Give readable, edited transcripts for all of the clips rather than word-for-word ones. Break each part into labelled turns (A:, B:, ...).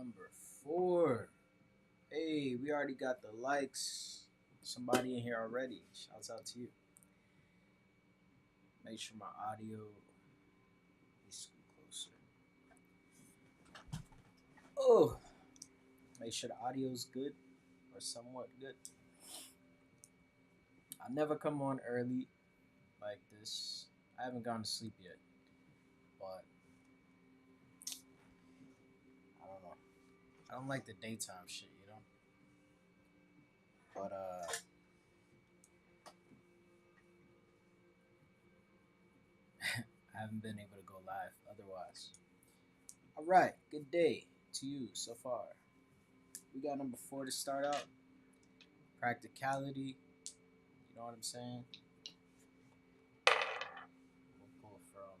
A: Number 4. Hey, we already got the likes. Somebody in here already. Shouts out to you. Make sure my audio is closer. Oh, make sure the audio is good or somewhat good. I never come on early like this. I haven't gone to sleep yet, but I don't know. I don't like the daytime shit, you know. But I haven't been able to go live otherwise. All right, good day to you so far. We got number 4 to start out. Practicality. You know what I'm saying? We'll pull from.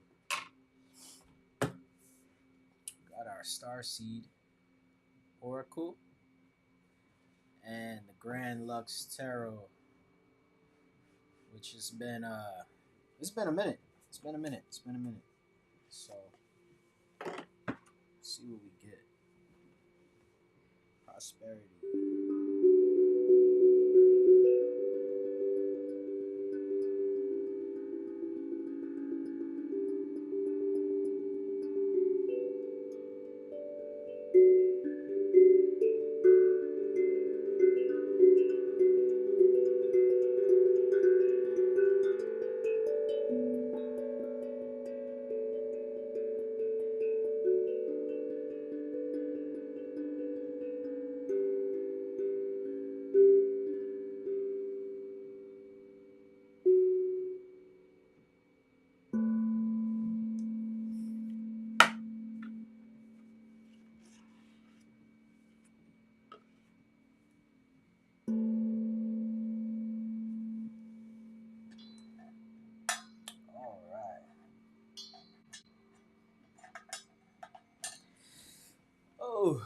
A: Got our Star Seed Oracle and the Grand Lux Tarot, which has been it's been a minute. It's been a minute. So let's see what we get. Prosperity. All right. Oh,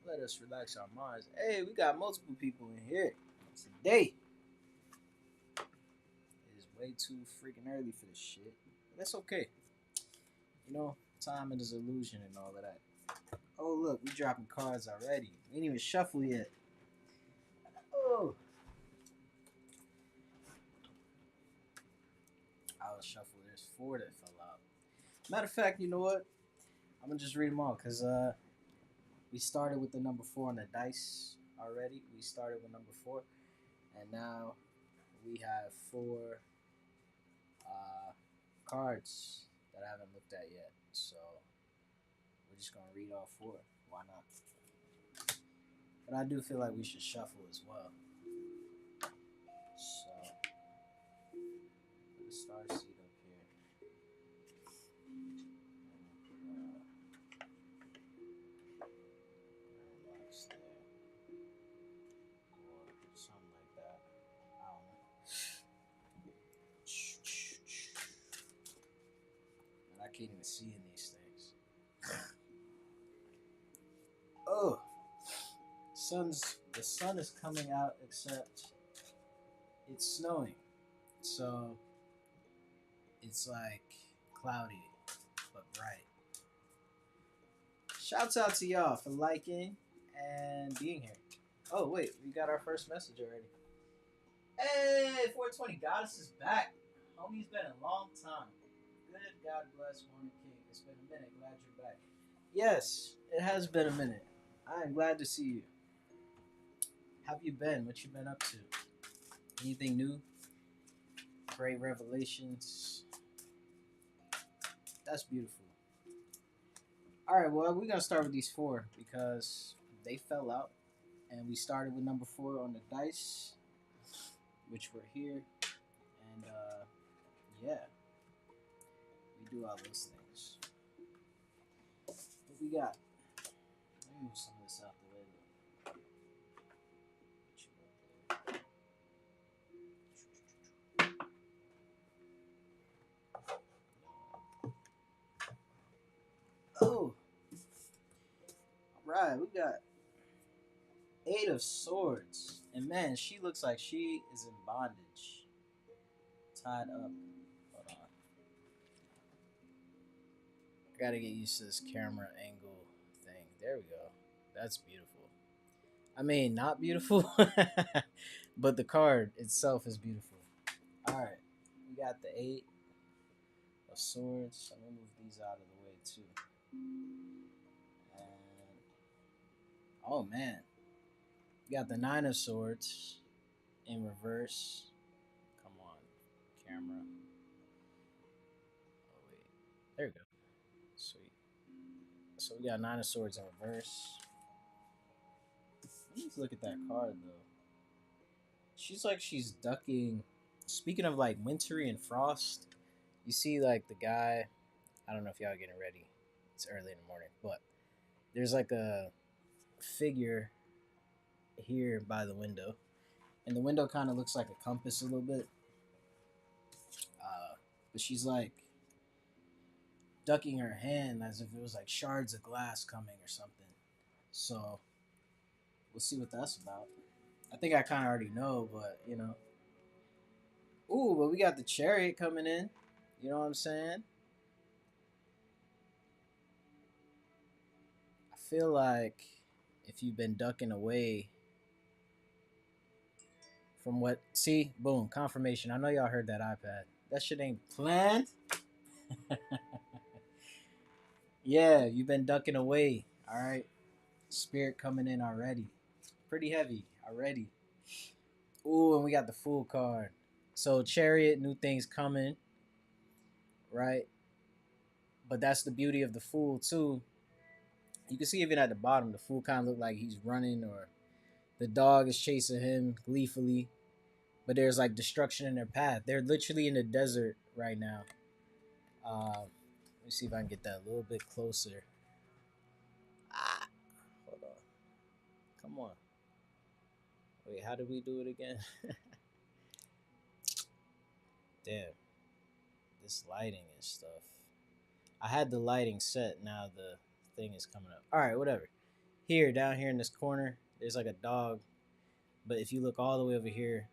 A: let us relax our minds. Hey, we got multiple people in here today. It is way too freaking early for this shit. But that's okay. You know, time is illusion and all of that. Oh, look, we dropping cards already. We ain't even shuffle yet. Oh. I'll shuffle. There's 4 that fell out. Matter of fact, you know what? I'm gonna just read them all because we started with the number 4 on the dice already. We started with number 4, and now we have 4 cards that I haven't looked at yet. So we're just gonna read all 4. Why not? But I do feel like we should shuffle as well. So put the star seed up here. Relax there. Or something like that. I don't know. And I can't even see in these things. Oh, the sun is coming out, except it's snowing, so it's like cloudy but bright. Shouts out to y'all for liking and being here. Oh wait, we got our first message already. Hey, 420 Goddess is back. Homie's been a long time. Good, God bless Morning King. It's been a minute. Glad you're back. Yes, it has been a minute. I am glad to see you. How have you been? What you been up to? Anything new? Great revelations. That's beautiful. All right, well, we're going to start with these 4 because they fell out. And we started with number 4 on the dice, which were here. And, yeah, we do all those things. What we got? Let me move some of this out the way. Oh, all right, we got 8 of Swords, and man, she looks like she is in bondage, tied up. Hold on, I gotta get used to this camera angle thing. There we go. That's beautiful. I mean, not beautiful, but the card itself is beautiful. All right, we got the eight of swords. I'm gonna move these out of the way too. And oh man, we got the nine of swords in reverse. Come on, camera. Oh wait, there we go. Sweet. So we got nine of swords in reverse. Let's look at that card though. She's like she's ducking. Speaking of like wintry and frost, you see like the guy. I don't know if y'all getting ready. It's early in the morning, but there's like a figure here by the window, and the window kind of looks like a compass a little bit. But she's like ducking her hand as if it was like shards of glass coming or something. So we'll see what that's about. I think I kind of already know, but you know. Ooh, but we got the chariot coming in. You know what I'm saying? I feel like if you've been ducking away from what. See, boom, confirmation. I know y'all heard that iPad. That shit ain't planned. Yeah, you've been ducking away. All right. Spirit coming in already. Pretty heavy already. Ooh, and we got the Fool card. So Chariot, new things coming, right? But that's the beauty of the Fool too. You can see even at the bottom, the Fool kind of look like he's running, or the dog is chasing him gleefully. But there's like destruction in their path. They're literally in the desert right now. Let me see if I can get that a little bit closer. Ah, hold on. Come on. Wait, how did we do it again? Damn. This lighting and stuff. I had the lighting set. Now the thing is coming up. All right, whatever. Here, down here in this corner, there's like a dog. But if you look all the way over here,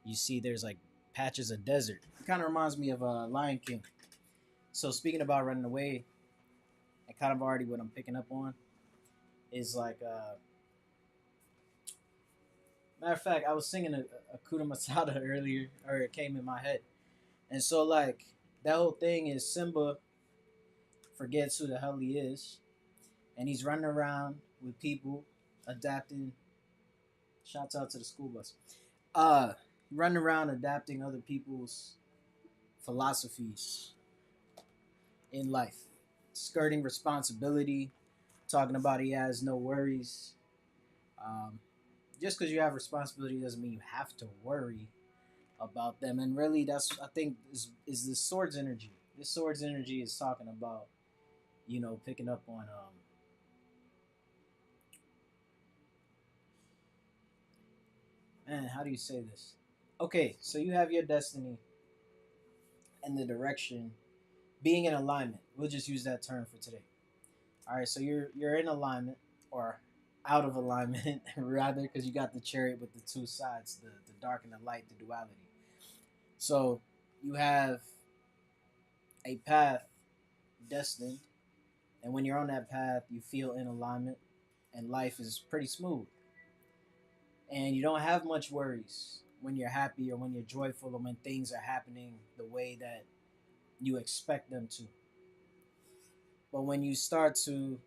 A: you see there's like patches of desert. It kind of reminds me of Lion King. So speaking about running away, and kind of already what I'm picking up on is like matter of fact, I was singing a Kuda Masada earlier, or it came in my head. And so like that whole thing is Simba forgets who the hell he is, and he's running around with people adapting. Shouts out to the school bus. Running around adapting other people's philosophies in life, skirting responsibility, talking about he has no worries. Um, just because you have responsibility doesn't mean you have to worry about them. And really, that's I think is the swords energy. This swords energy is talking about, you know, picking up on man, how do you say this? Okay, so you have your destiny and the direction being in alignment. We'll just use that term for today. All right, so you're in alignment or out of alignment rather, because you got the chariot with the two sides, the dark and the light, the duality. So you have a path destined, and when you're on that path, you feel in alignment, and life is pretty smooth, and you don't have much worries when you're happy or when you're joyful or when things are happening the way that you expect them to. But when you start to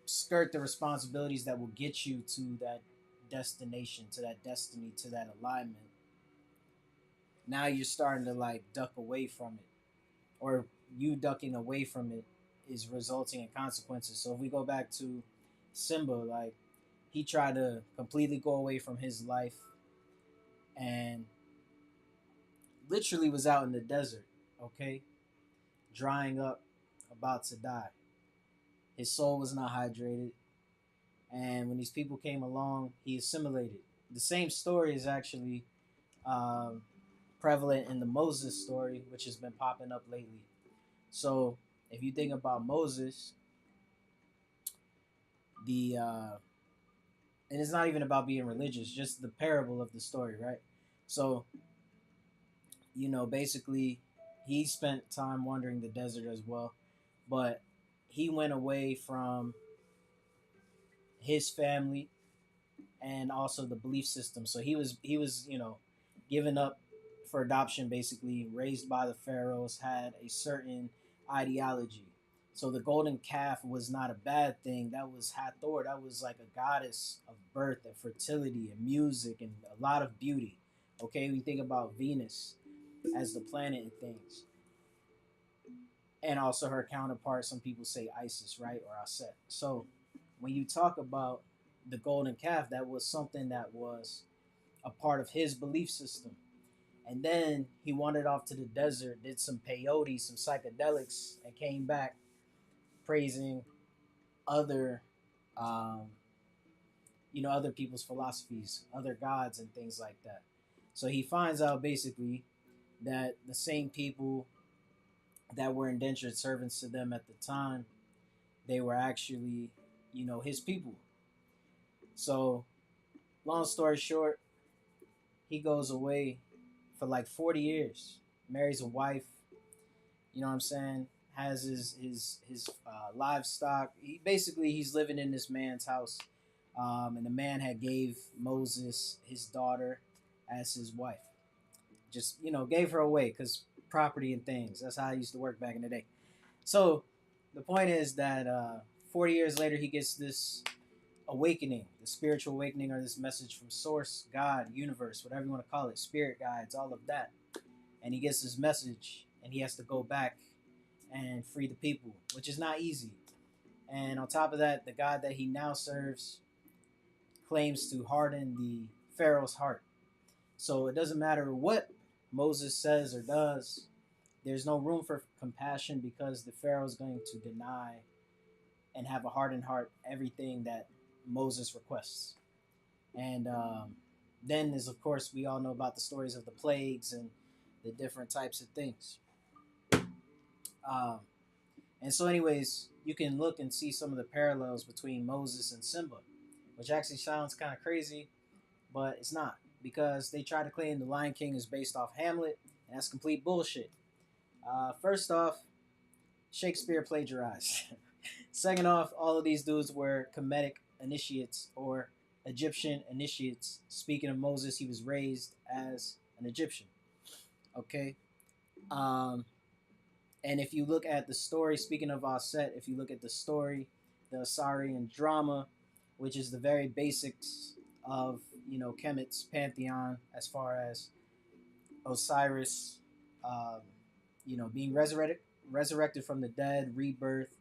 A: skirt the responsibilities that will get you to that destination, to that destiny, to that alignment, now you're starting to like duck away from it, or you ducking away from it is resulting in consequences. So if we go back to Simba, like he tried to completely go away from his life and literally was out in the desert, okay, drying up, about to die. His soul was not hydrated, and when these people came along, he assimilated. The same story is actually um, prevalent in the Moses story, which has been popping up lately. So if you think about Moses, the and it's not even about being religious, just the parable of the story, right? So you know, basically, he spent time wandering the desert as well, but he went away from his family, and also the belief system. So he was given up for adoption, basically raised by the pharaohs, had a certain ideology. So the golden calf was not a bad thing. That was Hathor. That was like a goddess of birth and fertility and music and a lot of beauty. Okay, we think about Venus as the planet and things, and also her counterpart. Some people say Isis, right, or Aset. So when you talk about the golden calf, that was something that was a part of his belief system. And then he wandered off to the desert, did some peyote, some psychedelics, and came back praising other, um, other people's philosophies, other gods, and things like that. So he finds out basically that the same people that were indentured servants to them at the time, they were actually, his people. So, long story short, he goes away for like 40 years, marries a wife, you know what I'm saying? Has his livestock. He's living in this man's house, and the man had gave Moses his daughter as his wife. Just gave her away because property and things. That's how it used to work back in the day. So the point is that 40 years later, he gets this awakening, the spiritual awakening, or this message from Source, God, universe, whatever you want to call it, spirit guides, all of that. And he gets his message, and he has to go back and free the people, which is not easy. And on top of that, the God that he now serves claims to harden the Pharaoh's heart. So it doesn't matter what Moses says or does, there's no room for compassion because the Pharaoh is going to deny and have a hardened heart everything that Moses requests. And then is, of course, we all know about the stories of the plagues and the different types of things. Um, and so, anyways, you can look and see some of the parallels between Moses and Simba, which actually sounds kind of crazy, but it's not, because they try to claim the Lion King is based off Hamlet, and that's complete bullshit. First off, Shakespeare plagiarized. Second off, all of these dudes were Kemetic initiates or Egyptian initiates. Speaking of Moses, he was raised as an Egyptian. Okay? Um, and if you look at the story, speaking of Aset, if you look at the story, the Assyrian drama, which is the very basics of, Kemet's pantheon as far as Osiris, um, being resurrected from the dead, rebirth,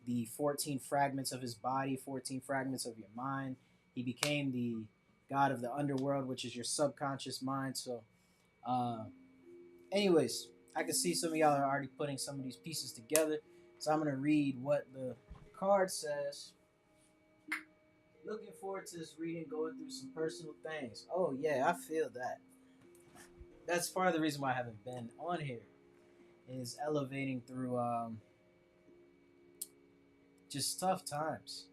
A: the 14 fragments of his body, 14 fragments of your mind. He became the god of the underworld, which is your subconscious mind. So, anyways, I can see some of y'all are already putting some of these pieces together. So I'm going to read what the card says. Looking forward to this reading, going through some personal things. Oh, yeah, I feel that. That's part of the reason why I haven't been on here, is elevating through just tough times,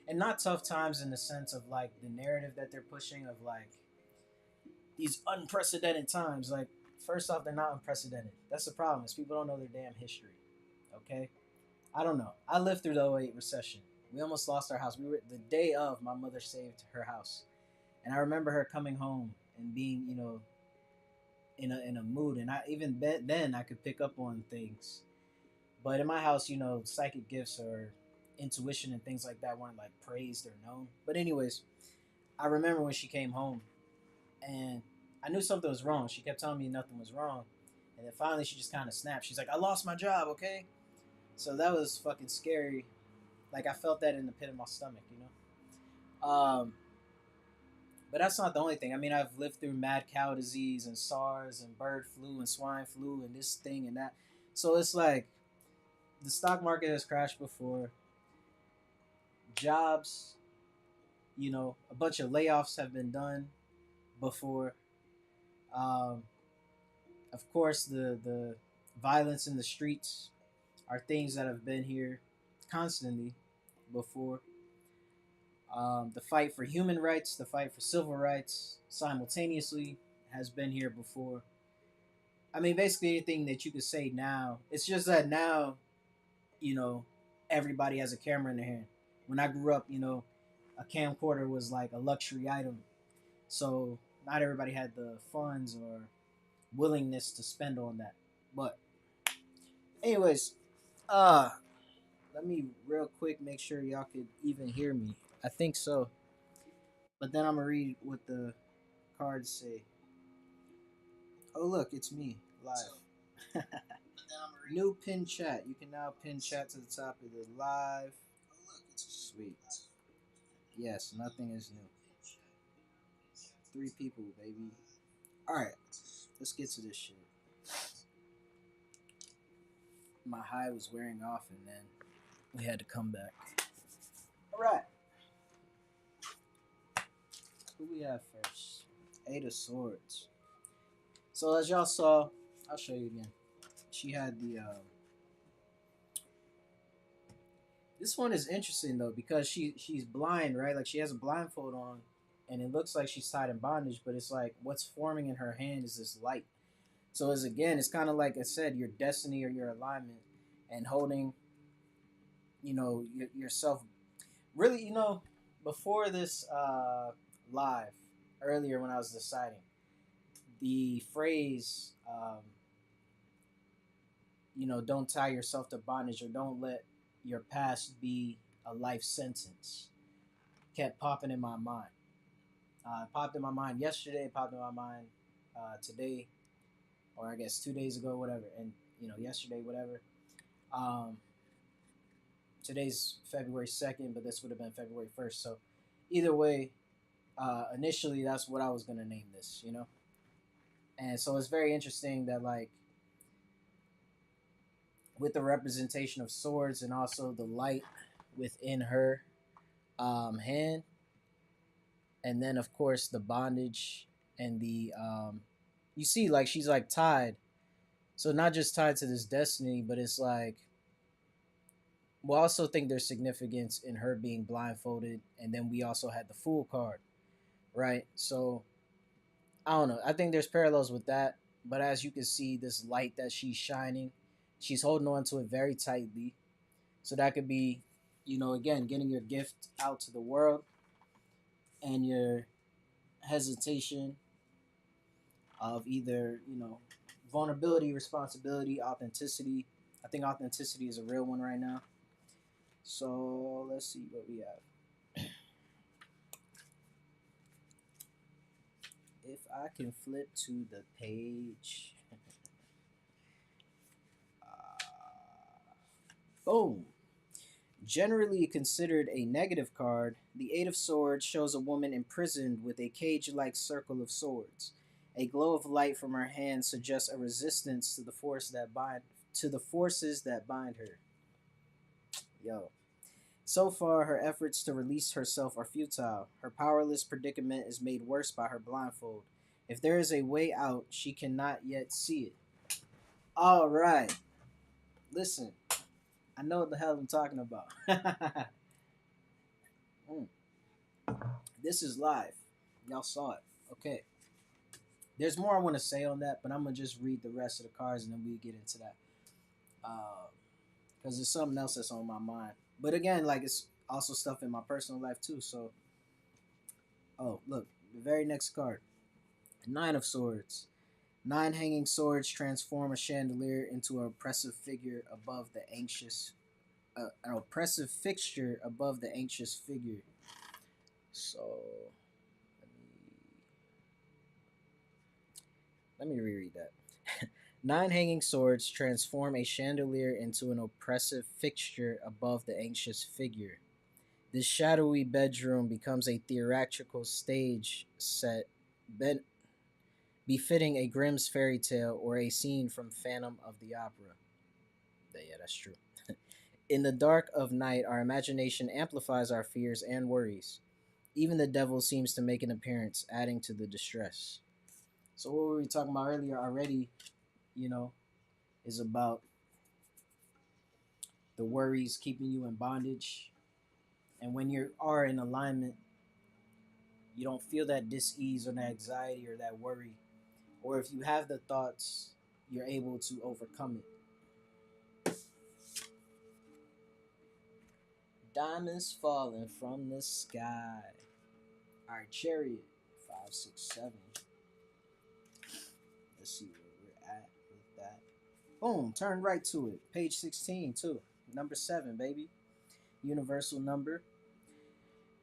A: and not tough times in the sense of like the narrative that they're pushing of like these unprecedented times. Like, first off, they're not unprecedented. That's the problem, is people don't know their damn history. Okay, I don't know. I lived through the '08 recession. We almost lost our house. We were the day of, my mother saved her house, and I remember her coming home and being, in a mood. And I even then I could pick up on things. But in my house, psychic gifts or intuition and things like that weren't like praised or known. But anyways, I remember when she came home, and I knew something was wrong. She kept telling me nothing was wrong, and then finally she just kind of snapped. She's like, "I lost my job, okay?" So that was fucking scary. Like, I felt that in the pit of my stomach. But that's not the only thing. I mean, I've lived through mad cow disease and SARS and bird flu and swine flu and this thing and that. So it's like the stock market has crashed before. Jobs, a bunch of layoffs have been done before. Um, of course, the violence in the streets are things that have been here constantly before. The fight for human rights, the fight for civil rights, simultaneously has been here before. I mean, basically anything that you could say now. It's just that now, you know, everybody has a camera in their hand. When I grew up, a camcorder was like a luxury item. So not everybody had the funds or willingness to spend on that. But anyways, uh let me real quick make sure y'all could even hear me. I think so. But then I'm gonna read what the cards say. Oh look, it's me live. New pin chat. You can now pin chat to the top of the live. Sweet. Yes, nothing is new. 3 people, baby. Alright, let's get to this shit. My high was wearing off and then we had to come back. Alright. Who we have first? 8 of Swords. So as y'all saw, I'll show you again. She had the this one is interesting though because she's blind, right? Like she has a blindfold on and it looks like she's tied in bondage, but it's like what's forming in her hand is this light. So as again, it's kind of like I said, your destiny or your alignment and holding, yourself. Really, before this live earlier when I was deciding the phrase, don't tie yourself to bondage or don't let your past be a life sentence kept popping in my mind. Popped in my mind yesterday, popped in my mind today, or I guess 2 days ago, whatever, and yesterday, whatever. Um, Today's February 2nd, but this would have been February 1st. So either way, initially that's what I was gonna name this. And so it's very interesting that like with the representation of swords and also the light within her hand, and then of course the bondage and the you see like she's like tied, so not just tied to this destiny, but it's like we also think there's significance in her being blindfolded, and then we also had the Fool card, right? So I don't know. I think there's parallels with that, but as you can see, this light that she's shining, she's holding on to it very tightly. So that could be, again, getting your gift out to the world, and your hesitation of either, vulnerability, responsibility, authenticity. I think authenticity is a real one right now. So let's see what we have. If I can flip to the page. Boom. Generally considered a negative card, the 8 of Swords shows a woman imprisoned with a cage-like circle of swords. A glow of light from her hand suggests a resistance to the forces that bind her. Yo. So far, her efforts to release herself are futile. Her powerless predicament is made worse by her blindfold. If there is a way out, she cannot yet see it. All right. Listen, I know what the hell I'm talking about. This is live. Y'all saw it. Okay. There's more I want to say on that, but I'm going to just read the rest of the cards and then we get into that. Because there's something else that's on my mind. But again, like it's also stuff in my personal life too. So, oh, look, the very next card. 9 of Swords. 9 hanging swords transform a chandelier into an oppressive figure above the anxious, an oppressive fixture above the anxious figure. So let me reread that. 9 hanging swords transform a chandelier into an oppressive fixture above the anxious figure. This shadowy bedroom becomes a theatrical stage set befitting a Grimm's fairy tale or a scene from Phantom of the Opera. Yeah, that's true. In the dark of night, our imagination amplifies our fears and worries. Even the devil seems to make an appearance, adding to the distress. So what were we talking about earlier already, is about the worries keeping you in bondage. And when you are in alignment, you don't feel that dis-ease or that anxiety or that worry. Or if you have the thoughts, you're able to overcome it. Diamonds falling from the sky. Alright, Chariot. 567. Let's see where we're at with that. Boom, turn right to it. Page 16, too. Number 7, baby. Universal number.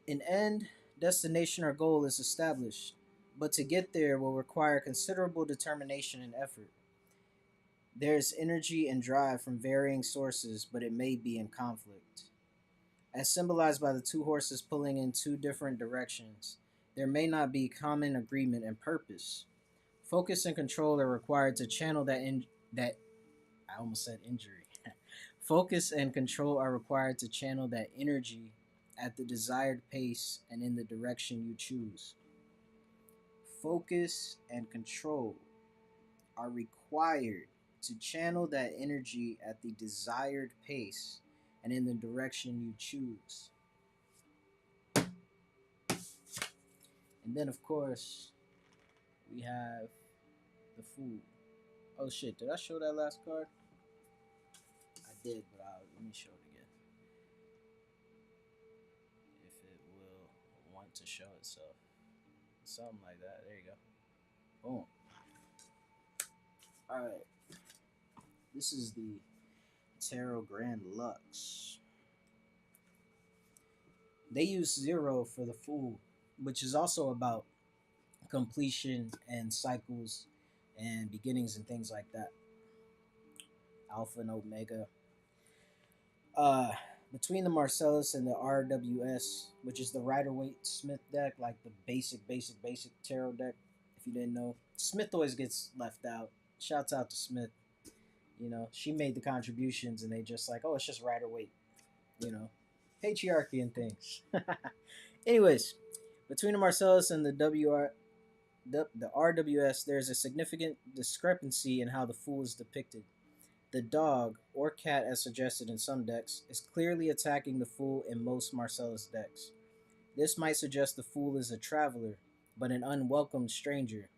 A: An end, destination, or goal is established, but to get there will require considerable determination and effort. There is energy and drive from varying sources, but it may be in conflict. As symbolized by the two horses pulling in two different directions, there may not be common agreement and purpose. Focus and control are required to channel that I almost said injury. Focus and control are required to channel that energy at the desired pace and in the direction you choose. Focus and control are required to channel that energy at the desired pace and in the direction you choose. And then, of course, we have the Fool. Oh shit, did I show that last card? I did, but let me show it again. If it will want to show itself. Something like that. There you go. Boom. Alright. This is the Tarot Grand Lux. They use 0 for the Fool, which is also about completion and cycles and beginnings and things like that. Alpha and Omega. Between the Marcellus and the RWS, which is the Rider-Waite Smith deck, like the basic tarot deck, if you didn't know. Smith always gets left out. Shouts out to Smith. You know, she made the contributions and they just like, oh, it's just Rider-Waite. You know, patriarchy and things. Anyways, between the Marcellus and the RWS, there's a significant discrepancy in how the Fool is depicted. The dog, or cat as suggested in some decks, is clearly attacking the Fool in most Marcellus decks. This might suggest the Fool is a traveler, but an unwelcomed stranger.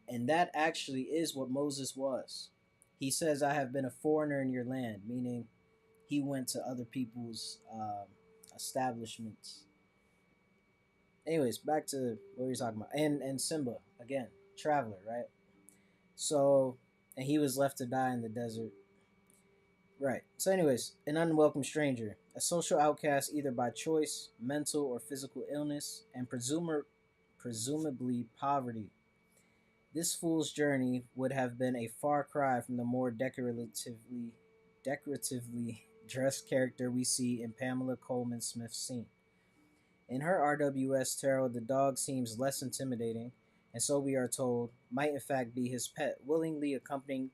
A: And that actually is what Moses was. He says, I have been a foreigner in your land, meaning he went to other people's establishments. Anyways, back to what we were talking about. And Simba, again, traveler, right? So, and he was left to die in the desert. Right. So anyways, an unwelcome stranger, a social outcast either by choice, mental or physical illness, and presumably poverty. This Fool's journey would have been a far cry from the more decoratively dressed character we see in Pamela Coleman Smith's scene. In her RWS tarot, the dog seems less intimidating, and so we are told, might in fact be his pet, willingly accompanying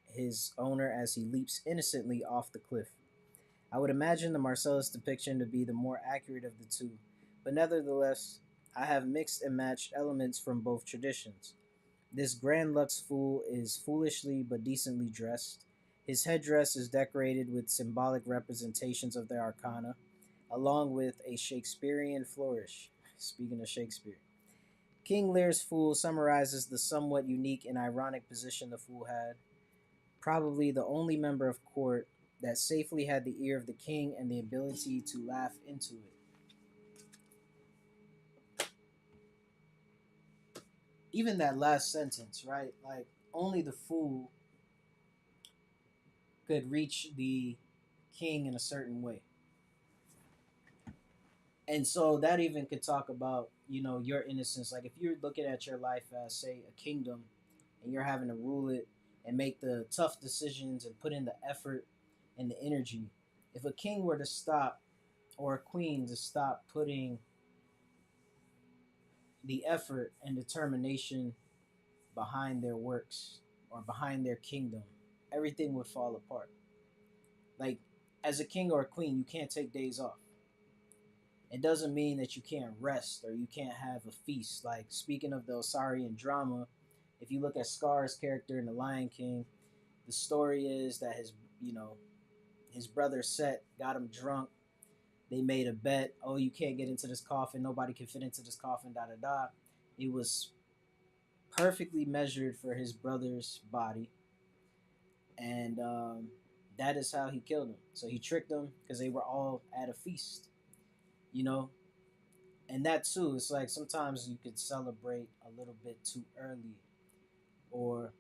A: his owner as he leaps innocently off the cliff. I would imagine the Marcellus depiction to be the more accurate of the two, but nevertheless, I have mixed and matched elements from both traditions. This Grand Lux Fool is foolishly but decently dressed. His headdress is decorated with symbolic representations of the arcana, along with a Shakespearean flourish. Speaking of Shakespeare. King Lear's Fool summarizes the somewhat unique and ironic position the Fool had. Probably the only member of court that safely had the ear of the king and the ability to laugh into it. Even that last sentence, right? Like, only the Fool could reach the king in a certain way. And so that even could talk about, you know, your innocence. Like if you're looking at your life as, say, a kingdom and you're having to rule it and make the tough decisions and put in the effort and the energy. If a king were to stop, or a queen to stop putting the effort and determination behind their works or behind their kingdom, everything would fall apart. Like, as a king or a queen, you can't take days off. It doesn't mean that you can't rest or you can't have a feast. Like, speaking of the Osirian drama, if you look at Scar's character in The Lion King, the story is that his brother Set got him drunk. They made a bet. Oh, you can't get into this coffin. Nobody can fit into this coffin. Da da da. It was perfectly measured for his brother's body, and That is how he killed them. So he tricked them because they were all at a feast, you know. And that too, it's like sometimes you could celebrate a little bit too early, or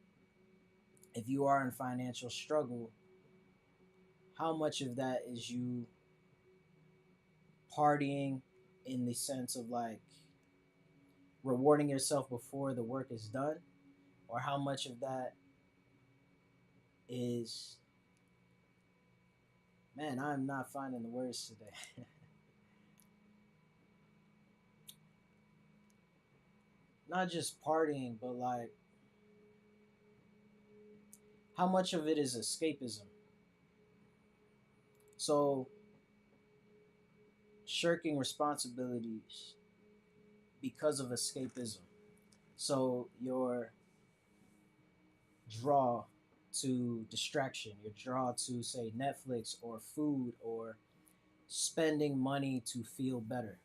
A: if you are in financial struggle, how much of that is you partying in the sense of like rewarding yourself before the work is done, or how much of that is, man, I'm not finding the words today. Not just partying, but like how much of it is escapism. So shirking responsibilities because of escapism. So your draw to distraction, your draw to say Netflix or food or spending money to feel better.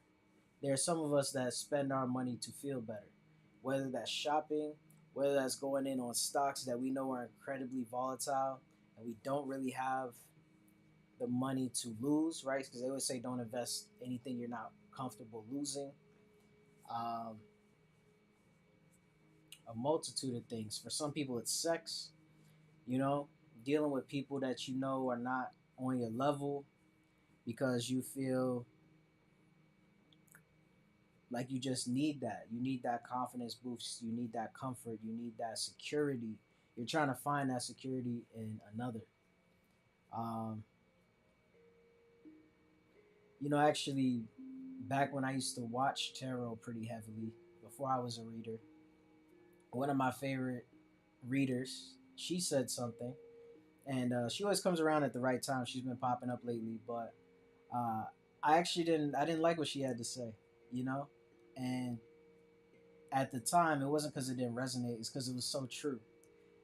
A: There are some of us that spend our money to feel better, whether that's shopping, whether that's going in on stocks that we know are incredibly volatile and we don't really have the money to lose, right? Because they always say don't invest anything you're not comfortable losing. Um, a multitude of things. For some people, it's sex, you know, dealing with people that you know are not on your level because you feel like you just need that. You need that confidence boost. You need that comfort. You need that security. You're trying to find that security in another. Um, actually, back when I used to watch tarot pretty heavily before I was a reader, one of my favorite readers, she said something, and she always comes around at the right time. She's been popping up lately, but uh, I didn't like what she had to say, you know, and at the time it wasn't because it didn't resonate, it's because it was so true.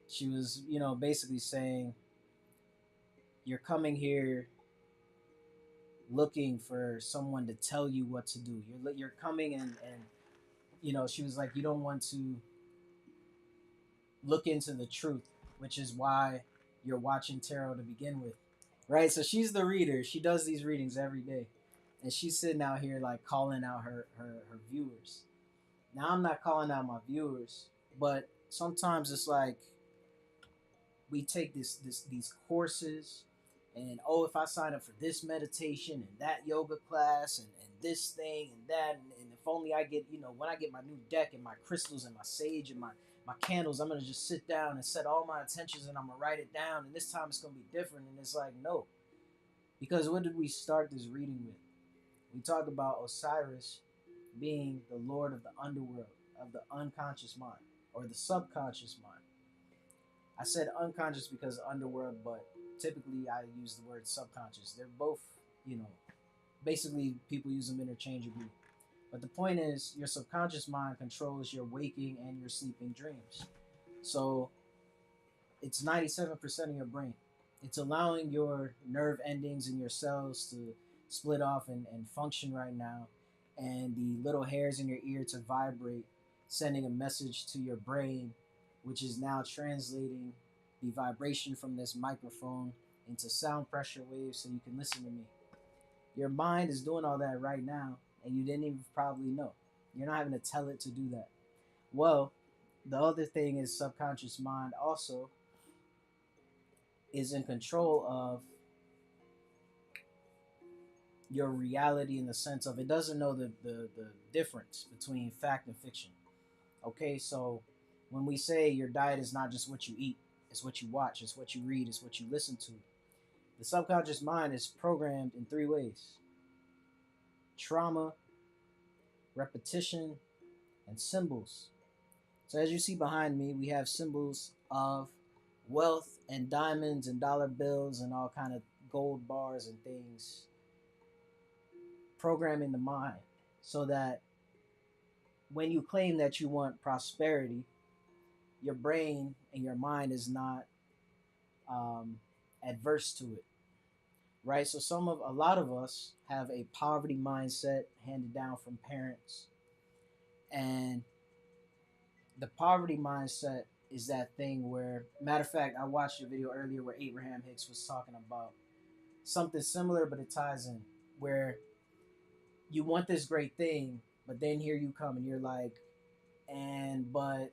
A: She was, basically saying you're coming here looking for someone to tell you what to do. You're coming and she was like, you don't want to look into the truth, which is why you're watching tarot to begin with, right? So she's the reader. She does these readings every day, and she's sitting out here like calling out her viewers. Now I'm not calling out my viewers, but sometimes it's like we take these courses, and oh, if I sign up for this meditation and that yoga class and this thing and that, and if only I get, when I get my new deck and my crystals and my sage and my candles, I'm gonna just sit down and set all my intentions and I'm gonna write it down, and this time it's gonna be different. And it's like, no, because what did we start this reading with? We talked about Osiris being the lord of the underworld, of the unconscious mind or the subconscious mind. I said unconscious because underworld, but typically I use the word subconscious. They're both, basically people use them interchangeably. But the point is, your subconscious mind controls your waking and your sleeping dreams. So it's 97% of your brain. It's allowing your nerve endings in your cells to split off and function right now, and the little hairs in your ear to vibrate, sending a message to your brain, which is now translating the vibration from this microphone into sound pressure waves so you can listen to me. Your mind is doing all that right now, and you didn't even probably know. You're not having to tell it to do that. Well, the other thing is subconscious mind also is in control of your reality, in the sense of it doesn't know the difference between fact and fiction. Okay, so when we say your diet is not just what you eat, it's what you watch, it's what you read, it's what you listen to. The subconscious mind is programmed in three ways: trauma, repetition, and symbols. So as you see behind me, we have symbols of wealth and diamonds and dollar bills and all kind of gold bars and things, programming the mind so that when you claim that you want prosperity, your brain and your mind is not adverse to it, right? So a lot of us have a poverty mindset handed down from parents, and the poverty mindset is that thing where, matter of fact, I watched a video earlier where Abraham Hicks was talking about something similar, but it ties in where you want this great thing, but then here you come and you're like, and but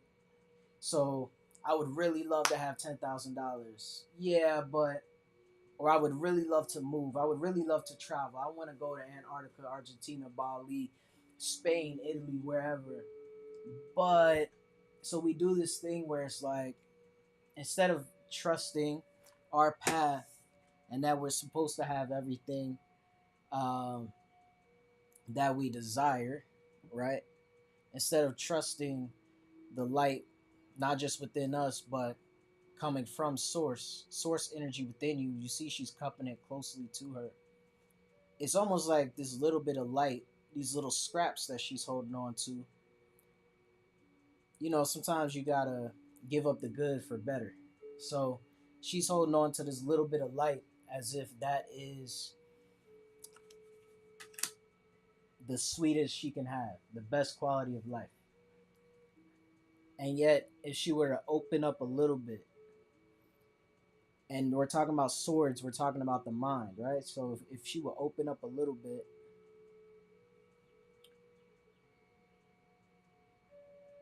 A: so I would really love to have $10,000. Yeah, but or I would really love to move. I would really love to travel. I want to go to Antarctica, Argentina, Bali, Spain, Italy, wherever. But so we do this thing where it's like instead of trusting our path and that we're supposed to have everything um, that we desire, right? Instead of trusting the light, not just within us, but coming from source energy within you. You see, she's cupping it closely to her. It's almost like this little bit of light, these little scraps that she's holding on to. You know, sometimes you gotta give up the good for better. So she's holding on to this little bit of light as if that is the sweetest she can have, the best quality of life. And yet, if she were to open up a little bit, and we're talking about swords, we're talking about the mind, right? So if she would open up a little bit,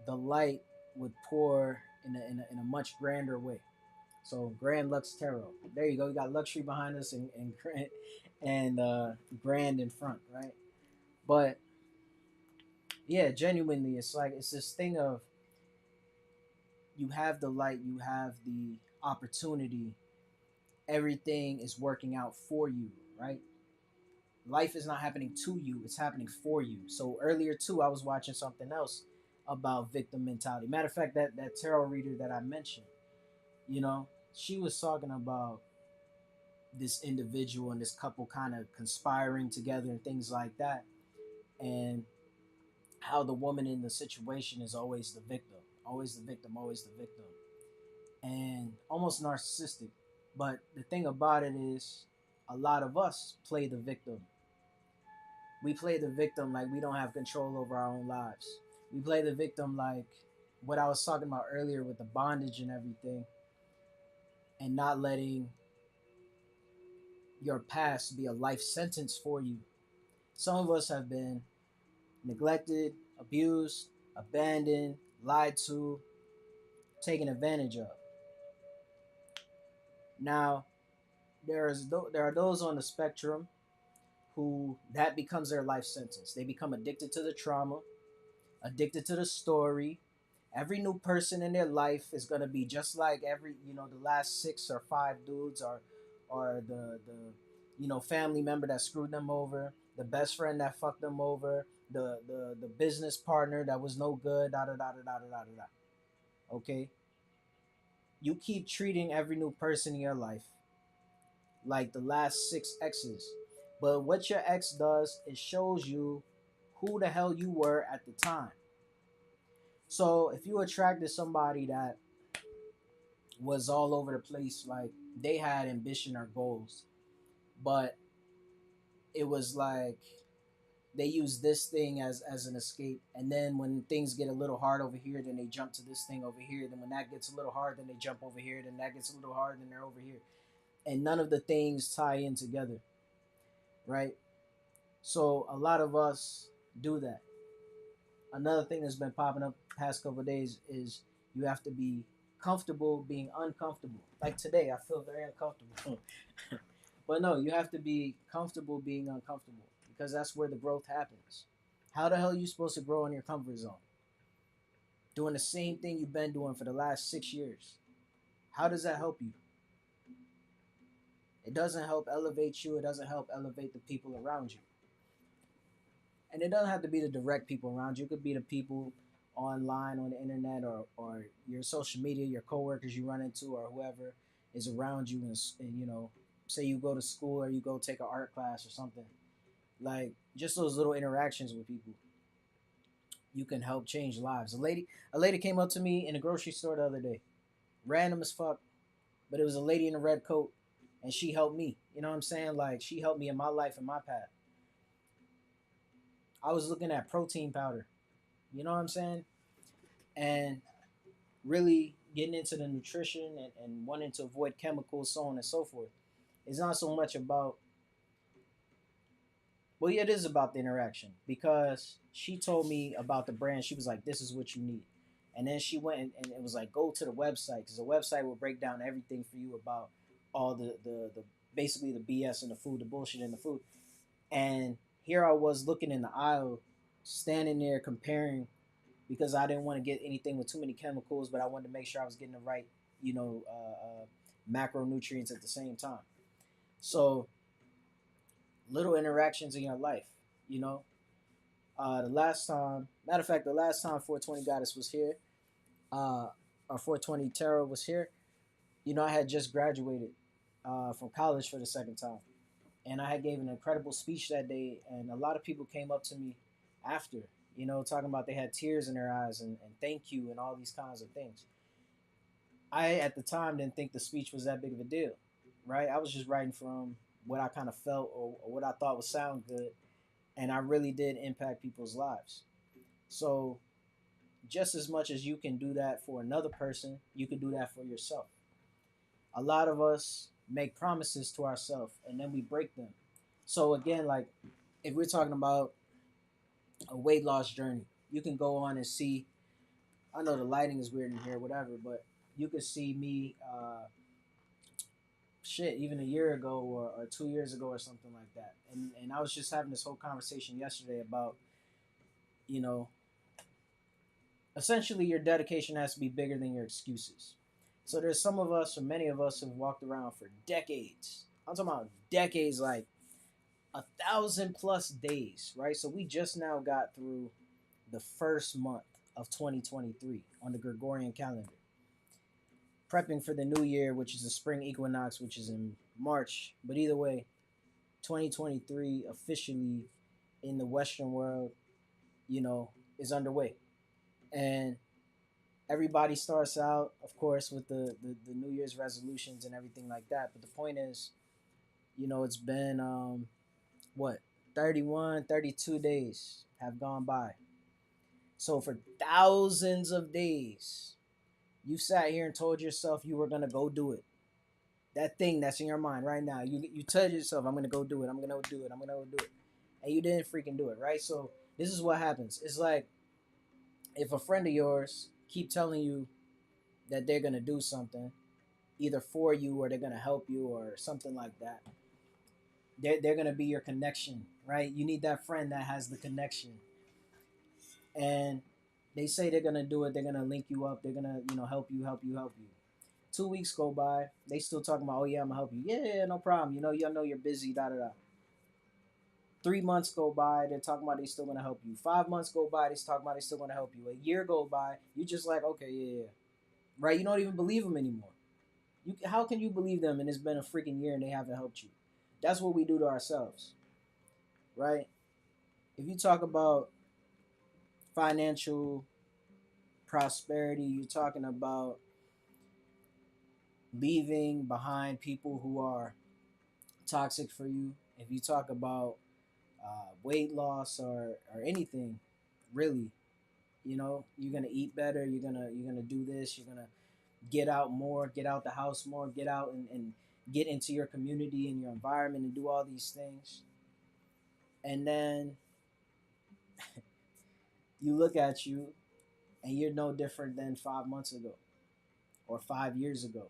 A: the light would pour in a much grander way. So Grand Lux Tarot. There you go. You got luxury behind us and grand in front, right? But yeah, genuinely, it's like it's this thing of you have the light, you have the opportunity, everything is working out for you, right? Life is not happening to you, it's happening for you. So earlier too, I was watching something else about victim mentality. Matter of fact, that tarot reader that I mentioned, you know, she was talking about this individual and this couple kind of conspiring together and things like that, and how the woman in the situation is always the victim, always the victim, always the victim, and almost narcissistic. But the thing about it is, a lot of us play the victim. We play the victim like we don't have control over our own lives. We play the victim like what I was talking about earlier with the bondage and everything, and not letting your past be a life sentence for you. Some of us have been neglected, abused, abandoned, lied to, taken advantage of. Now, there are those on the spectrum who that becomes their life sentence. They become addicted to the trauma, addicted to the story. Every new person in their life is gonna be just like every the last 6 or 5 dudes or the family member that screwed them over, the best friend that fucked them over, the business partner that was no good, da da da da da da da da. Okay, you keep treating every new person in your life like the last 6 exes, but what your ex does is shows you who the hell you were at the time. So if you attracted somebody that was all over the place, like they had ambition or goals, but it was like they use this thing as an escape, and then when things get a little hard over here, then they jump to this thing over here, then when that gets a little hard, then they jump over here, then that gets a little hard, then they're over here, and none of the things tie in together, right? So a lot of us do that. Another thing that's been popping up past couple of days is you have to be comfortable being uncomfortable. Like today, I feel very uncomfortable. But no, you have to be comfortable being uncomfortable because that's where the growth happens. How the hell are you supposed to grow in your comfort zone? Doing the same thing you've been doing for the last 6 years. How does that help you? It doesn't help elevate you. It doesn't help elevate the people around you. And it doesn't have to be the direct people around you. It could be the people online on the internet or your social media, your coworkers you run into or whoever is around you and say you go to school or you go take an art class or something. Like just those little interactions with people, you can help change lives. A lady came up to me in a grocery store the other day. Random as fuck, but it was a lady in a red coat and she helped me. You know what I'm saying? Like she helped me in my life and my path. I was looking at protein powder. You know what I'm saying? And really getting into the nutrition and wanting to avoid chemicals, so on and so forth. It's not so much about, well, yeah, it is about the interaction because she told me about the brand. She was like, "This is what you need," and then she went and it was like, "Go to the website because the website will break down everything for you about all the basically the BS in the food, the bullshit in the food." And here I was looking in the aisle, standing there comparing because I didn't want to get anything with too many chemicals, but I wanted to make sure I was getting the right, macronutrients at the same time. So little interactions in your life, you know. The last time, matter of fact, the last time 420 Goddess was here, or 420 Tarot was here, I had just graduated from college for the second time, and I had gave an incredible speech that day, and a lot of people came up to me after, talking about they had tears in their eyes and thank you and all these kinds of things. I at the time didn't think the speech was that big of a deal, right? I was just writing from what I kind of felt or what I thought would sound good, and I really did impact people's lives. So just as much as you can do that for another person, you can do that for yourself. A lot of us make promises to ourselves and then we break them. So again, like if we're talking about a weight loss journey, you can go on and see. I know the lighting is weird in here, whatever, but you could see me, shit, even a year ago or 2 years ago or something like that. And I was just having this whole conversation yesterday about, you know, essentially your dedication has to be bigger than your excuses. So there's some of us, or many of us, who've walked around for decades. I'm talking about decades, like 1,000+ days, right? So we just now got through the first month of 2023 on the Gregorian calendar, prepping for the new year, which is the spring equinox, which is in March. But either way, 2023 officially in the Western world, is underway. And everybody starts out, of course, with the New Year's resolutions and everything like that. But the point is, it's been, what, 31, 32 days have gone by. So for thousands of days, you sat here and told yourself you were going to go do it. That thing that's in your mind right now, you tell yourself, I'm going to go do it. I'm going to do it. I'm going to go do it. And you didn't freaking do it, right? So this is what happens. It's like if a friend of yours keep telling you that they're going to do something, either for you or they're going to help you or something like that, they're going to be your connection, right? You need that friend that has the connection. And they say they're going to do it. They're going to link you up. They're going to, help you, help you, help you. 2 weeks go by. They still talking about, oh, yeah, I'm going to help you. Yeah, no problem. Y'all know you're busy, da-da-da. 3 months go by. They're talking about they still going to help you. 5 months go by. They're talking about they still going to help you. A year go by. You just like, okay, yeah. Right? You don't even believe them anymore. How can you believe them and it's been a freaking year and they haven't helped you? That's what we do to ourselves. Right? If you talk about financial prosperity, you're talking about leaving behind people who are toxic for you. If you talk about weight loss or anything, really, you're gonna eat better. You're gonna do this. You're gonna get out more, get out the house more, get out and get into your community and your environment and do all these things. And then you look at you and you're no different than 5 months ago or 5 years ago.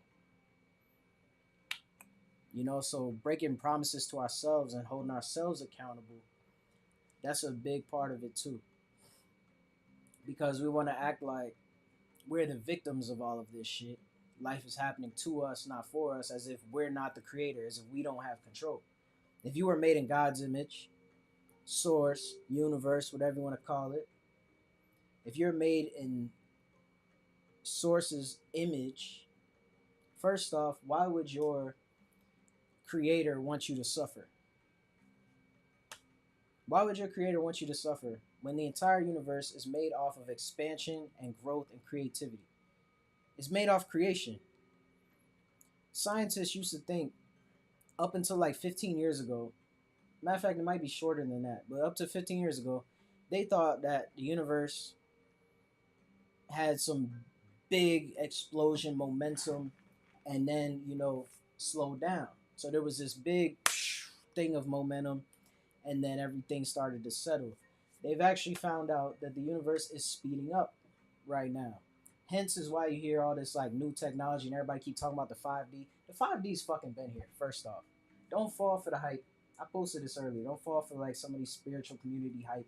A: So breaking promises to ourselves and holding ourselves accountable, that's a big part of it too. Because we want to act like we're the victims of all of this shit. Life is happening to us, not for us, as if we're not the creator, as if we don't have control. If you were made in God's image, source, universe, whatever you want to call it, if you're made in source's image, first off, why would your creator want you to suffer? Why would your creator want you to suffer when the entire universe is made off of expansion and growth and creativity? It's made off creation. Scientists used to think up until like 15 years ago, matter of fact, it might be shorter than that, but up to 15 years ago, they thought that the universe had some big explosion, momentum, and then slow down. So there was this big thing of momentum, and then everything started to settle. They've actually found out that the universe is speeding up right now. Hence is why you hear all this like new technology and everybody keep talking about the 5D. The 5D's fucking been here. First off, don't fall for the hype. I posted this earlier. Don't fall for like some of these spiritual community hype.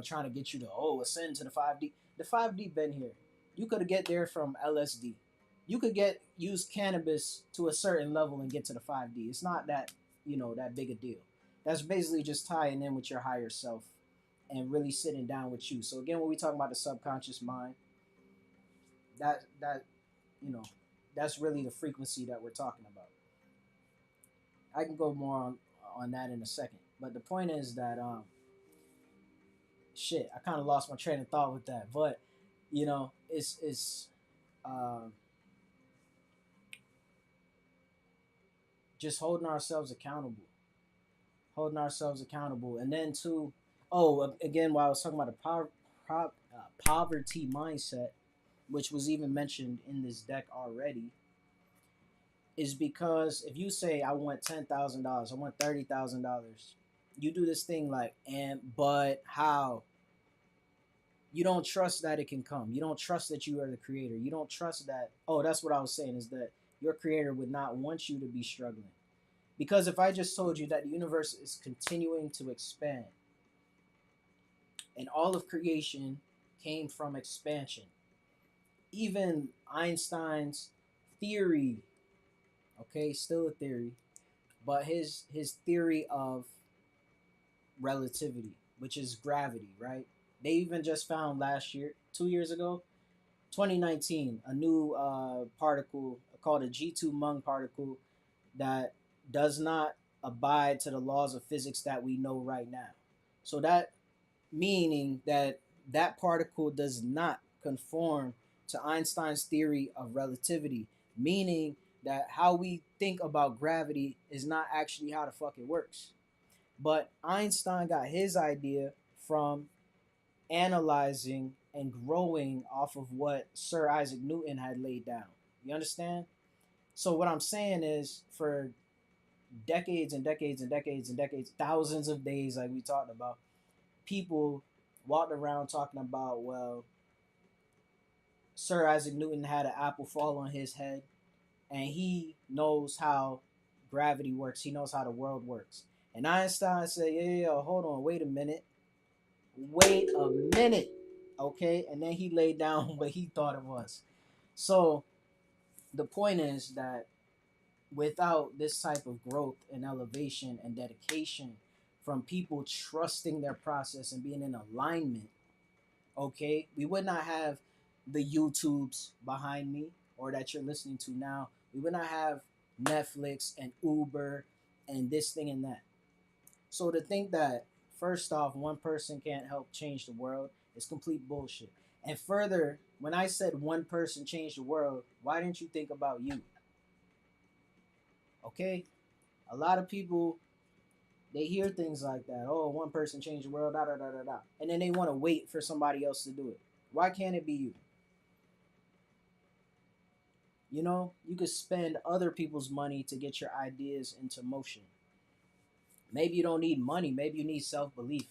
A: Trying to get you to ascend to the 5D. The 5D been here. You could get there from LSD. You could use cannabis to a certain level and get to the 5D. It's not that that big a deal. That's basically just tying in with your higher self and really sitting down with you. So again, when we talk about the subconscious mind, that you know that's really the frequency that we're talking about. I can go more on that in a second, but the point is that shit, I kind of lost my train of thought with that, but it's uh, just holding ourselves accountable, and then too. Oh, again, while I was talking about the poverty mindset, which was even mentioned in this deck already, is because if you say I want $10,000, I want $30,000, you do this thing like but how? You don't trust that it can come. You don't trust that you are the creator. You don't trust that. Oh, that's what I was saying, is that your creator would not want you to be struggling. Because if I just told you that the universe is continuing to expand and all of creation came from expansion, even Einstein's theory, okay, still a theory, but his theory of relativity, which is gravity, right? They even just found last year, 2 years ago, 2019, a new particle called a G2 Mung particle that does not abide to the laws of physics that we know right now. So that meaning that that particle does not conform to Einstein's theory of relativity, meaning that how we think about gravity is not actually how the fuck it works. But Einstein got his idea from analyzing and growing off of what Sir Isaac Newton had laid down. You understand? So what I'm saying is, for decades and decades and decades and decades, thousands of days, like we talked about, people walked around talking about, well, Sir Isaac Newton had an apple fall on his head, and he knows how gravity works. He knows how the world works. And Einstein said, yeah, hold on, wait a minute. Okay? And then he laid down what he thought it was. So the point is that without this type of growth and elevation and dedication from people trusting their process and being in alignment, okay, we would not have the YouTubes behind me or that you're listening to now. We would not have Netflix and Uber and this thing and that. So to think that, first off, one person can't help change the world is complete bullshit. And further, when I said one person changed the world, why didn't you think about you? Okay? A lot of people, they hear things like that. Oh, one person changed the world, da da da da da. And then they want to wait for somebody else to do it. Why can't it be you? You could spend other people's money to get your ideas into motion. Maybe you don't need money. Maybe you need self-belief.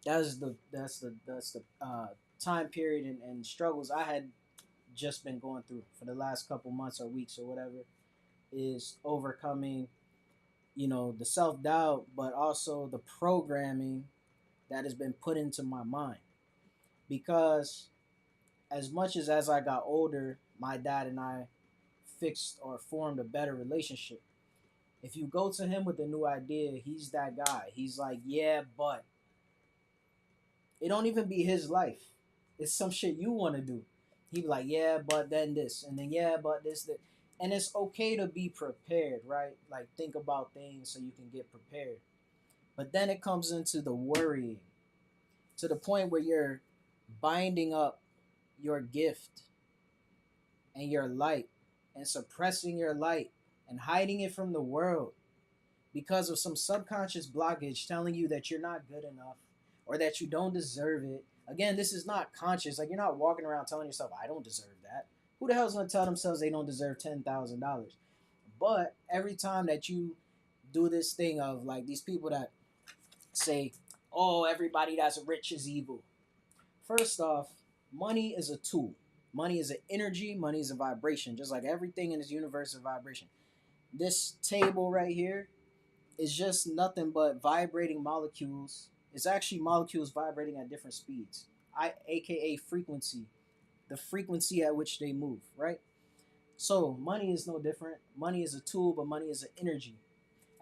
A: That's the time period and struggles I had just been going through for the last couple months or weeks or whatever, is overcoming, the self-doubt, but also the programming that has been put into my mind. Because as much as I got older, my dad and I fixed or formed a better relationship. If you go to him with a new idea, he's that guy. He's like, yeah, but it don't even be his life. It's some shit you want to do. He be like, yeah, but then this, and then yeah, but this, that. And it's okay to be prepared, right? Like, think about things so you can get prepared. But then it comes into the worrying, to the point where you're binding up your gift and your light and suppressing your light and hiding it from the world because of some subconscious blockage telling you that you're not good enough or that you don't deserve it. Again, this is not conscious. Like, you're not walking around telling yourself, I don't deserve that. Who the hell's gonna tell themselves they don't deserve $10,000? But every time that you do this thing of like these people that say, "Oh, everybody that's rich is evil." First off, money is a tool. Money is an energy. Money is a vibration. Just like everything in this universe is a vibration. This table right here is just nothing but vibrating molecules. It's actually molecules vibrating at different speeds. AKA frequency, the frequency at which they move, right? So money is no different. Money is a tool, but money is an energy.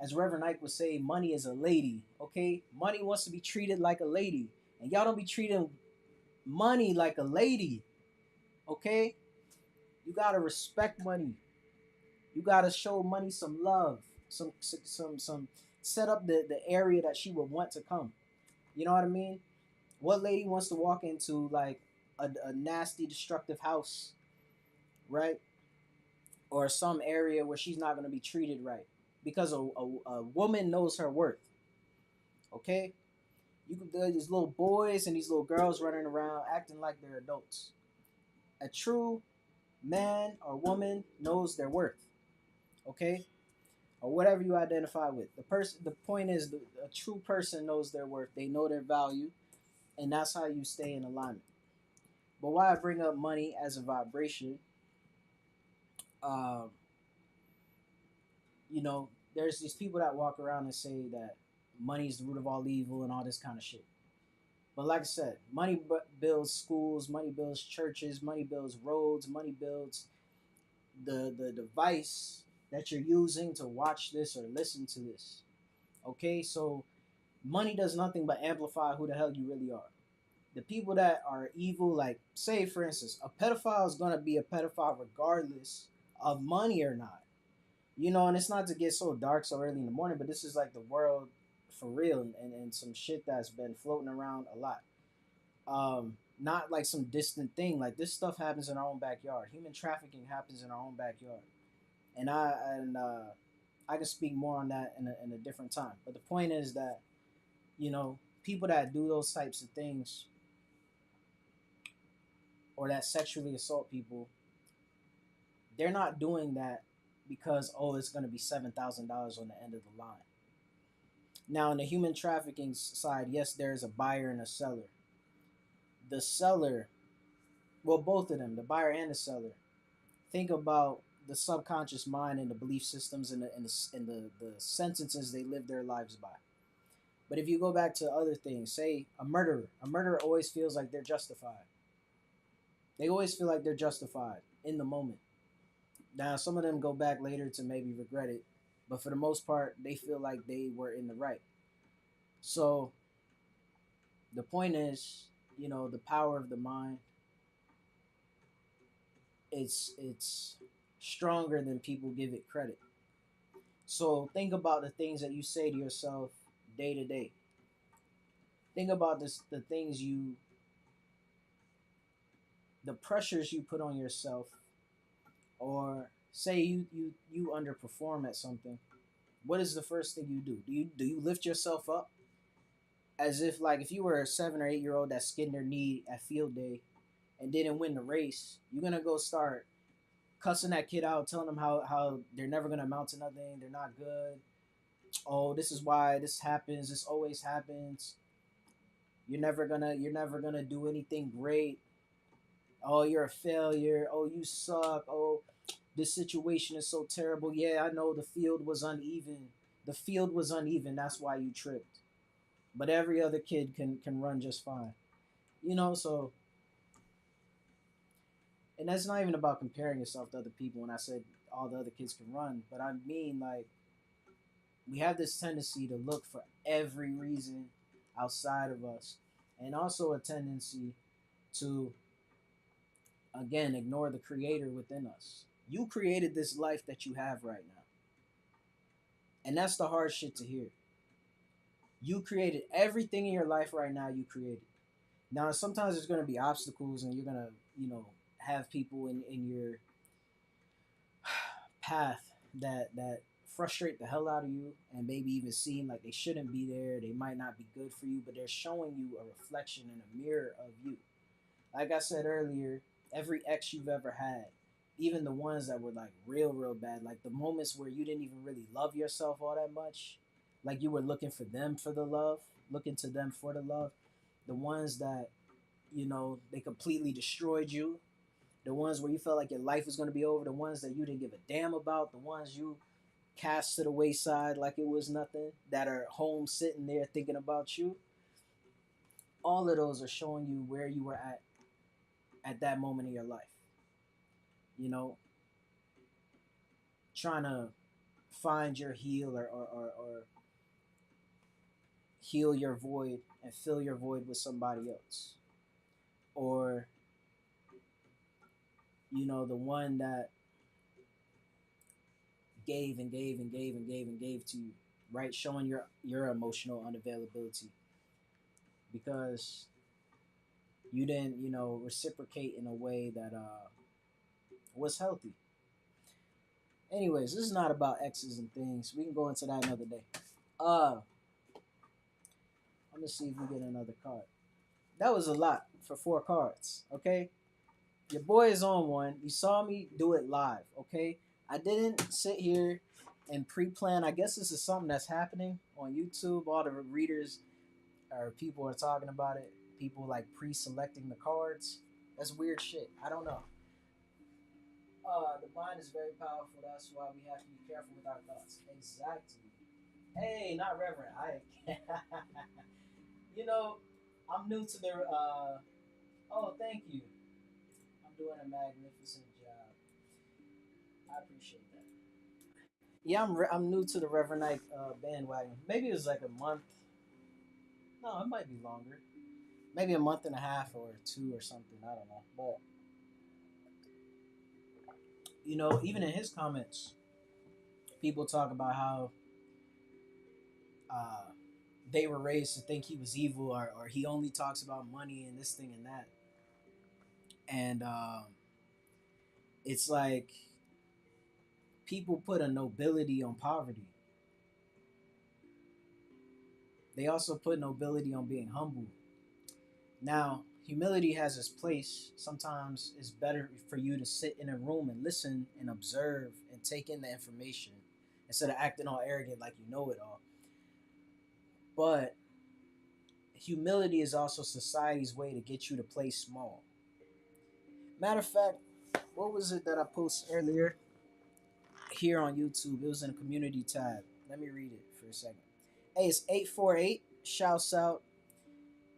A: As Reverend Ike would say, money is a lady. Okay, money wants to be treated like a lady, and y'all don't be treating money like a lady. Okay, you gotta respect money. You gotta show money some love, some set up the area that she would want to come. You know what I mean? What lady wants to walk into like a nasty, destructive house, right? Or some area where she's not gonna be treated right because a woman knows her worth. Okay, you can do these little boys and these little girls running around acting like they're adults. A true man or woman knows their worth. Okay, or whatever you identify with. The point is, a true person knows their worth. They know their value, and that's how you stay in alignment. But why I bring up money as a vibration, um, you know, there's these people that walk around and say that money is the root of all evil and all this kind of shit. But like I said, money builds schools, money builds churches, money builds roads, money builds the device that you're using to watch this or listen to this. Okay, so money does nothing but amplify who the hell you really are. The people that are evil, like say for instance, a pedophile is gonna be a pedophile regardless of money or not. You know, and it's not to get so dark so early in the morning, but this is like the world for real and some shit that's been floating around a lot. Not like some distant thing. Like this stuff happens in our own backyard. Human trafficking happens in our own backyard. And I can speak more on that in a different time. But the point is that, you know, people that do those types of things or that sexually assault people, they're not doing that because, oh, it's going to be $7,000 on the end of the line. Now, in the human trafficking side, yes, there's a buyer and a seller. The seller, well, both of them, the buyer and the seller, think about the subconscious mind and the belief systems and the sentences they live their lives by. But if you go back to other things, say a murderer always feels like they're justified. They always feel like they're justified in the moment. Now, some of them go back later to maybe regret it, but for the most part, they feel like they were in the right. So the point is, you know, the power of the mind. It's stronger than people give it credit. So think about the things that you say to yourself day to day. Think about the things the pressures you put on yourself, or say you underperform at something. What is the first thing you do? Do you lift yourself up as if like if you were a 7 or 8 year old that skinned their knee at field day and didn't win the race, you're gonna go start cussing that kid out, telling them how they're never gonna amount to nothing, they're not good. Oh, this is why this happens. This always happens. You're never gonna do anything great. Oh, you're a failure. Oh, you suck. Oh, this situation is so terrible. Yeah, I know the field was uneven. The field was uneven. That's why you tripped. But every other kid can run just fine. You know, so and that's not even about comparing yourself to other people when I said all the other kids can run, but I mean like we have this tendency to look for every reason outside of us and also a tendency to again ignore the creator within us. You created this life that you have right now. And that's the hard shit to hear. You created everything in your life right now, you created. Now sometimes there's gonna be obstacles and you're gonna, you know, have people in your path that frustrate the hell out of you and maybe even seem like they shouldn't be there. They might not be good for you, but they're showing you a reflection and a mirror of you. Like I said earlier, every ex you've ever had, even the ones that were like real bad, like the moments where you didn't even really love yourself all that much, like you were looking for them for the love, looking to them for the love, the ones that, you know, they completely destroyed you, the ones where you felt like your life was going to be over, the ones that you didn't give a damn about, the ones you cast to the wayside like it was nothing, that are home sitting there thinking about you. All of those are showing you where you were at that moment in your life. You know, trying to find your heal, or heal your void and fill your void with somebody else. Or, you know, the one that gave and gave and gave and gave and gave to you, right? Showing your emotional unavailability because you didn't, you know, reciprocate in a way that was healthy. Anyways, this is not about exes and things. We can go into that another day. Uh, I'm gonna see if we get another card. That was a lot for 4 cards. Okay, your boy is on one. You saw me do it live. Okay, I didn't sit here and pre-plan. I guess this is something that's happening on YouTube. All the readers or people are talking about it. People like pre-selecting the cards. That's weird shit. I don't know. The mind is very powerful. That's why we have to be careful with our thoughts. Exactly. Hey, not Reverend. I. You know, I'm new to the. Oh, thank you. I'm doing a magnificent job. I appreciate that. Yeah, I'm new to the Reverend Ike bandwagon. Maybe it was like a month. No, it might be longer. Maybe a month and a half or two or something. I don't know. But you know, even in his comments, people talk about how uh, they were raised to think he was evil, or he only talks about money and this thing and that. And it's like people put a nobility on poverty. They also put nobility on being humble. Now, humility has its place. Sometimes it's better for you to sit in a room and listen and observe and take in the information instead of acting all arrogant like you know it all. But humility is also society's way to get you to play small. Matter of fact, what was it that I posted earlier here on YouTube? It was in a community tab. Let me read it for a second. Hey, it's 848. Shouts out.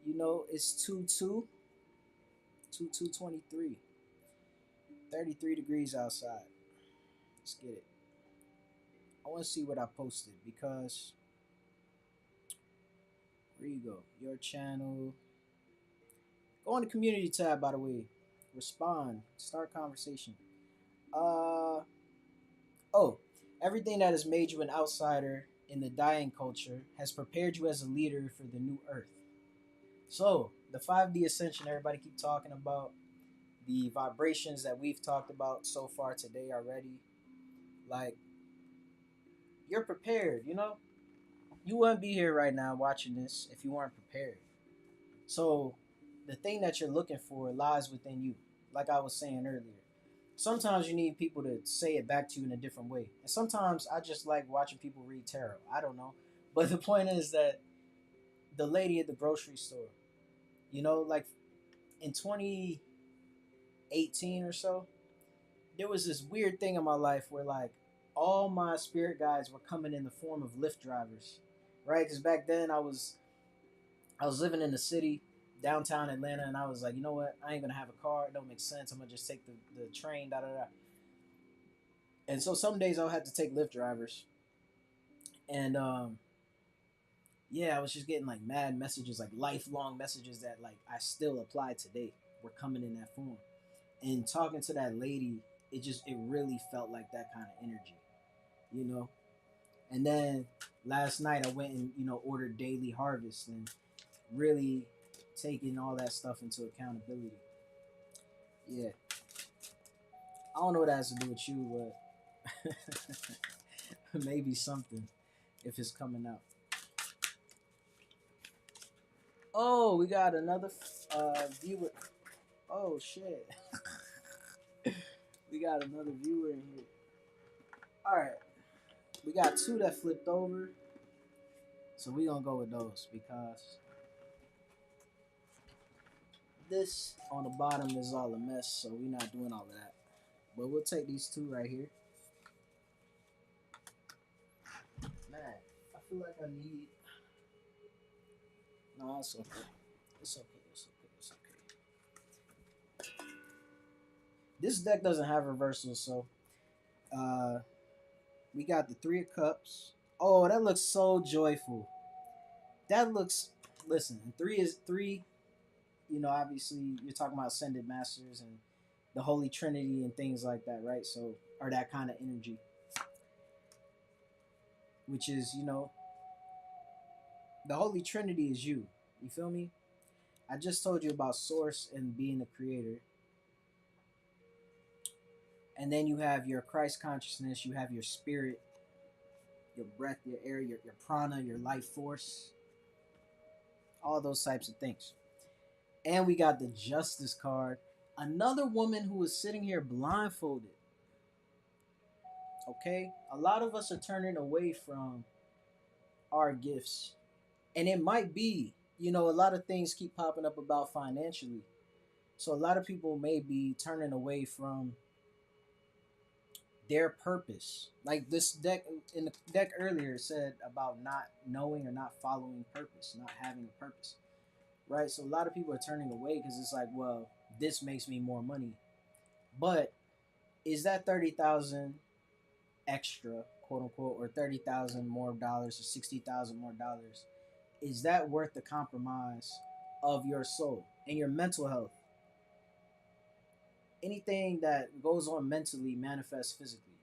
A: You know, it's 23. 33 degrees outside. Let's get it. I want to see what I posted because where you go? Your channel. Go on the community tab, by the way. Respond. Start conversation. Uh oh. Everything that has made you an outsider in the dying culture has prepared you as a leader for the new earth. So the 5D ascension everybody keep talking about, the vibrations that we've talked about so far today already, like you're prepared, you know? You wouldn't be here right now watching this if you weren't prepared. So the thing that you're looking for lies within you, like I was saying earlier. Sometimes you need people to say it back to you in a different way. And sometimes I just like watching people read tarot. I don't know. But the point is that the lady at the grocery store, you know, like in 2018 or so, there was this weird thing in my life where like all my spirit guides were coming in the form of Lyft drivers, right? Because back then I was living in the city, downtown Atlanta, and I was like, you know what? I ain't gonna have a car. It don't make sense. I'm gonna just take the train, da da da. And so some days I'll have to take Lyft drivers, and yeah, I was just getting like mad messages, like lifelong messages that like I still apply today. Were coming in that form, and talking to that lady, it really felt like that kind of energy, you know. And then last night I went and ordered daily harvest and really taking all that stuff into accountability. Yeah, I don't know what that has to do with you, but maybe something if it's coming out. Oh, we got another viewer. Oh shit, we got another viewer in here. All right, we got two that flipped over, so we gonna go with those because this on the bottom is all a mess, so we not doing all of that. But we'll take these two right here. Man, I feel like I need. No, it's okay. It's okay. It's okay. It's okay. This deck doesn't have reversals, so uh, we got the Three of Cups. Oh, that looks so joyful. That looks. Listen, three is three. You know, obviously, you're talking about ascended masters and the Holy Trinity and things like that, right? So, or that kind of energy, which is, you know, the Holy Trinity is you. You feel me? I just told you about Source and being the creator. And then you have your Christ consciousness, you have your spirit, your breath, your air, your prana, your life force, all those types of things. And we got the Justice card. Another woman who is sitting here blindfolded. Okay? A lot of us are turning away from our gifts. And it might be, you know, a lot of things keep popping up about financially. So a lot of people may be turning away from their purpose. Like this deck in the deck earlier said about not knowing or not following purpose, not having a purpose. Right? So a lot of people are turning away because it's like, well, this makes me more money. But is that 30,000 extra, quote unquote, or 30,000 more dollars or 60,000 more dollars? Is that worth the compromise of your soul and your mental health? Anything that goes on mentally manifests physically.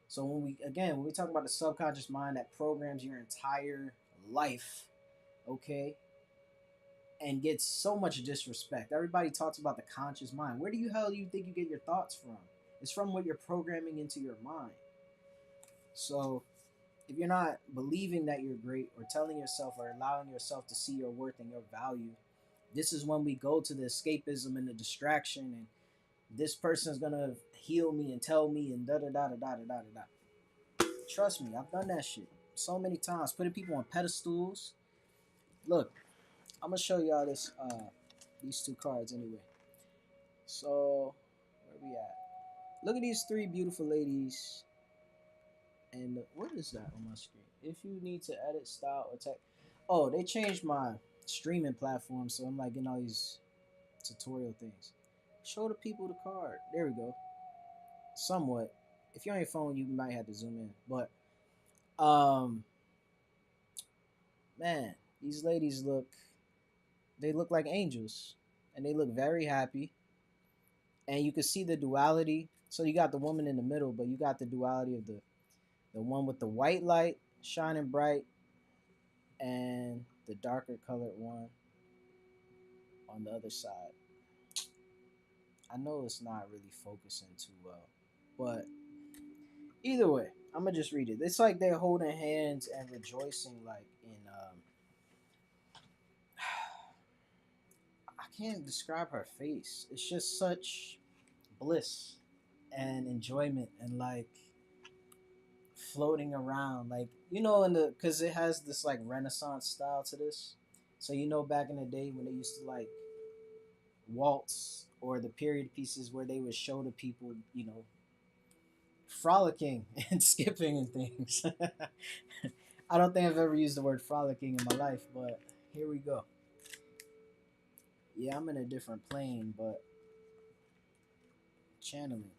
A: So when we talk about the subconscious mind that programs your entire life, okay, and gets so much disrespect. Everybody talks about the conscious mind. Where the hell do you think you get your thoughts from? It's from what you're programming into your mind. So if you're not believing that you're great or telling yourself or allowing yourself to see your worth and your value, this is when we go to the escapism and the distraction and this person's gonna heal me and tell me and da da da da da da da da. Trust me, I've done that shit so many times, putting people on pedestals. Look, I'm gonna show y'all these two cards anyway. So where we at? Look at these three beautiful ladies. And what is that on my screen? If you need to edit style or text, oh, they changed my streaming platform, so I'm like getting all these tutorial things. Show the people the card. There we go. Somewhat. If you're on your phone, you might have to zoom in. But man, these ladies look like angels. And they look very happy. And you can see the duality. So you got the woman in the middle, but you got the duality of the one with the white light shining bright and the darker colored one on the other side. I know it's not really focusing too well, but either way, I'm gonna just read it. It's like they're holding hands and rejoicing, like in I can't describe her face. It's just such bliss and enjoyment and like floating around, like, you know, in the because it has this like Renaissance style to this. So you know, back in the day when they used to like waltz or the period pieces where they would show the people, you know, frolicking and skipping and things. I don't think I've ever used the word frolicking in my life, but here we go. Yeah, I'm in a different plane, but channeling.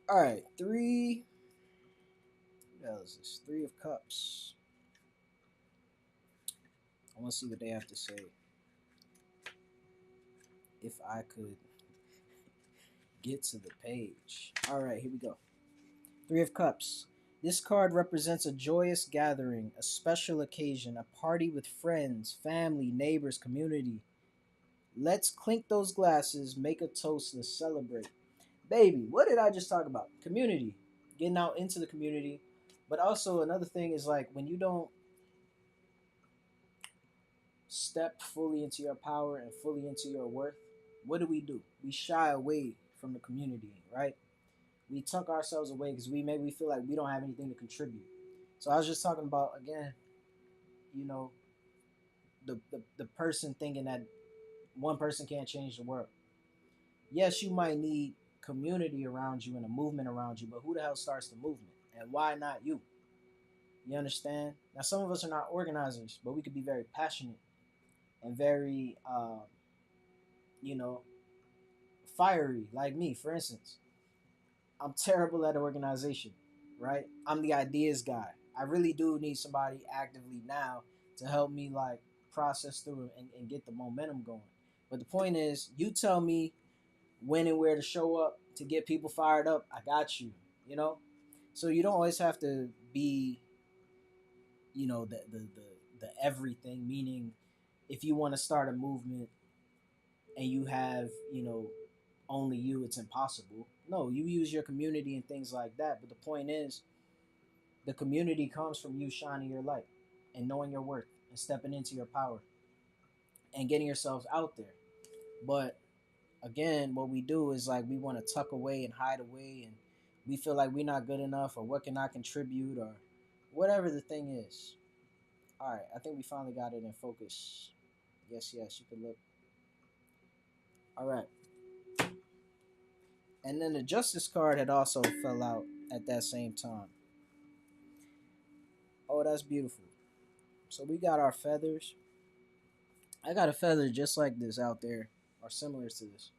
A: All right, three. What else is this? Three of Cups. I want to see what they have to say. If I could get to the page. All right, here we go. Three of Cups. This card represents a joyous gathering, a special occasion, a party with friends, family, neighbors, community. Let's clink those glasses, make a toast, and celebrate. Baby, what did I just talk about? Community. Getting out into the community. But also another thing is like when you don't step fully into your power and fully into your worth, what do? We shy away from the community, right? We tuck ourselves away because we feel like we don't have anything to contribute. So I was just talking about again, you know, the person thinking that one person can't change the world. Yes, you might need community around you and a movement around you, but who the hell starts the movement? And why not you? You understand? Now, some of us are not organizers, but we could be very passionate and very, you know, fiery, like me, for instance. I'm terrible at organization, right? I'm the ideas guy. I really do need somebody actively now to help me like process through and get the momentum going. But the point is, you tell me when and where to show up to get people fired up. I got you, you know? So you don't always have to be, you know, the everything, meaning if you want to start a movement and you have, you know, only you, it's impossible. No, you use your community and things like that. But the point is, the community comes from you shining your light and knowing your worth and stepping into your power and getting yourselves out there. But again, what we do is like we want to tuck away and hide away, and we feel like we're not good enough, or what can I contribute, or whatever the thing is. All right, I think we finally got it in focus. Yes, yes, you can look. All right. And then the justice card had also fell out at that same time. Oh, that's beautiful. So we got our feathers. I got a feather just like this out there, or similar to this.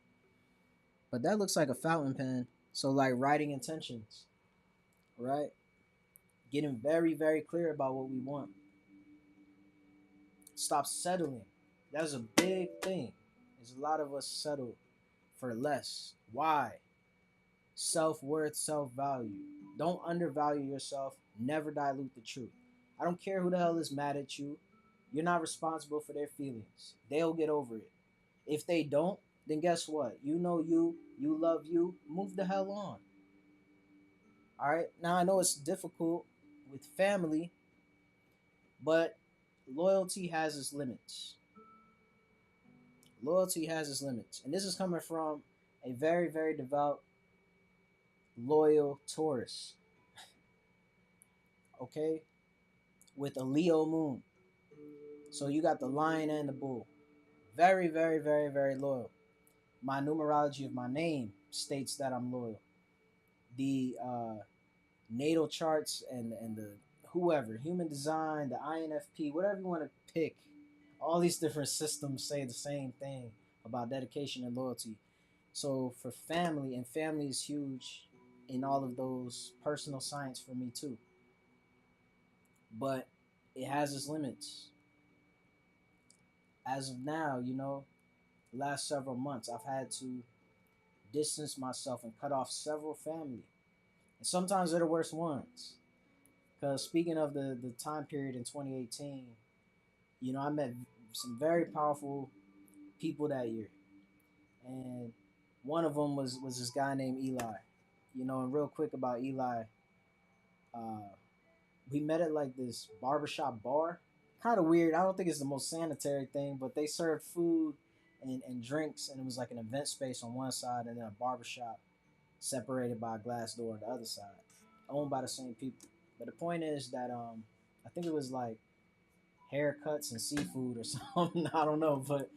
A: But that looks like a fountain pen. So like writing intentions, right? Getting very, very clear about what we want. Stop settling. That's a big thing. There's a lot of us settle for less. Why? Self-worth, self-value. Don't undervalue yourself. Never dilute the truth. I don't care who the hell is mad at you. You're not responsible for their feelings. They'll get over it. If they don't, then guess what? You know you love you, move the hell on. All right? Now I know it's difficult with family, but loyalty has its limits. Loyalty has its limits. And this is coming from a very, very devout, loyal Taurus. Okay? With a Leo moon. So you got the lion and the bull. Very, very, very, very loyal. My numerology of my name states that I'm loyal. The natal charts and the whoever, human design, the INFP, whatever you want to pick, all these different systems say the same thing about dedication and loyalty. So for family, and family is huge in all of those personal science for me too. But it has its limits. As of now, you know, the last several months, I've had to distance myself and cut off several family. And sometimes they're the worst ones. Because speaking of the time period in 2018, you know, I met some very powerful people that year. And one of them was this guy named Eli. You know, and real quick about Eli, uh, we met at like this barbershop bar. Kind of weird. I don't think it's the most sanitary thing, but they served food and drinks, and it was like an event space on one side and then a barbershop separated by a glass door on the other side, owned by the same people. But the point is that I think it was like haircuts and seafood or something. I don't know, but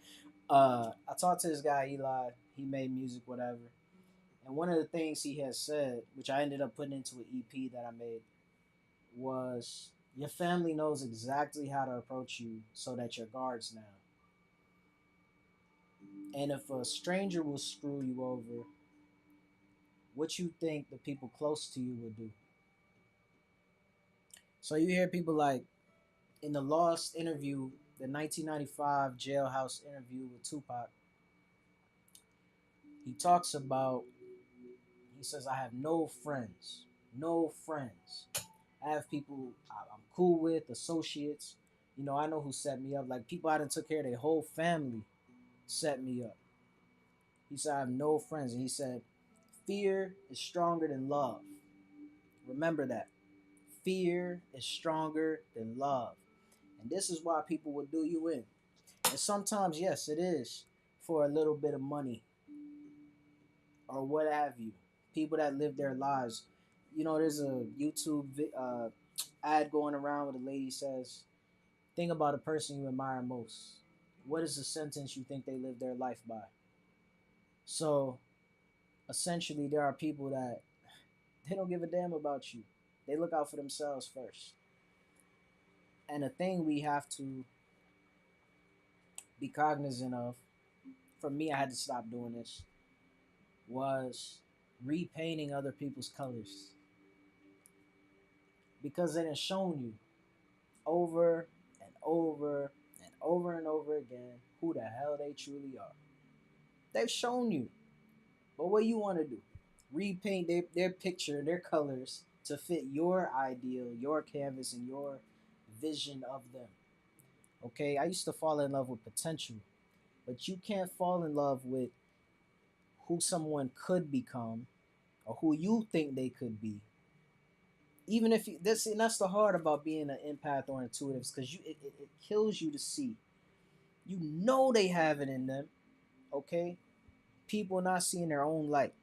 A: I talked to this guy Eli. He made music, whatever. And one of the things he has said, which I ended up putting into an EP that I made, was your family knows exactly how to approach you so that your guard's down. And if a stranger will screw you over, what you think the people close to you will do? So you hear people like in the Lost interview, the 1995 jailhouse interview with Tupac, he talks about, he says, I have no friends. No friends. I have people I'm cool with, associates. You know, I know who set me up. Like people I done took care of their whole family set me up. He said, I have no friends. And he said, fear is stronger than love. Remember that. Fear is stronger than love. And this is why people will do you in. And sometimes, yes, it is for a little bit of money or what have you. People that live their lives. You know, there's a YouTube ad going around where the lady says, think about a person you admire most. What is the sentence you think they live their life by? So essentially, there are people that they don't give a damn about you. They look out for themselves first. And a thing we have to be cognizant of, for me, I had to stop doing this, was repainting other people's colors. Because it has shown you over and over and over and over again who the hell they truly are. They've shown you. But what you want to do? Repaint their picture, their colors to fit your ideal, your canvas, and your vision of them. Okay, I used to fall in love with potential, but you can't fall in love with who someone could become or who you think they could be. Even if you, this, and that's the hard about being an empath or intuitive, because it kills you to see. You know they have it in them, okay? People not seeing their own light.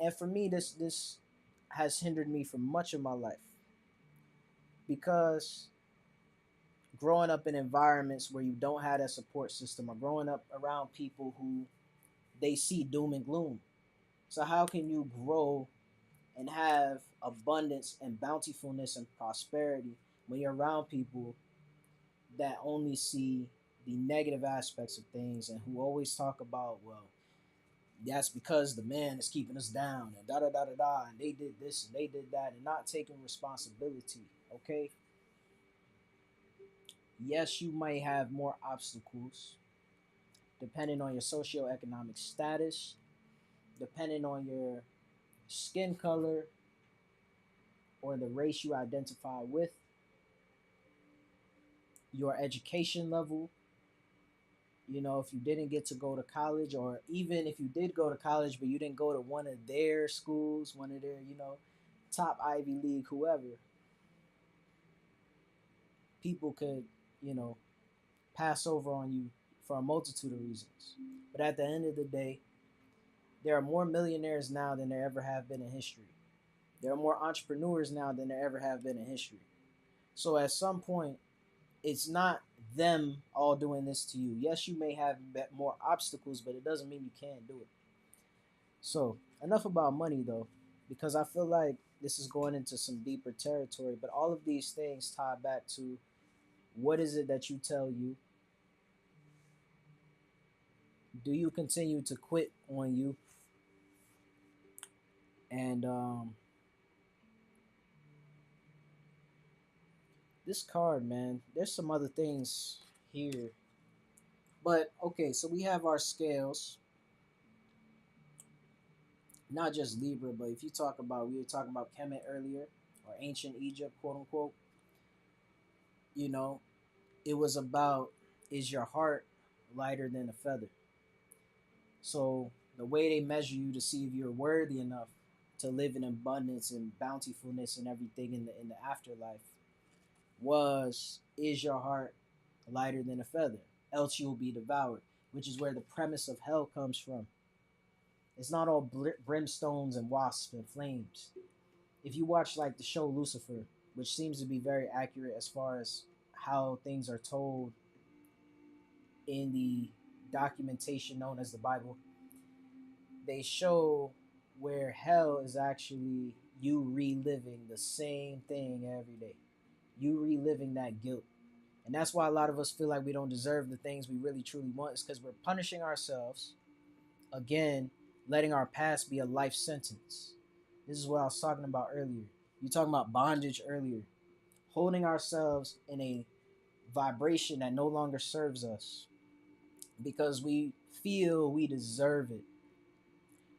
A: And for me, this has hindered me for much of my life because growing up in environments where you don't have that support system, or growing up around people who they see doom and gloom. So how can you grow and have abundance and bountifulness and prosperity when you're around people that only see the negative aspects of things and who always talk about, well, that's because the man is keeping us down and da da da da da, and they did this and they did that, and not taking responsibility. Okay, yes, you might have more obstacles depending on your socioeconomic status, depending on your skin color or the race you identify with, your education level. You know, if you didn't get to go to college, or even if you did go to college but you didn't go to one of their schools, one of their, top Ivy League, whoever, people could, you know, pass over on you for a multitude of reasons. But at the end of the day, there are more millionaires now than there ever have been in history. There are more entrepreneurs now than there ever have been in history. So at some point, it's not them all doing this to you. Yes, you may have more obstacles, but it doesn't mean you can't do it. So enough about money though, because I feel like this is going into some deeper territory. But all of these things tie back to, what is it that you tell you? Do you continue to quit on you? And this card, man, there's some other things here. But okay, so we have our scales, not just Libra, but if you talk about, we were talking about Kemet earlier, or ancient Egypt, quote unquote, you know, it was about, is your heart lighter than a feather? So the way they measure you to see if you're worthy enough to live in abundance and bountifulness and everything in the afterlife was, is your heart lighter than a feather? Else you will be devoured, which is where the premise of hell comes from. It's not all brimstones and wasps and flames. If you watch like the show Lucifer, which seems to be very accurate as far as how things are told in the documentation known as the Bible, they show where hell is actually you reliving the same thing every day. You reliving that guilt. And that's why a lot of us feel like we don't deserve the things we really truly want, is because we're punishing ourselves. Again, letting our past be a life sentence. This is what I was talking about earlier. You talking about bondage earlier. Holding ourselves in a vibration that no longer serves us because we feel we deserve it,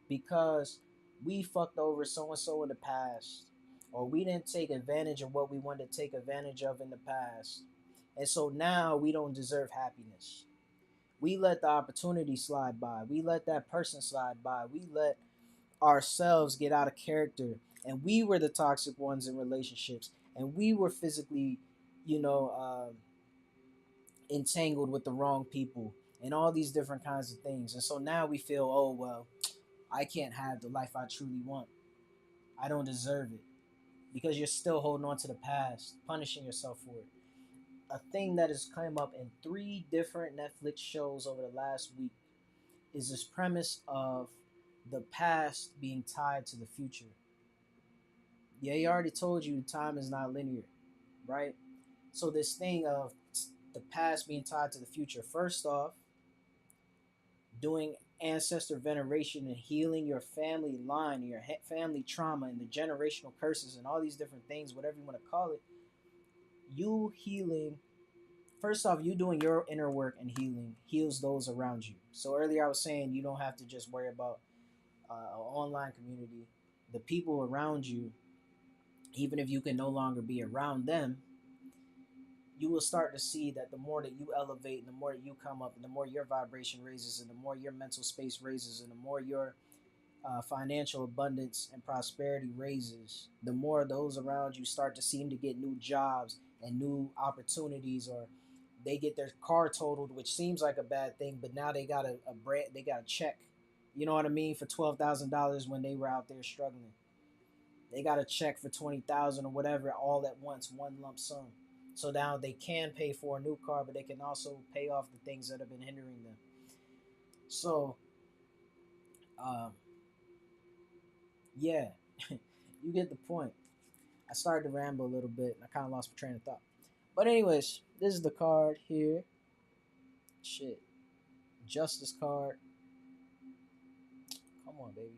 A: because we fucked over so and so in the past, or we didn't take advantage of what we wanted to take advantage of in the past. And so now we don't deserve happiness. We let the opportunity slide by. We let that person slide by. We let ourselves get out of character. And we were the toxic ones in relationships. And we were physically, you know, entangled with the wrong people and all these different kinds of things. And so now we feel, oh, well, I can't have the life I truly want. I don't deserve it. Because you're still holding on to the past, punishing yourself for it. A thing that has come up in 3 different Netflix shows over the last week is this premise of the past being tied to the future. Yeah, he already told you time is not linear, right? So this thing of the past being tied to the future. First off, doing ancestor veneration and healing your family line, your family trauma, and the generational curses, and all these different things, whatever you want to call it. You healing. First off, you doing your inner work and healing heals those around you. So earlier I was saying you don't have to just worry about an online community. The people around you, even if you can no longer be around them, you will start to see that the more that you elevate and the more that you come up and the more your vibration raises and the more your mental space raises and the more your financial abundance and prosperity raises, the more those around you start to seem to get new jobs and new opportunities, or they get their car totaled, which seems like a bad thing, but now they got a brand, they got a check, you know what I mean, for $12,000 when they were out there struggling. They got a check for 20,000 or whatever all at once, one lump sum. So now they can pay for a new car, but they can also pay off the things that have been hindering them. So, um, yeah, you get the point. I started to ramble a little bit and I kind of lost my train of thought. But anyways, this is the card here. Shit. Justice card. Come on, baby.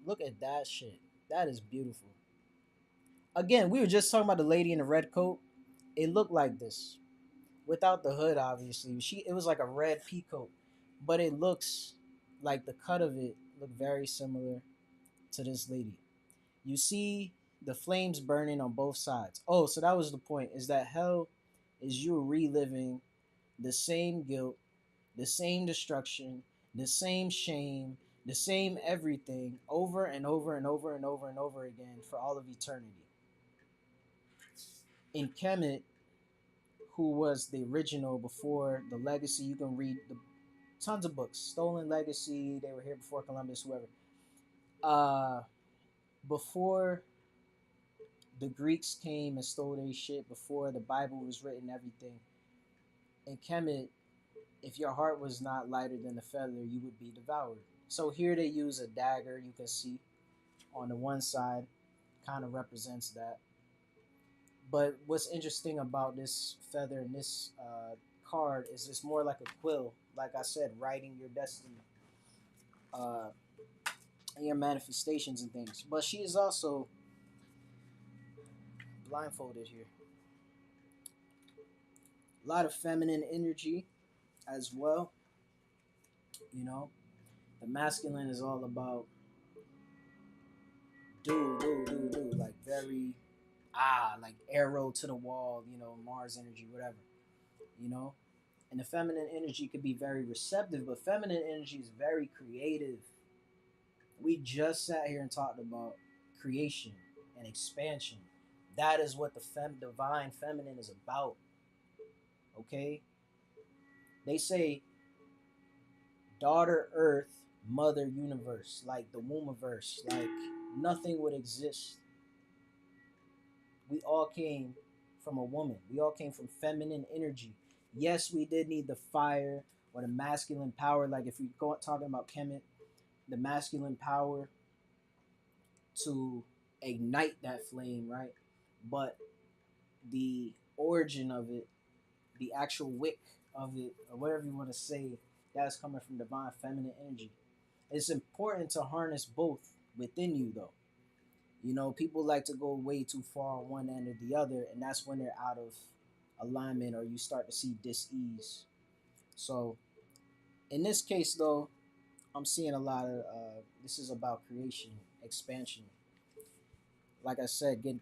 A: Look at that shit. That is beautiful. Again, we were just talking about the lady in the red coat. It looked like this. Without the hood, obviously. It was like a red pea coat. But it looks like the cut of it looked very similar to this lady. You see the flames burning on both sides. Oh, so that was the point. Is that hell is you reliving the same guilt, the same destruction, the same shame, the same everything over and over and over and over and over again for all of eternity. In Kemet, who was the original before the legacy, you can read tons of books. Stolen Legacy, They Were Here Before Columbus, whoever. Before the Greeks came and stole their shit, before the Bible was written, everything. In Kemet, if your heart was not lighter than a feather, you would be devoured. So here they use a dagger, you can see on the one side, kind of represents that. But what's interesting about this feather and this card is it's more like a quill, like I said, writing your destiny, uh, and your manifestations and things. But she is also blindfolded here. A lot of feminine energy as well. You know, the masculine is all about do, like very like arrow to the wall, Mars energy, whatever, you know. And the feminine energy could be very receptive, but feminine energy is very creative. We just sat here and talked about creation and expansion. That is what the divine feminine is about. Okay? They say daughter earth, mother universe, like the wombiverse, like nothing would exist. We all came from a woman. We all came from feminine energy. Yes, we did need the fire or the masculine power. Like if we go talking about Kemet, the masculine power to ignite that flame, right? But the origin of it, the actual wick of it, or whatever you want to say, that's coming from divine feminine energy. It's important to harness both within you, though. People like to go way too far on one end or the other, and that's when they're out of alignment or you start to see dis-ease. So, in this case, though, I'm seeing a lot of this is about creation, expansion. Like I said, get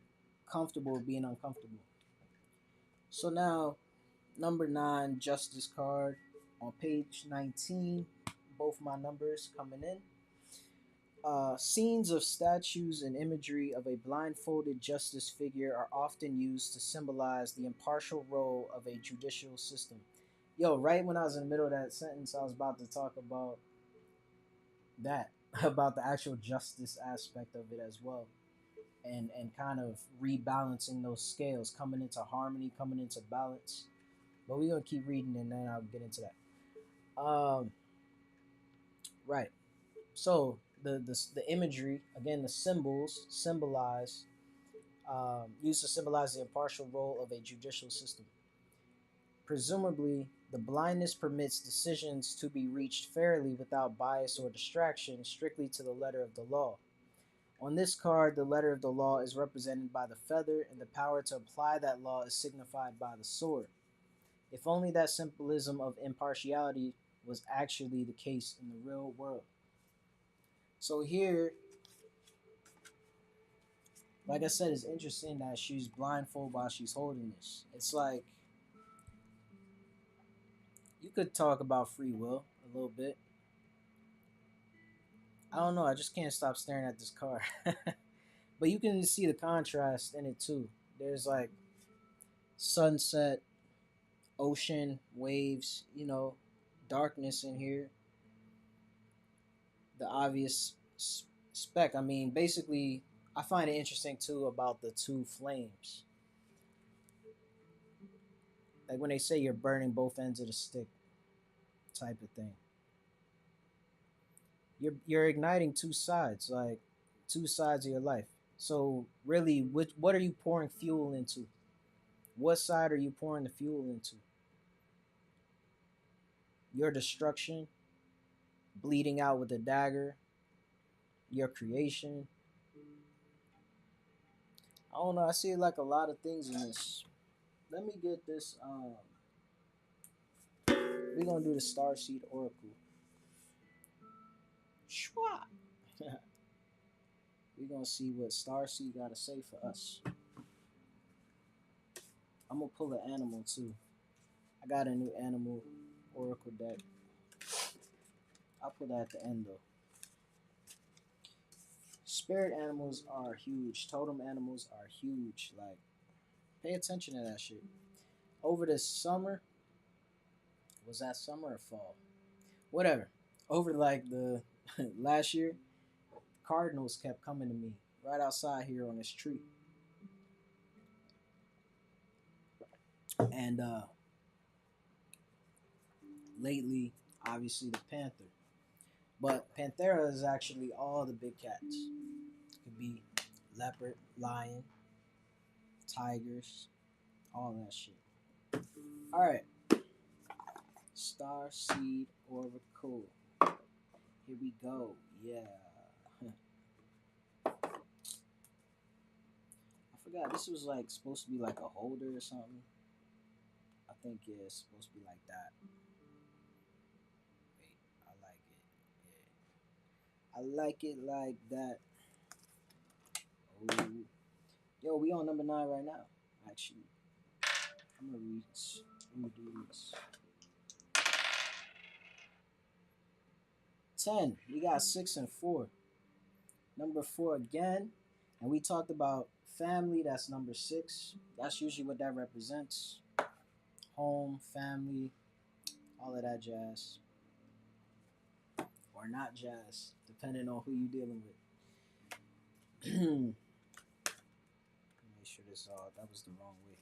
A: comfortable with being uncomfortable. So now, number 9, Justice card on page 19. Both my numbers coming in. Scenes of statues and imagery of a blindfolded justice figure are often used to symbolize the impartial role of a judicial system. Yo, right when I was in the middle of that sentence, I was about to talk about that. about the actual justice aspect of it as well, and kind of rebalancing those scales, coming into harmony, coming into balance. But we're gonna keep reading, and then I'll get into that. Right. So the imagery again, the symbols symbolize used to symbolize the impartial role of a judicial system. Presumably, the blindness permits decisions to be reached fairly without bias or distraction, strictly to the letter of the law. On this card, the letter of the law is represented by the feather, and the power to apply that law is signified by the sword. If only that symbolism of impartiality was actually the case in the real world. So here, like I said, it's interesting that she's blindfolded while she's holding this. It's like you could talk about free will a little bit. I don't know. I just can't stop staring at this card. But you can see the contrast in it too. There's like sunset, ocean, waves, darkness in here. The obvious spec. I mean, basically, I find it interesting too about the two flames. Like when they say you're burning both ends of the stick, type of thing. You're igniting two sides, like two sides of your life. So really, what are you pouring fuel into? What side are you pouring the fuel into? Your destruction, bleeding out with a dagger, your creation. I don't know. I see like a lot of things in this. Let me get this. We're gonna do the Starseed Oracle. Schwa. We're gonna see what Starseed gotta say for us. I'm gonna pull an animal too. I got a new animal Oracle deck. I'll put that at the end though. Spirit animals are huge. Totem animals are huge. Like, pay attention to that shit. Over the summer, was that summer or fall? Whatever. Over like the last year, cardinals kept coming to me right outside here on this tree. And lately, obviously the panther. But panthera is actually all the big cats. It could be leopard, lion, tigers, all that shit. All right, Starseed Oracle. Here we go. Yeah. I forgot. This was like supposed to be like a holder or something. I think yeah, it's supposed to be like that. Wait, I like it. Yeah. I like it like that. Oh. Yo, we on number 9 right now. Actually, I'm gonna read this. I'm gonna do this. 10. We got 6 and 4. Number 4 again. And we talked about family. That's number 6. That's usually what that represents. Home, family, all of that jazz. Or not jazz, depending on who you're dealing with. Make sure this that was the wrong way.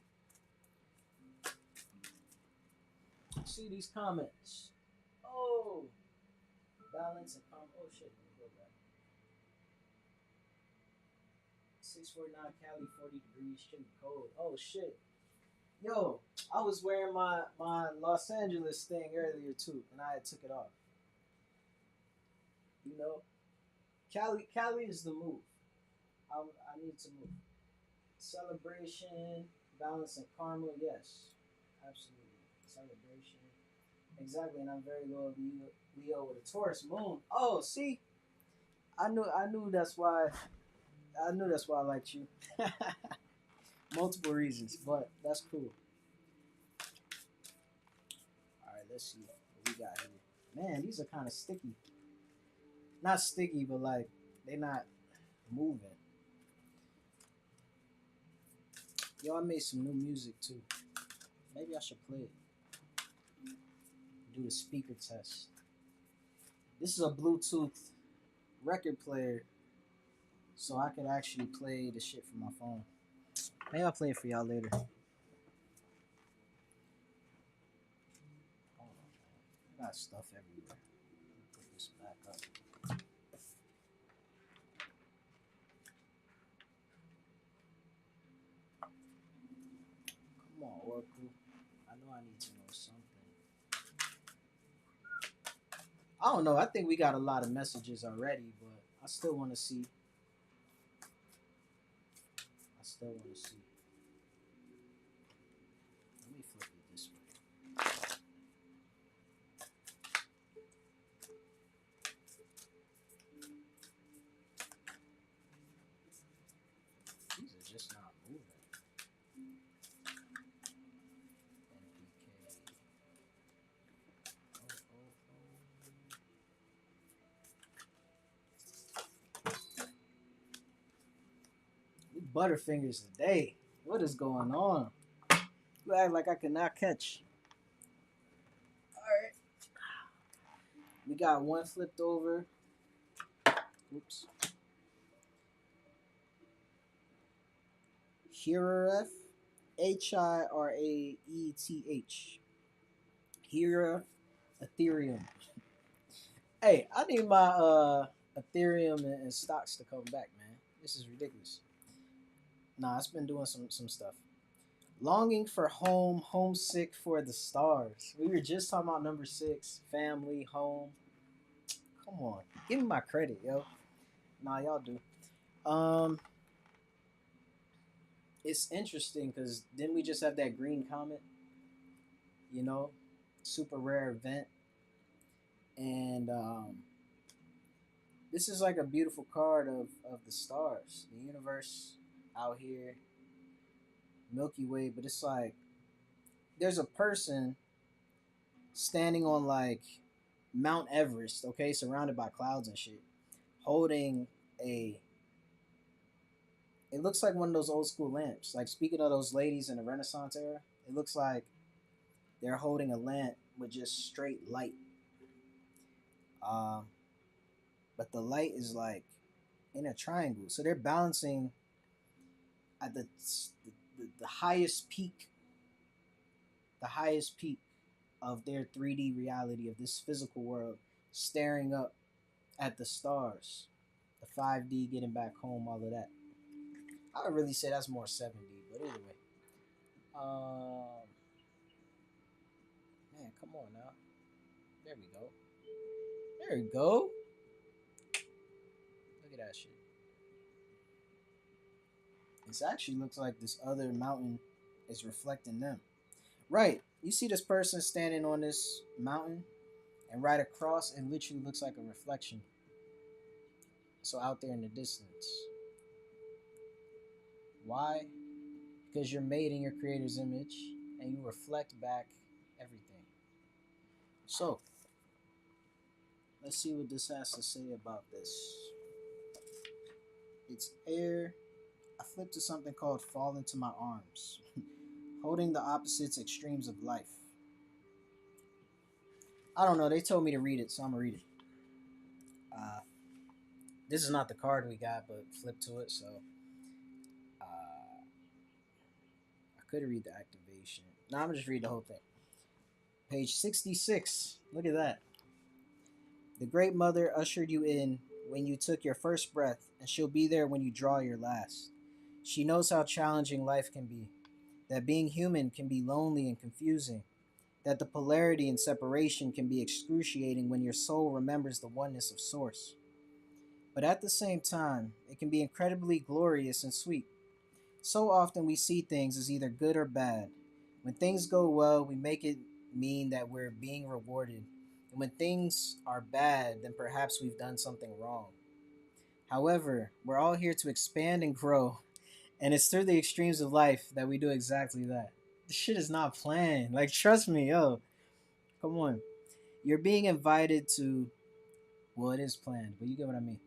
A: See these comments. Oh, balance and calm. Oh shit, let me go back. 649 Cali, 40 degrees, should be cold. Oh shit. Yo, I was wearing my Los Angeles thing earlier too, and I took it off. You know, Cali is the move. I need to move. Celebration, balance, and karma. Yes, absolutely. Celebration. Exactly, and I'm very loyal Leo with a Taurus moon. Oh, see, I knew that's why. I knew that's why I liked you. Multiple reasons, but that's cool. All right, let's see what we got here. Man, these are kind of sticky. Not sticky, but like they're not moving. Yo, I made some new music too. Maybe I should play it. Do the speaker test. This is a Bluetooth record player so I could actually play the shit from my phone. Maybe I'll play it for y'all later. Hold on, man. I got stuff everywhere. Let me put this back up. Come on, Oracle. I know I need to know something. I don't know. I think we got a lot of messages already, but I still want to see. I still want to see. Let me flip it this way. These are just not moving. NPK. We Butterfingers today. What is going on? You act like I cannot catch. Alright. We got one flipped over. Oops. Hireth. Hiraeth. Hira Ethereum. Hey, I need my Ethereum and stocks to come back, man. This is ridiculous. Nah, it's been doing some stuff. Longing for home, homesick for the stars. We were just talking about number 6, family, home. Come on, give me my credit, yo. Nah, y'all do. It's interesting because didn't we just have that green comet? You know, super rare event, and this is like a beautiful card of the stars, the universe out here, Milky Way. But it's like there's a person standing on like Mount Everest, okay, surrounded by clouds and shit, holding a. It looks like one of those old school lamps. Like speaking of those ladies in the Renaissance era, it looks like they're holding a lamp with just straight light. Um, but the light is like in a triangle, so they're balancing at the the highest peak of their 3D reality of this physical world, staring up at the stars, the 5D getting back home, all of that. I would really say that's more 7D, but either way. Um, Man, come on now. There we go. There we go. Look at that shit. It actually looks like this other mountain is reflecting them. Right. You see this person standing on this mountain, and right across, it literally looks like a reflection. So out there in the distance. Why? Because you're made in your creator's image and you reflect back everything. So, let's see what this has to say about this. It's air. I flipped to something called Fall Into My Arms, holding the opposites extremes of life. I don't know. They told me to read it, so I'm going to read it. Uh, this is not the card we got, but flip to it, so I could read the activation. No, I'm going to just read the whole thing. Page 66. Look at that. The Great Mother ushered you in when you took your first breath, and she'll be there when you draw your last. She knows how challenging life can be, that being human can be lonely and confusing, that the polarity and separation can be excruciating when your soul remembers the oneness of Source. But at the same time, it can be incredibly glorious and sweet. So often we see things as either good or bad. When things go well, we make it mean that we're being rewarded. And when things are bad, then perhaps we've done something wrong. However, we're all here to expand and grow, and it's through the extremes of life that we do exactly that. This shit is not planned. Like, trust me, yo. Come on. You're being invited to, well, it is planned, but you get what I mean.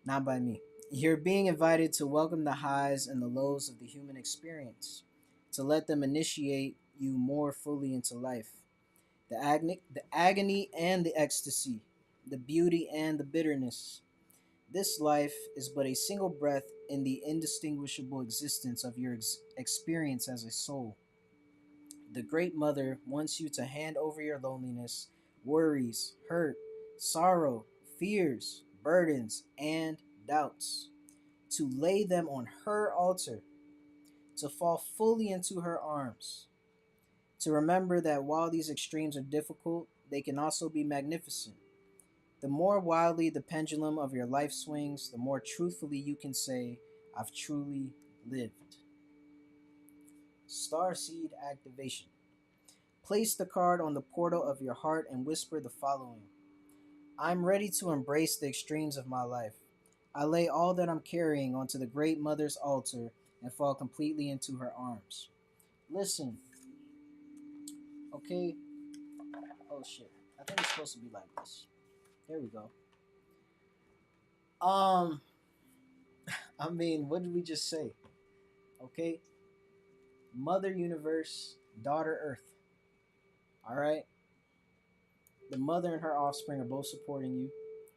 A: Not by me. You're being invited to welcome the highs and the lows of the human experience, to let them initiate you more fully into life. The agony and the ecstasy, the beauty and the bitterness. This life is but a single breath in the indistinguishable existence of your experience as a soul. The Great Mother wants you to hand over your loneliness, worries, hurt, sorrow, fears, burdens, and doubts, to lay them on her altar, to fall fully into her arms, to remember that while these extremes are difficult, they can also be magnificent. The more wildly the pendulum of your life swings, the more truthfully you can say, I've truly lived. Starseed activation. Place the card on the portal of your heart and whisper the following: I'm ready to embrace the extremes of my life. I lay all that I'm carrying onto the Great Mother's altar and fall completely into her arms. Listen, okay? Oh shit. I think it's supposed to be like this. There we go. Um, I mean, what did we just say? Okay? Mother Universe, Daughter Earth. Alright? The mother and her offspring are both supporting you.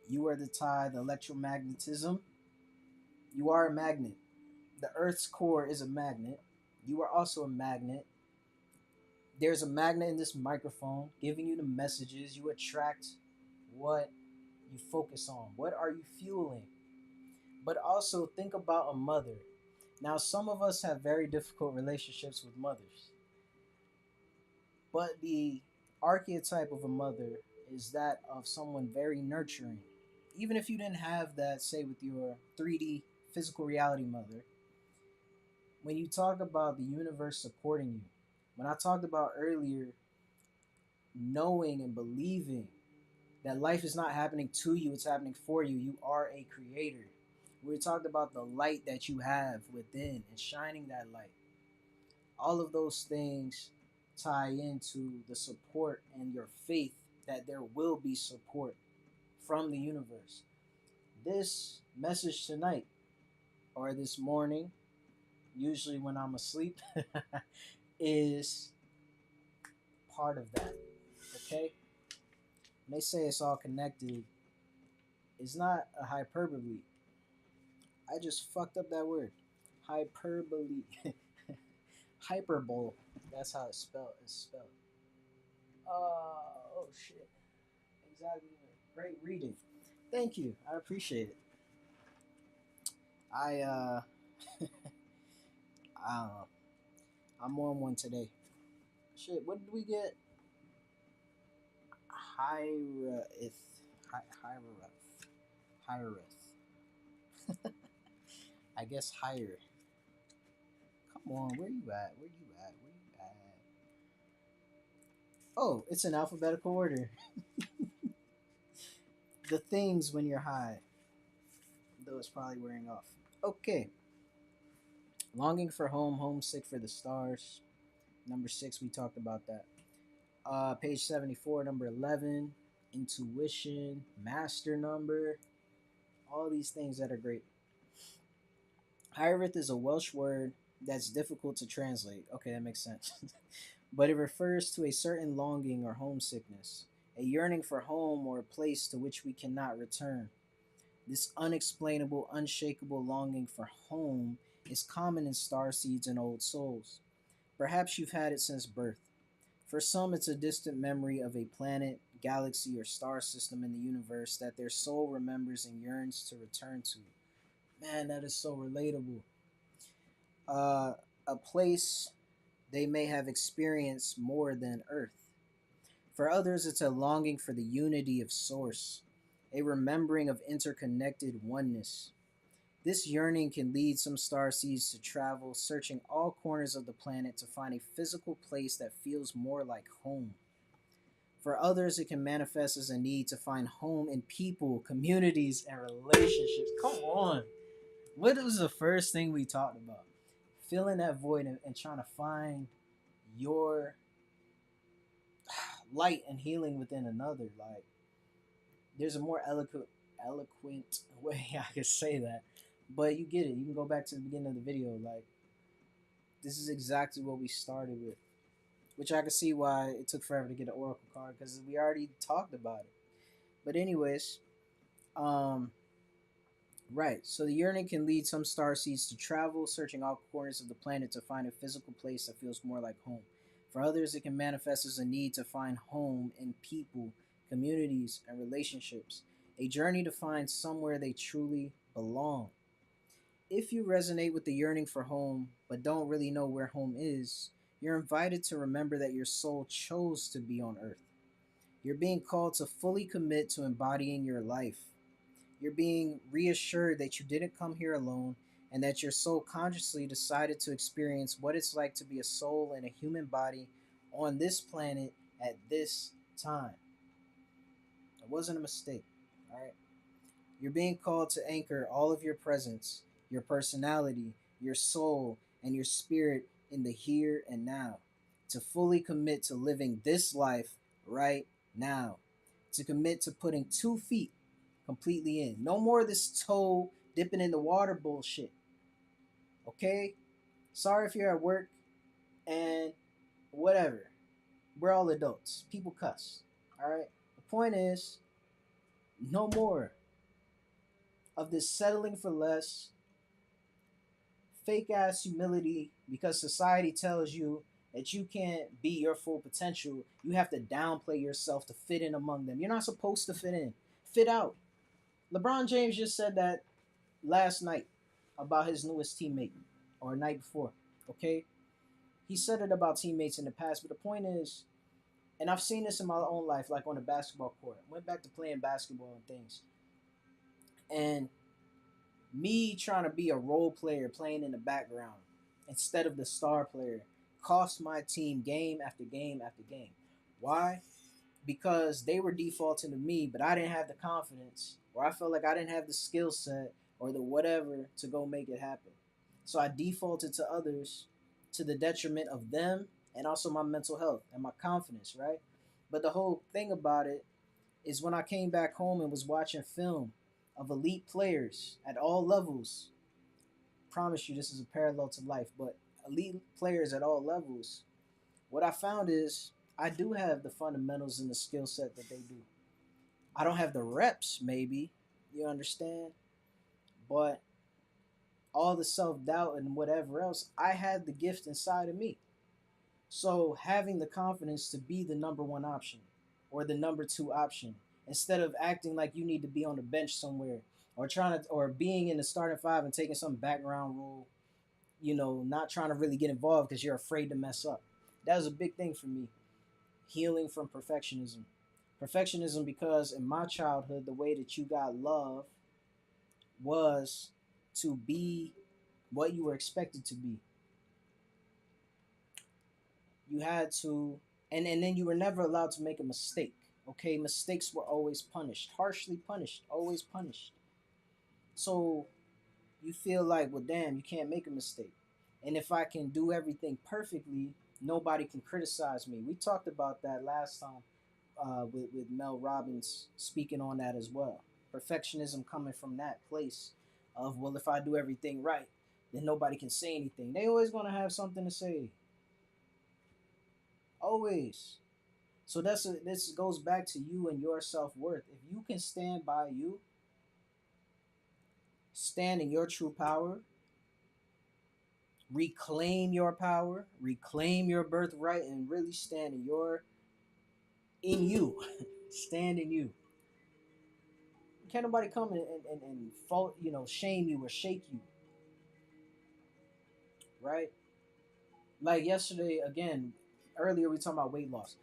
A: You are the tie, the electromagnetism. You are a magnet. The Earth's core is a magnet. You are also a magnet. There's a magnet in this microphone giving you the messages. You attract what you focus on. What are you fueling? But also think about a mother. Now, some of us have very difficult relationships with mothers, but the archetype of a mother is that of someone very nurturing. Even if you didn't have that, say, with your 3D physical reality mother, when you talk about the universe supporting you, when I talked about earlier, knowing and believing that life is not happening to you, it's happening for you. You are a creator. We talked about the light that you have within and shining that light. All of those things tie into the support and your faith that there will be support from the universe. This message tonight or this morning, usually when I'm asleep, is part of that. Okay? When they say it's all connected, it's not a hyperbole. I just fucked up that word. Hyperbole. Hyperbole. That's how it's spelled. Oh shit. Exactly. Great reading. Thank you. I appreciate it. I I don't know. I'm on one today. Shit, what did we get? Hierith. Hierith. I guess higher. Come on, where you at? Where you at? Where you at? Oh, it's in alphabetical order. The things when you're high. Though it's probably wearing off. Okay. Longing for home, homesick for the stars. Number 6, we talked about that. Page 74, number 11. Intuition, master number. All these things that are great. Hierith is a Welsh word that's difficult to translate. Okay, that makes sense. But it refers to a certain longing or homesickness, a yearning for home or a place to which we cannot return. This unexplainable, unshakable longing for home is common in starseeds and old souls. Perhaps you've had it since birth. For some, it's a distant memory of a planet, galaxy, or star system in the universe that their soul remembers and yearns to return to. Man, that is so relatable. A place they may have experienced more than Earth. For others, it's a longing for the unity of Source, a remembering of interconnected oneness. This yearning can lead some starseeds to travel, searching all corners of the planet to find a physical place that feels more like home. For others, it can manifest as a need to find home in people, communities, and relationships. Come on. What was the first thing we talked about? Filling that void and trying to find your light and healing within another. Like, there's a more eloquent way I could say that, but you get it. You can go back to the beginning of the video. Like, this is exactly what we started with, which I can see why it took forever to get an oracle card, because we already talked about it. But anyways, um Right. So the yearning can lead some starseeds to travel, searching all corners of the planet to find a physical place that feels more like home. For others, it can manifest as a need to find home in people, communities, and relationships. A journey to find somewhere they truly belong. If you resonate with the yearning for home, but don't really know where home is, you're invited to remember that your soul chose to be on Earth. You're being called to fully commit to embodying your life. You're being reassured that you didn't come here alone and that your soul consciously decided to experience what it's like to be a soul in a human body on this planet at this time. It wasn't a mistake, all right? You're being called to anchor all of your presence, your personality, your soul, and your spirit in the here and now. To fully commit to living this life right now. To commit to putting 2 feet completely in. No more of this toe dipping in the water bullshit. Okay? Sorry if you're at work and whatever. We're all adults. People cuss. Alright? The point is, no more of this settling for less, fake ass humility because society tells you that you can't be your full potential. You have to downplay yourself to fit in among them. You're not supposed to fit in. Fit out. LeBron James just said that last night about his newest teammate or night before. Okay? He said it about teammates in the past, but the point is, and I've seen this in my own life, like on the basketball court. Went back to playing basketball and things. And me trying to be a role player playing in the background instead of the star player cost my team game after game after game. Why? Because they were defaulting to me, but I didn't have the confidence, or I felt like I didn't have the skill set or the whatever to go make it happen. So I defaulted to others to the detriment of them and also my mental health and my confidence, right? But the whole thing about it is when I came back home and was watching film of elite players at all levels. Promise you, this is a parallel to life, but elite players at all levels. What I found is I do have the fundamentals and the skill set that they do. I don't have the reps, maybe, you understand? But all the self doubt and whatever else, I had the gift inside of me. So having the confidence to be the number one option or the number two option instead of acting like you need to be on the bench somewhere or trying to or being in the starting five and taking some background role, not trying to really get involved because you're afraid to mess up. That was a big thing for me. Healing from perfectionism. Perfectionism because in my childhood the way that you got love was to be what you were expected to be. You had to and then you were never allowed to make a mistake. Okay, mistakes were always punished, harshly punished, always punished. So you feel like, well, damn, you can't make a mistake. And if I can do everything perfectly, nobody can criticize me. We talked about that last time with Mel Robbins speaking on that as well. Perfectionism coming from that place of, well, if I do everything right, then nobody can say anything. They always going to have something to say. Always. So this goes back to you and your self worth. If you can stand by you, stand in your true power, reclaim your birthright, and really stand in you, stand in you. Can't nobody come and fault, shame you or shake you, right? Like yesterday, again, earlier we talking about weight loss.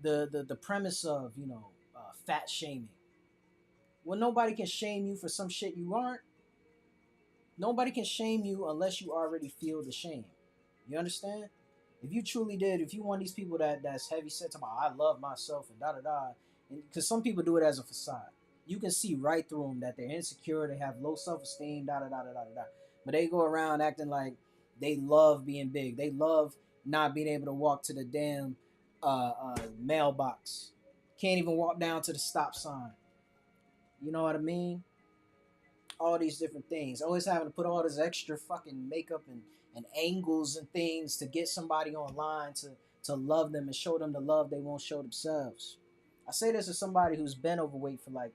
A: The premise of fat shaming. Well, nobody can shame you for some shit you aren't. Nobody can shame you unless you already feel the shame. You understand? If you truly did, if you want these people that's heavy set about I love myself and da da da, and because some people do it as a facade, you can see right through them that they're insecure, they have low self esteem, da da da da da da. But they go around acting like they love being big. They love not being able to walk to the damn mailbox. Can't even walk down to the stop sign. You know what I mean? All these different things. Always having to put all this extra fucking makeup and angles and things to get somebody online to love them and show them the love they won't show themselves. I say this as somebody who's been overweight for like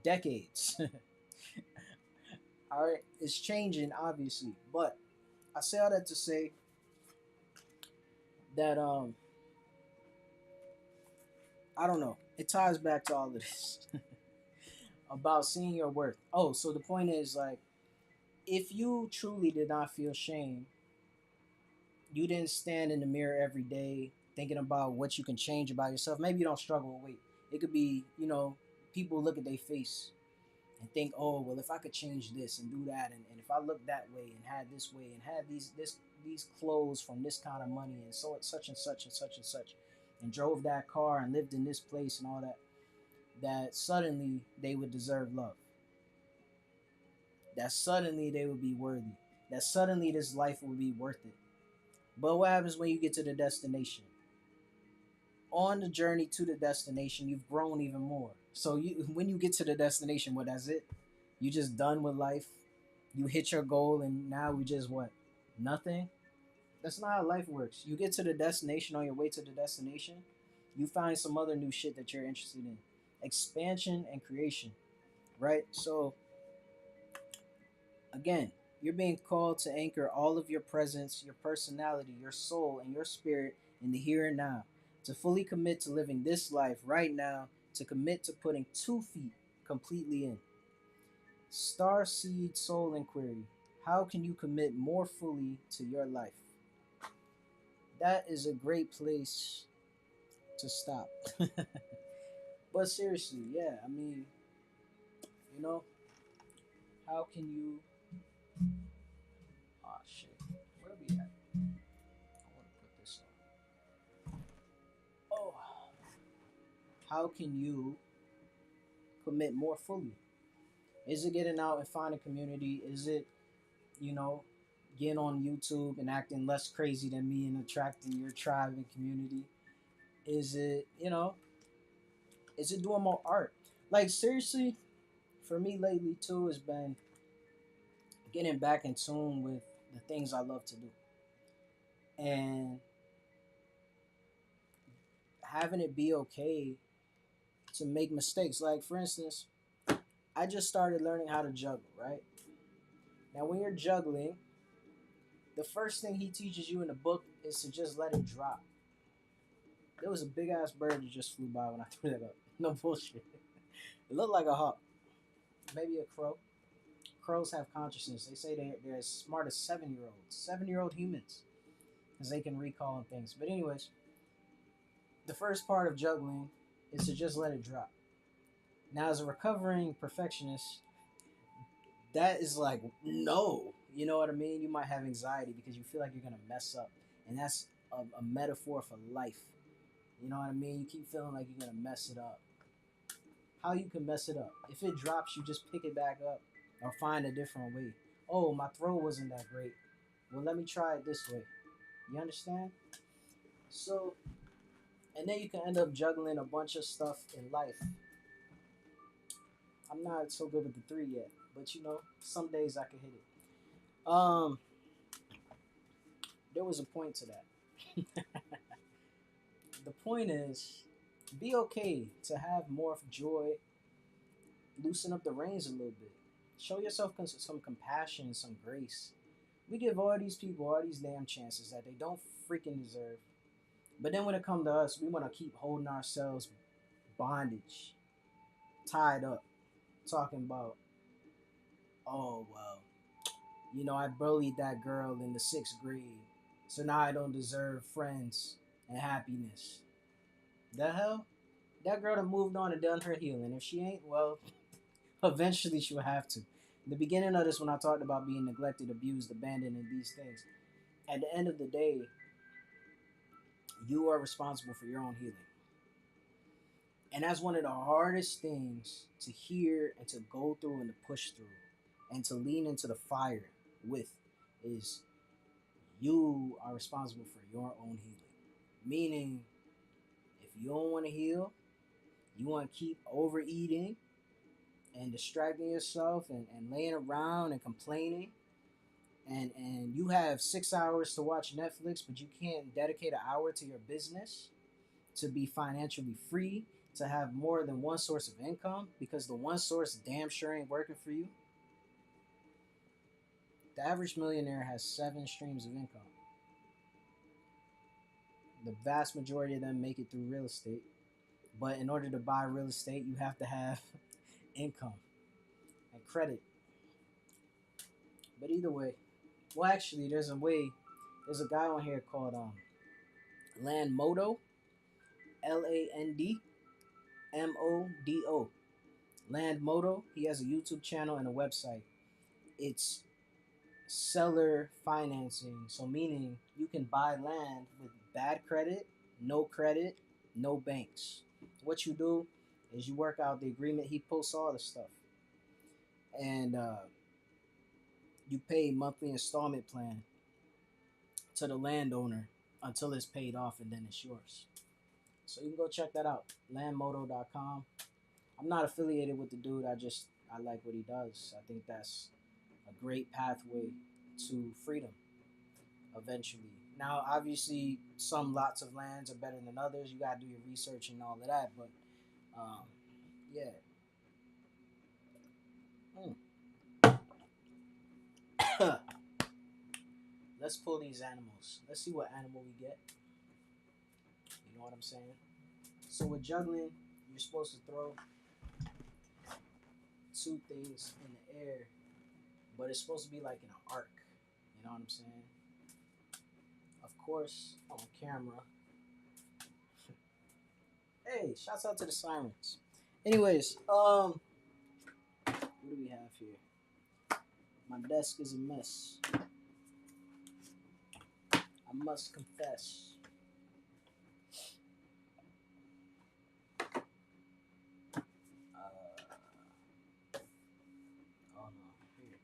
A: decades. All right, it's changing obviously, but I say all that to say that I don't know. It ties back to all of this about seeing your worth. Oh, so the point is like if you truly did not feel shame, you didn't stand in the mirror every day thinking about what you can change about yourself. Maybe you don't struggle with weight. It could be, people look at their face and think, oh, well, if I could change this and do that, and if I look that way and had this way and had these clothes from this kind of money and so it's such and such and such and such, and drove that car and lived in this place and all that, that suddenly they would deserve love. That suddenly they would be worthy. That suddenly this life will be worth it. But what happens when you get to the destination? On the journey to the destination, you've grown even more. So when you get to the destination, what, that's it? You just done with life. You hit your goal, and now we just what? Nothing. That's not how life works. You get to the destination. On your way to the destination, you find some other new shit that you're interested in. Expansion and creation, right? So again, you're being called to anchor all of your presence, your personality, your soul, and your spirit in the here and now. To fully commit to living this life right now, to commit to putting 2 feet completely in. Star Seed Soul Inquiry. How can you commit more fully to your life? That is a great place to stop. But seriously, yeah, I mean, you know, how can you. Oh, shit. Where are we at? I want to put this on. Oh, how can you commit more fully? Is it getting out and finding community? Is it, you know, getting on YouTube and acting less crazy than me and attracting your tribe and community? Is it, is it doing more art? Like, seriously, for me lately, too, has been getting back in tune with the things I love to do and having it be okay to make mistakes. Like, for instance, I just started learning how to juggle, right? Now, when you're juggling, the first thing he teaches you in the book is to just let it drop. There was a big ass bird that just flew by when I threw that up. No bullshit. It looked like a hawk, maybe a crow. Crows have consciousness. They say they're as smart as 7-year-olds, 7-year-old humans, because they can recall things. But anyways, the first part of juggling is to just let it drop. Now, as a recovering perfectionist, that is like no. You know what I mean? You might have anxiety because you feel like you're gonna mess up, and that's a metaphor for life. You know what I mean? You keep feeling like you're gonna mess it up. How you can mess it up? If it drops, you just pick it back up or find a different way. Oh, my throw wasn't that great. Well, let me try it this way. You understand? So, and then you can end up juggling a bunch of stuff in life. I'm not so good with the three yet, but some days I can hit it. There was a point to that. The point is, be okay to have more joy, loosen up the reins a little bit. Show yourself some compassion, some grace. We give all these people all these damn chances that they don't freaking deserve. But then when it comes to us, we want to keep holding ourselves bondage, tied up, talking about, oh, well, I bullied that girl in the 6th grade, so now I don't deserve friends and happiness. The hell? That girl that moved on and done her healing. If she ain't, well, eventually she'll have to. In the beginning of this, when I talked about being neglected, abused, abandoned, and these things, at the end of the day, you are responsible for your own healing. And that's one of the hardest things to hear and to go through and to push through and to lean into the fire with is you are responsible for your own healing. Meaning, if you don't want to heal, you want to keep overeating and distracting yourself and laying around and complaining, and you have 6 hours to watch Netflix, but you can't dedicate an hour to your business to be financially free, to have more than one source of income because the one source damn sure ain't working for you. The average millionaire has 7 streams of income. The vast majority of them make it through real estate. But in order to buy real estate, you have to have income and credit. But either way, well, actually, there's a guy on here called Land Modo, LandModo. Land Modo. He has a YouTube channel and a website. It's seller financing. So meaning you can buy land with bad credit, no banks. What you do is you work out the agreement. He posts all the stuff, and you pay monthly installment plan to the landowner until it's paid off, and then it's yours. So you can go check that out, landmoto.com. I'm not affiliated with the dude. I like what he does. I think that's a great pathway to freedom eventually. Now, obviously, some lots of lands are better than others. You gotta do your research and all of that. But yeah. Let's pull these animals. Let's see what animal we get. You know what I'm saying? So with juggling, you're supposed to throw 2 things in the air, but it's supposed to be like in an arc. You know what I'm saying? Of course, on camera. Hey, shouts out to the sirens. Anyways, what do we have here? My desk is a mess. I must confess. Oh no, here.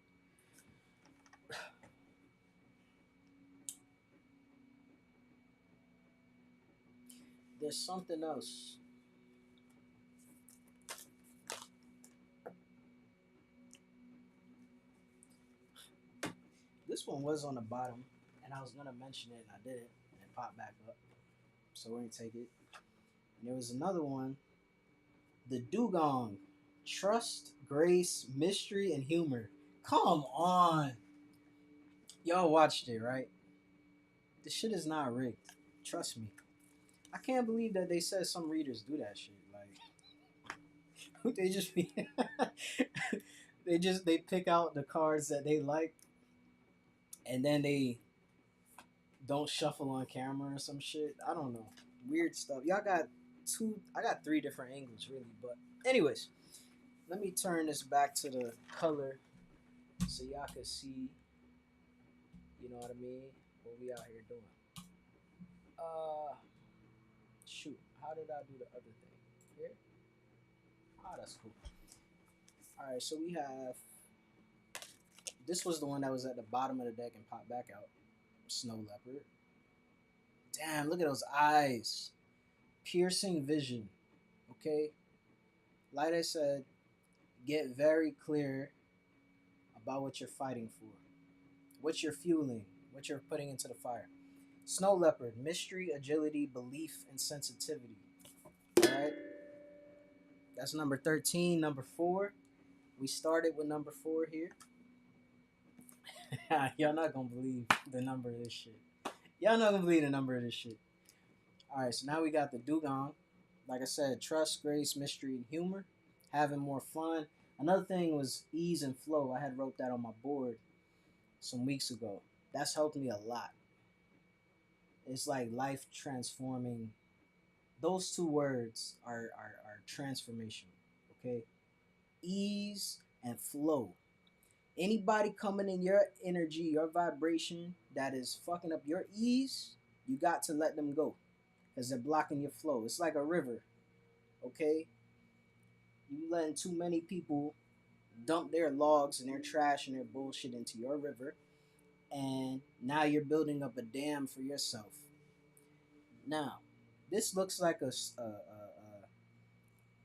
A: There's something else. This one was on the bottom, and I was gonna mention it, and I didn't, and it popped back up. So we're gonna take it. And there was another one, the dugong, trust, grace, mystery, and humor. Come on, y'all watched it, right? This shit is not rigged. Trust me. I can't believe that they said some readers do that shit. Like, they just be, they pick out the cards that they like, and then they don't shuffle on camera or some shit. I don't know. Weird stuff. Y'all got I got 3 different angles really, but anyways, let me turn this back to the color so y'all can see, you know what I mean, what we out here doing. Shoot, how did I do the other thing? Here? Oh, that's cool. Alright, so we have, this was the one that was at the bottom of the deck and popped back out. Snow leopard. Damn, look at those eyes. Piercing vision. Okay? Like I said, get very clear about what you're fighting for, what you're fueling, what you're putting into the fire. Snow leopard, mystery, agility, belief, and sensitivity. All right, that's number 13. Number 4, we started with number 4 here. Y'all not gonna believe the number of this shit. Y'all not gonna believe the number of this shit. All right, so now we got the dugong. Like I said, trust, grace, mystery, and humor. Having more fun. Another thing was ease and flow. I had wrote that on my board some weeks ago. That's helped me a lot. It's like life transforming. Those 2 words are transformation. Okay? Ease and flow. Anybody coming in your energy, your vibration that is fucking up your ease, you got to let them go because they're blocking your flow. It's like a river. Okay? You letting too many people dump their logs and their trash and their bullshit into your river, and now you're building up a dam for yourself. Now, this looks like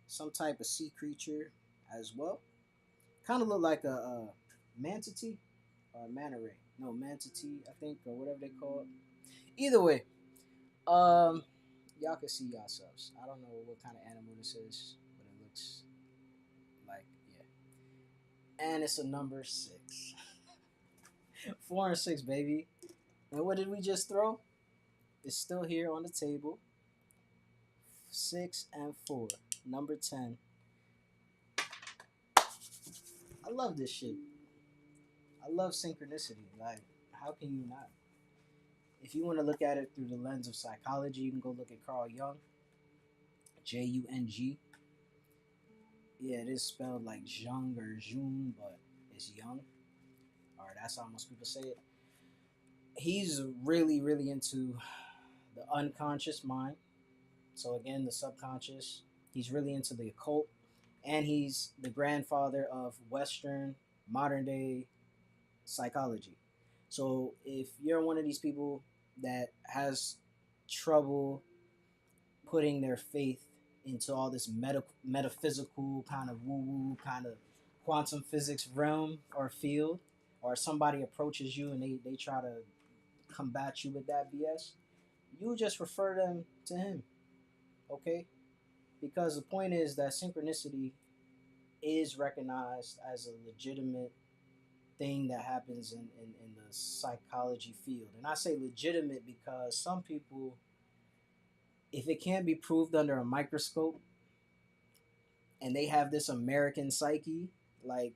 A: some type of sea creature as well. Kind of look like a manatee or a manta ray. No, manatee, I think, or whatever they call it. Either way, y'all Y'all can see yourselves. I don't know what kind of animal this is, but it looks like, yeah. And it's a number 6. 4 and 6, baby. And what did we just throw? It's still here on the table. 6 and 4. Number 10. I love this shit. I love synchronicity. Like, how can you not? If you want to look at it through the lens of psychology, you can go look at Carl Jung, Jung. Yeah, it is spelled like Jung or Jung, but it's Young. Or that's how most people say it. He's really, really into the unconscious mind. So again, the subconscious. He's really into the occult, and he's the grandfather of Western modern day psychology. So if you're one of these people that has trouble putting their faith into all this metaphysical kind of woo woo kind of quantum physics realm or field, or somebody approaches you and they try to combat you with that BS, you just refer them to him, okay? Because the point is that synchronicity is recognized as a legitimate thing that happens in the psychology field. And I say legitimate because some people, if it can't be proved under a microscope and they have this American psyche, like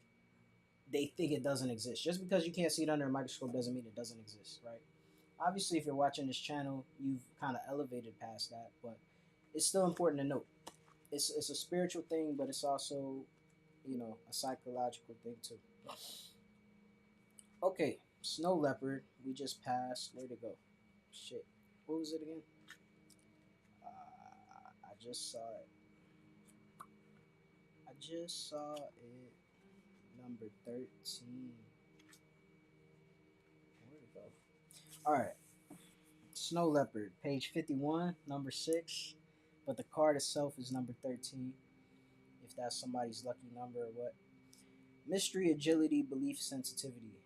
A: they think it doesn't exist. Just because you can't see it under a microscope doesn't mean it doesn't exist, right? Obviously, if you're watching this channel, you've kind of elevated past that, but it's still important to note. It's a spiritual thing, but it's also, a psychological thing too. Okay, snow leopard. We just passed. Where'd it go? Shit. What was it again? I just saw it. I just saw it. Number 13. Where'd it go? All right. Snow leopard, page 51, number 6. But the card itself is number 13. If that's somebody's lucky number or what. Mystery, agility, belief, sensitivity.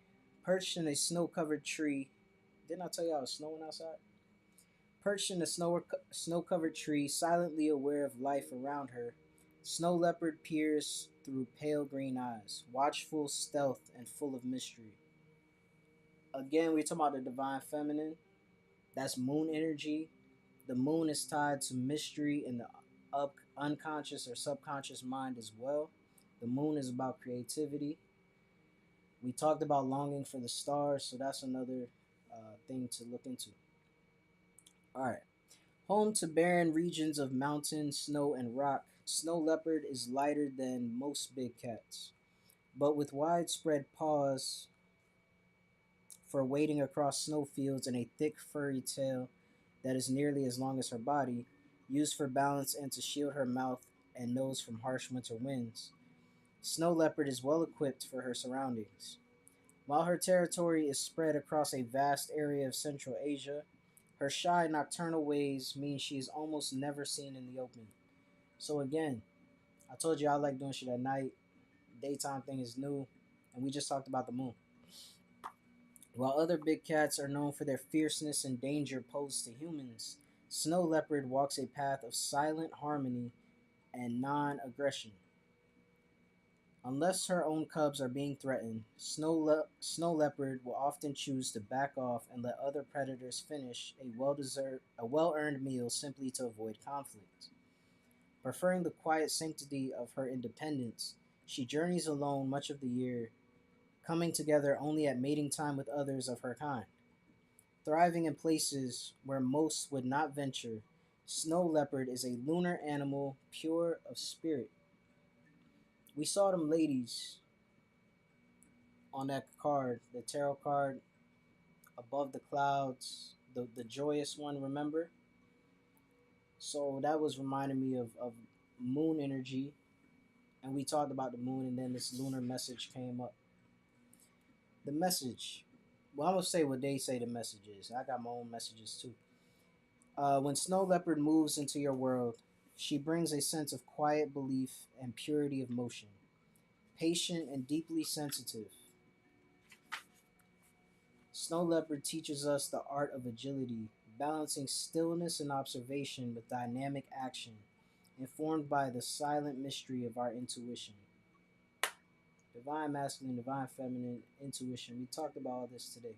A: Perched in a snow-covered tree. Didn't I tell you I was snowing outside? Perched in a snow-covered tree, silently aware of life around her, snow leopard peers through pale green eyes, watchful, stealth, and full of mystery. Again, we're talking about the divine feminine. That's moon energy. The moon is tied to mystery in the unconscious or subconscious mind as well. The moon is about creativity. We talked about longing for the stars, so that's another thing to look into. All right. Home to barren regions of mountain, snow, and rock, snow leopard is lighter than most big cats, but with widespread paws for wading across snowfields and a thick furry tail that is nearly as long as her body, used for balance and to shield her mouth and nose from harsh winter winds. Snow leopard is well equipped for her surroundings. While her territory is spread across a vast area of Central Asia, her shy nocturnal ways mean she is almost never seen in the open. So again, I told you I like doing shit at night. Daytime thing is new, and we just talked about the moon. While other big cats are known for their fierceness and danger posed to humans, snow leopard walks a path of silent harmony and non-aggression. Unless her own cubs are being threatened, snow leopard will often choose to back off and let other predators finish a well-earned meal simply to avoid conflict. Preferring the quiet sanctity of her independence, she journeys alone much of the year, coming together only at mating time with others of her kind. Thriving in places where most would not venture, snow leopard is a lunar animal pure of spirit. We saw them ladies on that card, the tarot card above the clouds, the joyous one, remember? So that was reminding me of moon energy. And we talked about the moon, and then this lunar message came up. The message. Well, I'm going to say what they say the message is. I got my own messages too. When Snow Leopard moves into your world, she brings a sense of quiet belief and purity of motion. Patient and deeply sensitive, Snow Leopard teaches us the art of agility, balancing stillness and observation with dynamic action, informed by the silent mystery of our intuition. Divine masculine, divine feminine, intuition. We talked about all this today.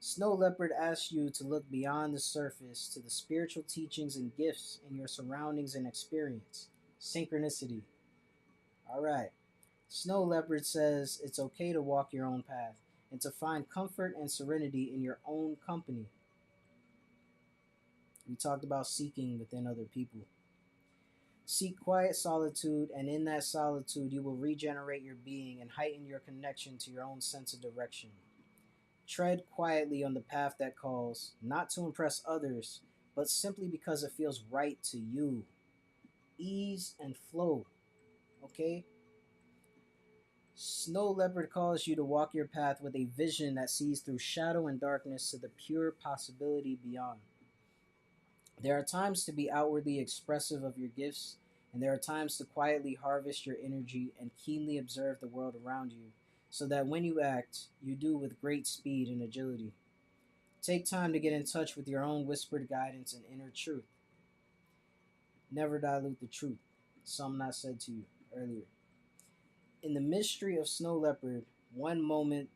A: Snow Leopard asks you to look beyond the surface to the spiritual teachings and gifts in your surroundings and experience. Synchronicity. All right. Snow Leopard says it's okay to walk your own path and to find comfort and serenity in your own company. We talked about seeking within other people. Seek quiet solitude, and in that solitude, you will regenerate your being and heighten your connection to your own sense of direction. Tread quietly on the path that calls, not to impress others, but simply because it feels right to you. Ease and flow, okay? Snow Leopard calls you to walk your path with a vision that sees through shadow and darkness to the pure possibility beyond. There are times to be outwardly expressive of your gifts, and there are times to quietly harvest your energy and keenly observe the world around you, so that when you act, you do with great speed and agility. Take time to get in touch with your own whispered guidance and inner truth. Never dilute the truth. Some not said to you earlier. In the mystery of Snow Leopard, one moment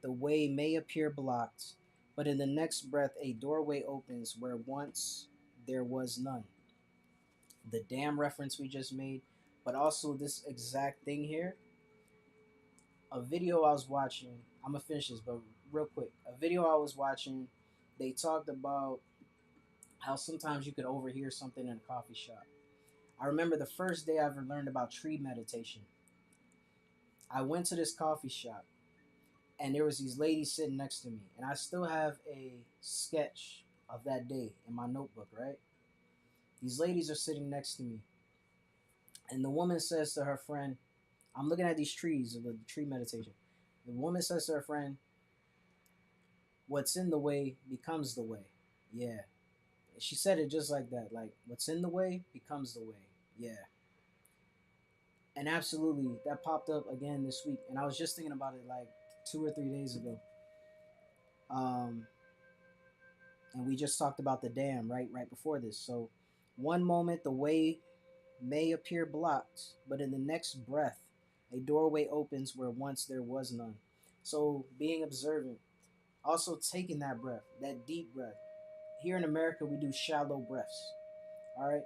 A: the way may appear blocked, but in the next breath a doorway opens where once there was none. The dam reference we just made, but also this exact thing here. A video I was watching, I'm gonna finish this, but real quick. A video I was watching, they talked about how sometimes you could overhear something in a coffee shop. I remember the first day I ever learned about tree meditation. I went to this coffee shop and there was these ladies sitting next to me, and I still have a sketch of that day in my notebook, right? These ladies are sitting next to me, and the woman says to her friend, I'm looking at these trees of the tree meditation. The woman says to her friend, what's in the way becomes the way. Yeah. She said it just like that. Like, what's in the way becomes the way. Yeah. And absolutely, that popped up again this week. And I was just thinking about it like 2 or 3 days ago. And we just talked about the dam right before this. So one moment the way may appear blocked, but in the next breath, a doorway opens where once there was none. So being observant, also taking that breath, that deep breath. Here in America, we do shallow breaths. All right.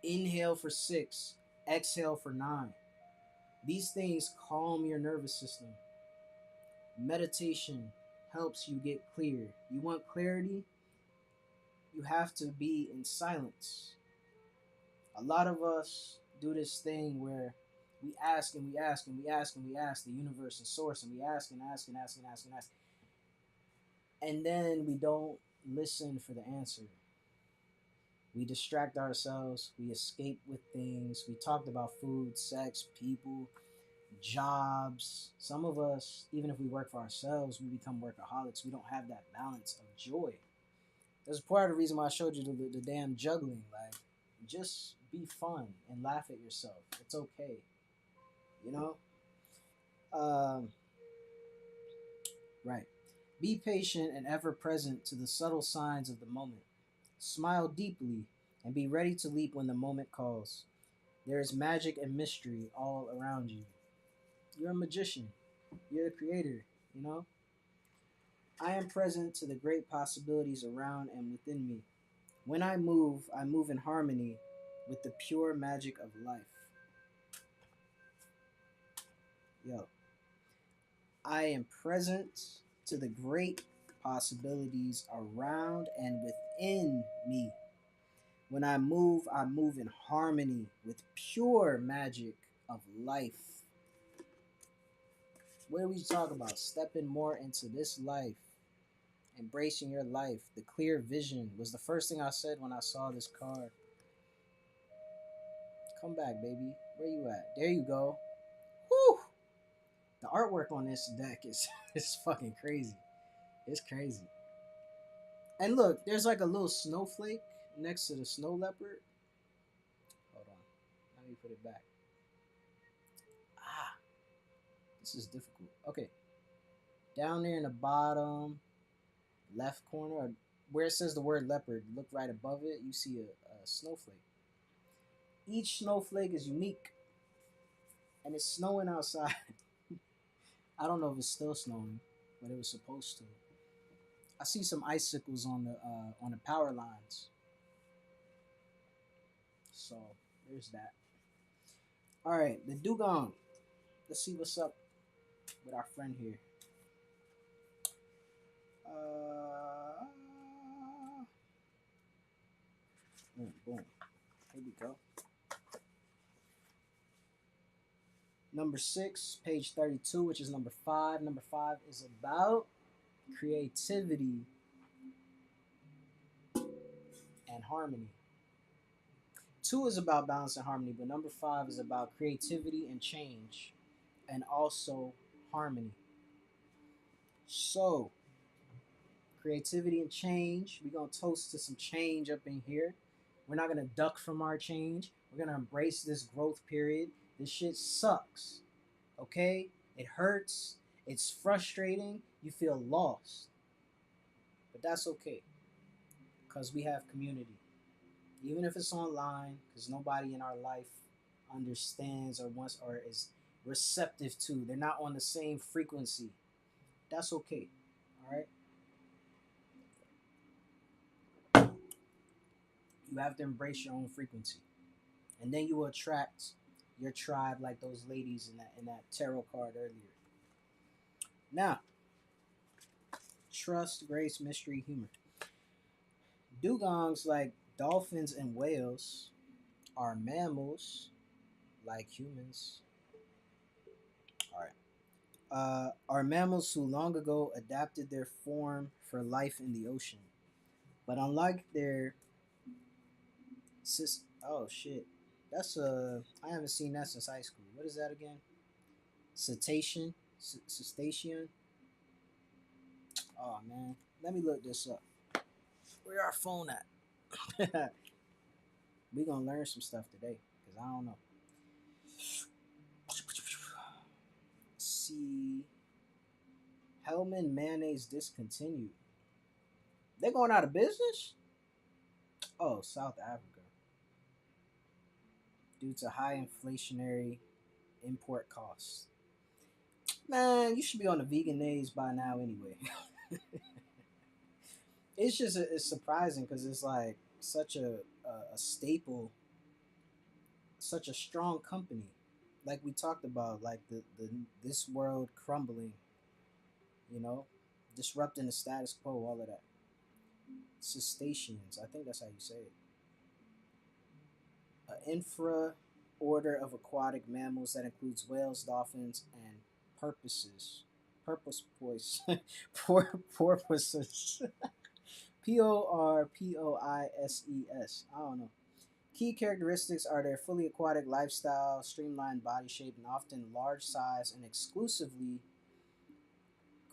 A: Inhale for 6, exhale for 9. These things calm your nervous system. Meditation helps you get clear. You want clarity? You have to be in silence. A lot of us do this thing where we ask and we ask and we ask and we ask the universe and source, and we ask and ask and ask and ask and ask. And then we don't listen for the answer. We distract ourselves. We escape with things. We talked about food, sex, people, jobs. Some of us, even if we work for ourselves, we become workaholics. We don't have that balance of joy. That's part of the reason why I showed you the damn juggling. Like, just be fun and laugh at yourself. It's okay. You know? Right. Be patient and ever present to the subtle signs of the moment. Smile deeply and be ready to leap when the moment calls. There is magic and mystery all around you. You're a magician. You're the creator, you know? I am present to the great possibilities around and within me. When I move in harmony with the pure magic of life. Yo. I am present to the great possibilities around and within me. When I move in harmony with pure magic of life. What are we talking about? Stepping more into this life. Embracing your life. The clear vision was the first thing I said when I saw this card. Come back, baby. Where you at? There you go. Whew! The artwork on this deck is fucking crazy. It's crazy. And look, there's like a little snowflake next to the snow leopard. Hold on. Let me put it back. This is difficult. Okay. Down there in the bottom left corner, or Where it says the word leopard, look right above it, you see a snowflake. Each snowflake is unique, and it's snowing outside. I don't know if it's still snowing, but it was supposed to. I see some icicles on the power lines. So there's that. All right, the dugong. Let's see what's up with our friend here. Uh, boom, boom. Here we go. Number 6, page 32, which is number 5. Number 5 is about creativity and harmony. 2 is about balance and harmony, but number 5 is about creativity and change and also harmony. So, creativity and change. We're going to toast to some change up in here. We're not going to duck from our change. We're going to embrace this growth period. This shit sucks. Okay? It hurts. It's frustrating. You feel lost. But that's okay. Because we have community. Even if it's online, because nobody in our life understands or wants or is receptive to. They're not on the same frequency. That's okay. All right? You have to embrace your own frequency. And then you will attract your tribe like those ladies in that tarot card earlier. Now, trust, grace, mystery, humor. Dugongs, like dolphins and whales, are mammals like humans. All right. Are mammals who long ago adapted their form for life in the ocean. But unlike their oh shit, that's I haven't seen that since high school. What is that again? Cetacean, cetacean. Oh man, let me look this up. Where our phone at? We gonna learn some stuff today because I don't know. See, Hellman mayonnaise discontinued. They're going out of business. Oh, South Africa, due to high inflationary import costs. Man, you should be on the vegan days by now anyway. It's just it's surprising because it's like such a staple, such a strong company. Like we talked about, like the this world crumbling, you know, disrupting the status quo, all of that. Cetaceans, I think that's how you say it. An infra order of aquatic mammals that includes whales, dolphins, and porpoises. Porpoise, porpoises. Porpoises. I don't know. Key characteristics are their fully aquatic lifestyle, streamlined body shape, and often large size and exclusively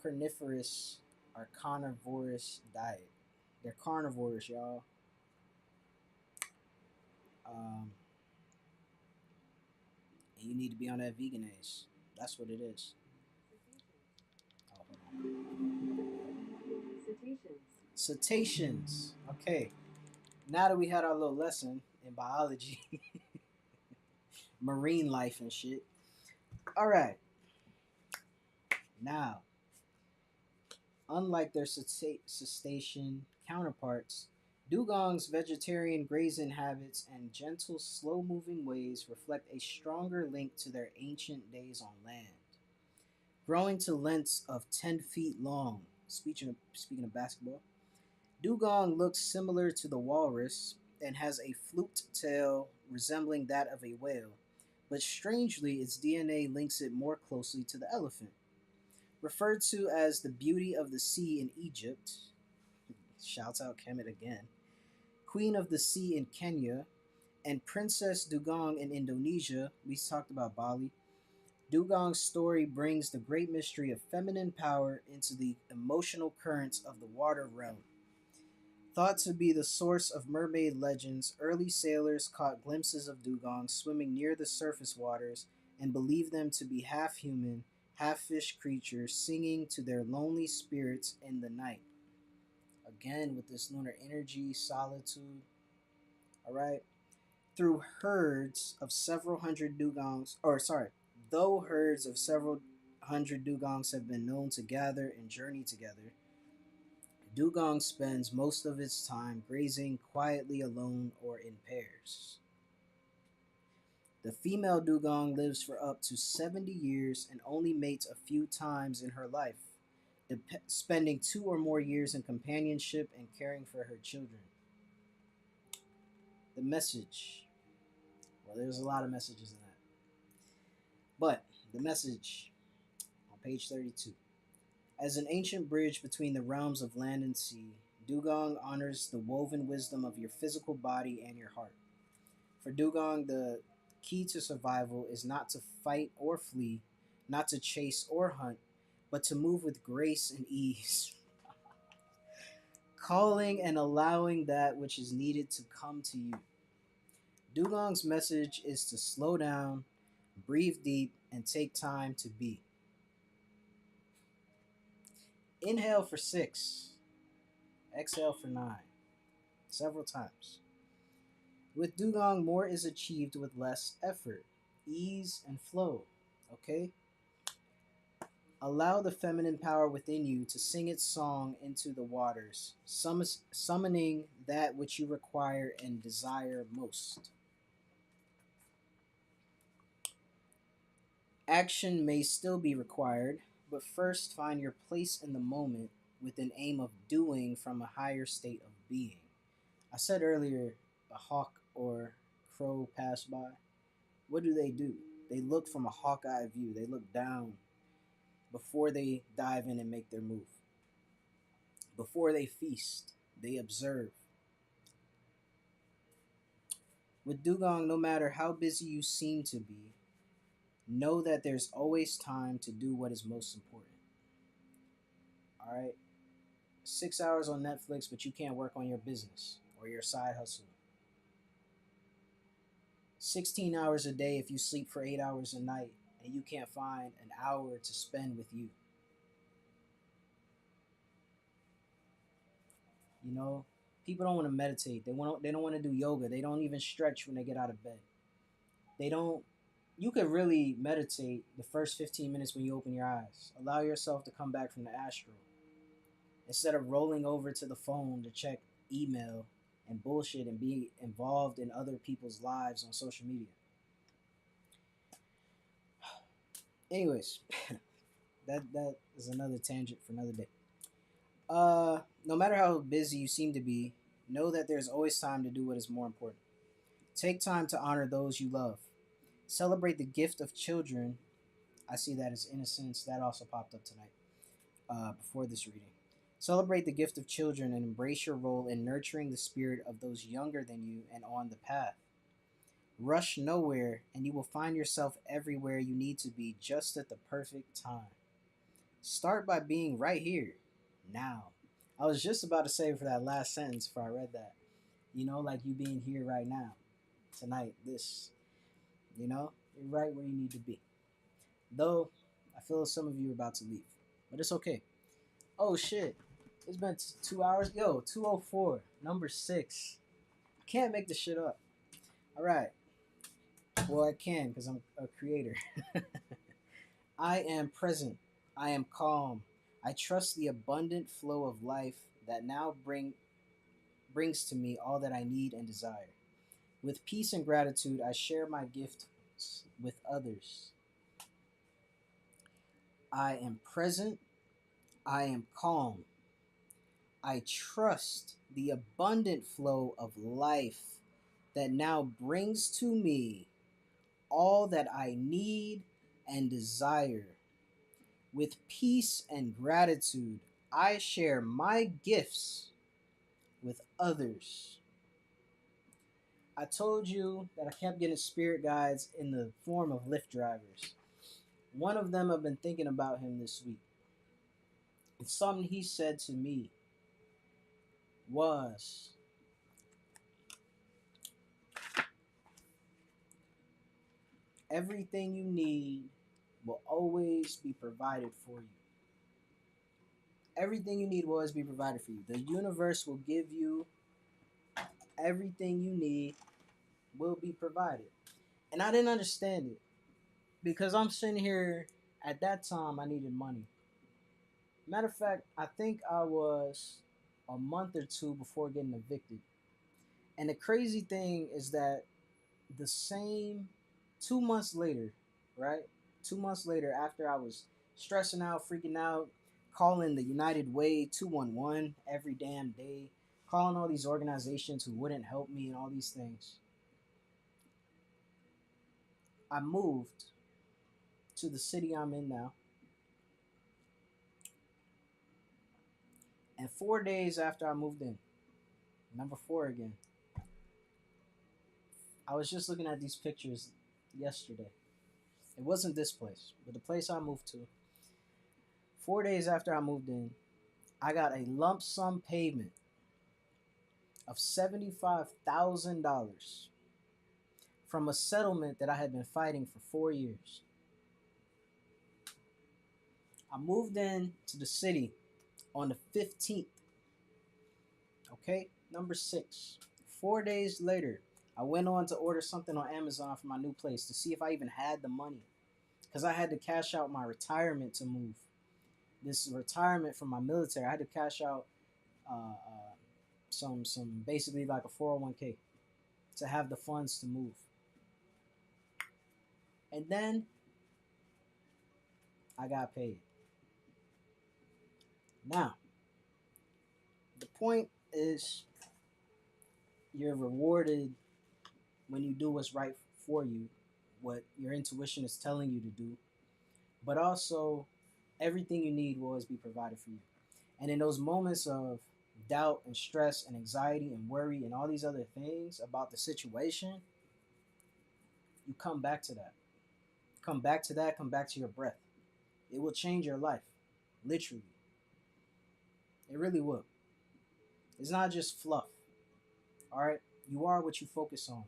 A: carnivorous or carnivorous diet. They're carnivores, y'all. Um, and you need to be on that veganase. That's what it is. Oh, cetaceans. Okay. Now that we had our little lesson in biology, marine life and shit. All right. Now, unlike their cetacean counterparts, dugongs' vegetarian grazing habits and gentle, slow-moving ways reflect a stronger link to their ancient days on land. Growing to lengths of 10 feet long, speaking of basketball, dugong looks similar to the walrus and has a fluked tail resembling that of a whale, but strangely its DNA links it more closely to the elephant. Referred to as the beauty of the sea in Egypt, shouts out Kemet again, queen of the sea in Kenya, and Princess Dugong in Indonesia, we talked about Bali. Dugong's story brings the great mystery of feminine power into the emotional currents of the water realm. Thought to be the source of mermaid legends, early sailors caught glimpses of dugongs swimming near the surface waters and believed them to be half human, half fish creatures singing to their lonely spirits in the night. Again, with this lunar energy, solitude. All right. Through herds of several hundred dugongs, or sorry, though herds of several hundred dugongs have been known to gather and journey together, dugong spends most of its time grazing quietly alone or in pairs. The female dugong lives for up to 70 years and only mates a few times in her life, spending 2 or more years in companionship and caring for her children. The message. Well, there's a lot of messages in that. But the message on page 32. As an ancient bridge between the realms of land and sea, dugong honors the woven wisdom of your physical body and your heart. For dugong, the key to survival is not to fight or flee, not to chase or hunt, but to move with grace and ease, calling and allowing that which is needed to come to you. Dugong's message is to slow down, breathe deep, and take time to be. Inhale for 6, exhale for 9, several times. With dugong, more is achieved with less effort, ease, and flow. Okay? Allow the feminine power within you to sing its song into the waters, summoning that which you require and desire most. Action may still be required, but first find your place in the moment with an aim of doing from a higher state of being. I said earlier, a hawk or crow pass by. What do? They look from a hawkeye view. They look down before they dive in and make their move. Before they feast, they observe. With dugong, no matter how busy you seem to be, know that there's always time to do what is most important. All right? 6 hours on Netflix, but you can't work on your business or your side hustle. 16 hours a day if you sleep for 8 hours a night and you can't find an hour to spend with you. You know, people don't want to meditate. They don't want to do yoga. They don't even stretch when they get out of bed. They don't You could really meditate the first 15 minutes when you open your eyes. Allow yourself to come back from the astral. Instead of rolling over to the phone to check email and bullshit and be involved in other people's lives on social media. Anyways, that is another tangent for another day. No matter how busy you seem to be, know that there's always time to do what is more important. Take time to honor those you love. Celebrate the gift of children. I see that as innocence. That also popped up tonight before this reading. Celebrate the gift of children and embrace your role in nurturing the spirit of those younger than you and on the path. Rush nowhere, and you will find yourself everywhere you need to be just at the perfect time. Start by being right here, now. I was just about to say for that last sentence before I read that. You know, like you being here right now, tonight, this. You know, you're right where you need to be. Though, I feel some of you are about to leave. But it's okay. Oh, shit. It's been 2 hours. Yo, 2:04, number 6. I can't make this shit up. All right. Well, I can because I'm a creator. I am present. I am calm. I trust the abundant flow of life that now brings to me all that I need and desire. With peace and gratitude, I share my gifts with others. I am present. I am calm. I trust the abundant flow of life that now brings to me all that I need and desire. With peace and gratitude, I share my gifts with others. I told you that I kept getting spirit guides in the form of Lyft drivers. One of them, I've been thinking about him this week. And something he said to me was, everything you need will always be provided for you. Everything you need will always be provided for you. The universe will give you everything you need, will be provided. And I didn't understand it because I'm sitting here at that time I needed money. Matter of fact, I think I was a month or two before getting evicted. And the crazy thing is that the same 2 months later, right? 2 months later, after I was stressing out, freaking out, calling the United Way 211 every damn day, calling all these organizations who wouldn't help me and all these things, I moved to the city I'm in now. And 4 days after I moved in, number four again, I was just looking at these pictures yesterday. It wasn't this place, but the place I moved to. 4 days after I moved in, I got a lump sum payment of $75,000 from a settlement that I had been fighting for 4 years. I moved in to the city on the 15th. Okay, number six. 4 days later, I went on to order something on Amazon for my new place to see if I even had the money. Because I had to cash out my retirement to move. This retirement from my military, I had to cash out some basically like a 401k to have the funds to move. And then I got paid. Now, the point is you're rewarded when you do what's right for you, what your intuition is telling you to do, but also everything you need will always be provided for you. And in those moments of doubt and stress and anxiety and worry and all these other things about the situation, you come back to that. Come back to that, come back to your breath. It will change your life. Literally. It really will. It's not just fluff. Alright? You are what you focus on.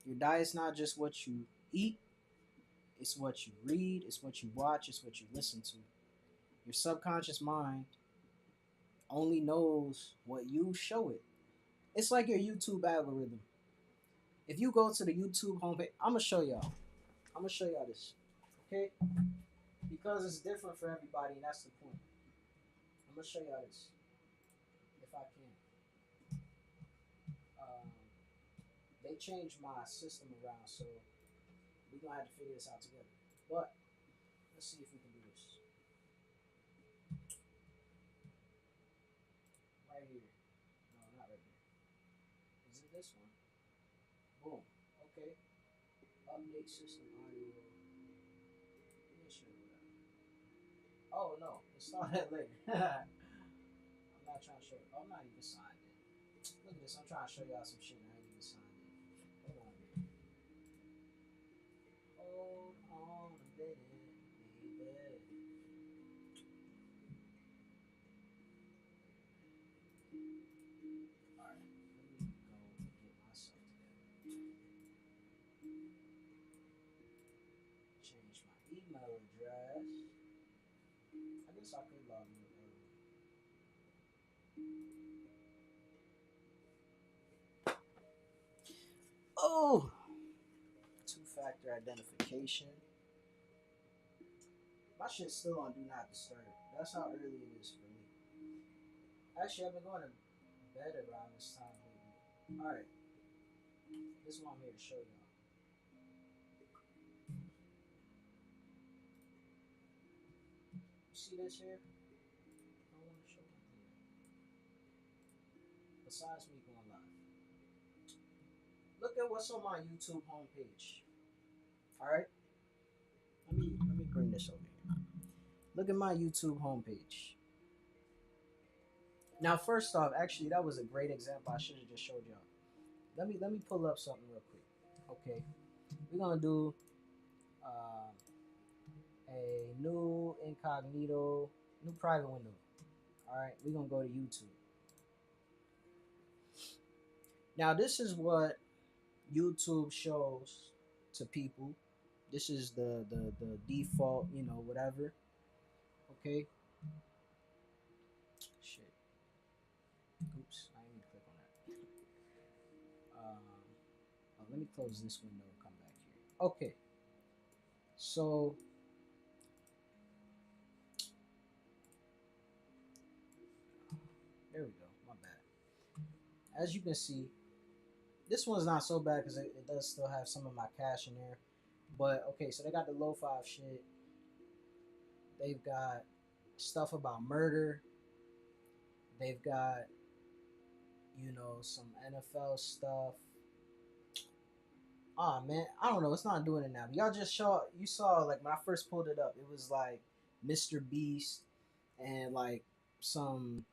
A: Your diet's not just what you eat, it's what you read, it's what you watch, it's what you listen to. Your subconscious mind only knows what you show it. It's like your YouTube algorithm. If you go to the YouTube homepage, I'm gonna show y'all. I'm gonna show y'all this. Okay? Because it's different for everybody, and that's the point. I'm gonna show y'all this. If I can. They changed my system around, so we're gonna have to figure this out together. But let's see if we can do this. Right here. No, not right here. Is it this one? Boom. Okay. Update system audio. Let me show you that. Oh no, it's not that later. I'm not trying to show you. I'm not even signed in. Look at this. I'm trying to show y'all some shit and I ain't even signed in. Hold on a minute. Hold on a minute, baby. Alright, let me go and get myself together. Change my email address. I guess I could log in early. Oh! Two-factor identification. My shit's still on Do Not Disturb. That's how early it is for me. Actually, I've been going to bed around this time lately. Alright. This is what I'm here to show y'all. You see this here? I don't want to show anything. Besides me going live. Look at what's on my YouTube homepage. Alright? Let me bring this over here. Look at my YouTube homepage. Now, first off, actually, that was a great example. I should have just showed y'all. Let me pull up something real quick. Okay, we're gonna do a new incognito, new private window. All right, we're gonna go to YouTube. Now, this is what YouTube shows to people. This is the default, whatever. Okay. close this window and come back here. Okay, so there we go. My bad. As you can see, this one's not so bad because it does still have some of my cash in there. But okay, so they got the low five shit. They've got stuff about murder. They've got, you know, some NFL stuff. Ah man, I don't know. It's not doing it now. But y'all just saw like when I first pulled it up, it was like Mr. Beast and like some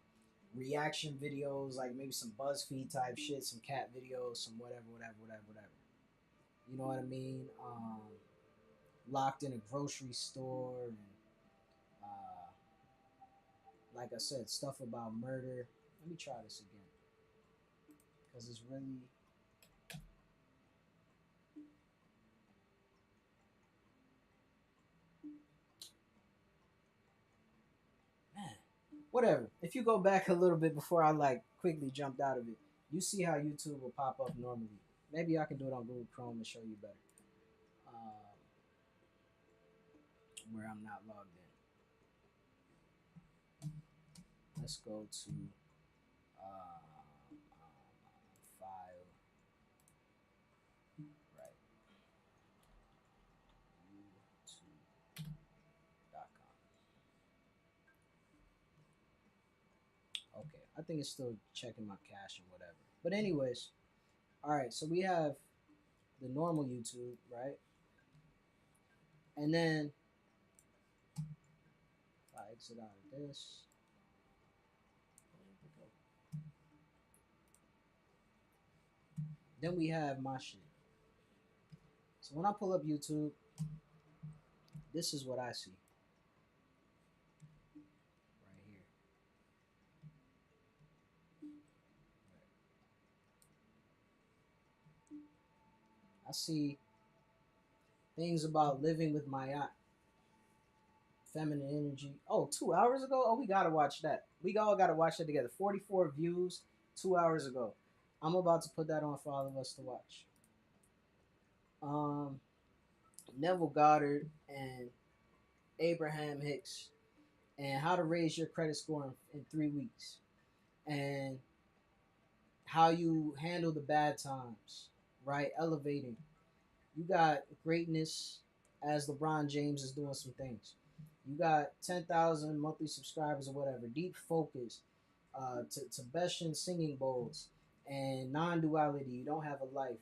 A: reaction videos, like maybe some BuzzFeed type shit, some cat videos, some whatever. You know what I mean? Locked in a grocery store, and uh, like I said, stuff about murder. Let me try this again because it's really. Man, whatever. If you go back a little bit before I like quickly jumped out of it, you see how YouTube will pop up normally. Maybe I can do it on Google Chrome and show you better. Um, where I'm not logged in. Let's go to file. Right. YouTube.com. Okay, I think it's still checking my cache or whatever. But anyways, all right. So we have the normal YouTube, right? And then if I exit out of this, then we have my shit. So when I pull up YouTube, this is what I see right here. I see things about living with my feminine energy. Oh, 2 hours ago? Oh, we gotta watch that. We all gotta watch that together. 44 views 2 hours ago. I'm about to put that on for all of us to watch. Um, Neville Goddard and Abraham Hicks, and how to raise your credit score in 3 weeks, and how you handle the bad times, right? Elevating. You got greatness as LeBron James is doing some things. You got 10,000 monthly subscribers or whatever. Deep focus, Tibetan singing bowls, and non-duality. You don't have a life,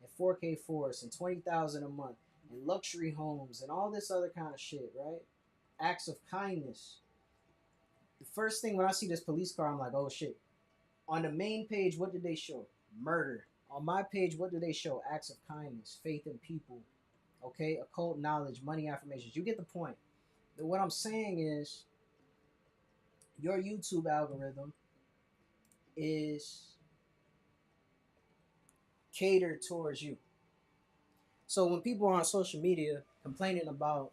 A: and 4K force, and 20,000 a month, and luxury homes, and all this other kind of shit, right? Acts of kindness. The first thing when I see this police car, I'm like, oh shit. On the main page, what did they show? Murder. On my page, what do they show? Acts of kindness, faith in people, okay? Occult knowledge, money affirmations. You get the point. But what I'm saying is, your YouTube algorithm is catered towards you. So when people are on social media complaining about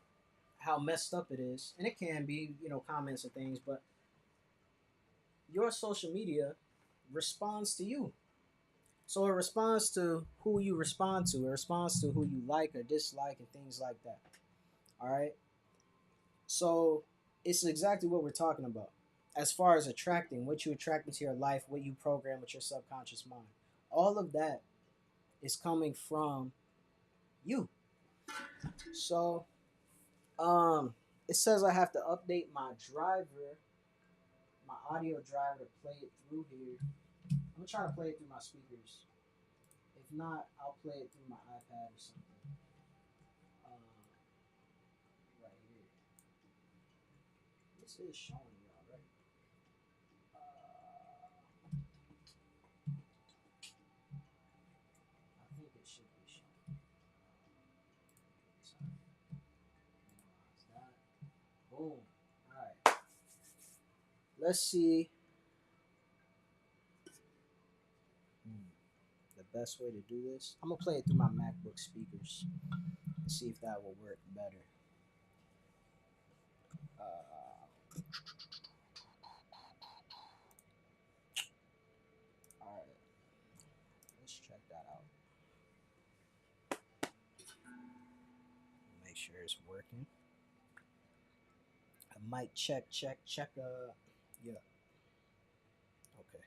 A: how messed up it is, and it can be, you know, comments and things, but your social media responds to you. So it responds to who you respond to. It responds to who you like or dislike and things like that. All right. So it's exactly what we're talking about. As far as attracting, what you attract into your life, what you program with your subconscious mind. All of that is coming from you. So it says I have to update my driver, my audio driver to play it through here. I'm gonna try to play it through my speakers. If not, I'll play it through my iPad or something. Right here. This is showing y'all, right? I think it should be showing. Sorry. Minimize that. Boom. Alright. Let's see the best way to do this. I'm gonna play it through my MacBook speakers and see if that will work better. Alright. Let's check that out. sure it's working. A mic check, check, check. Yeah. Okay.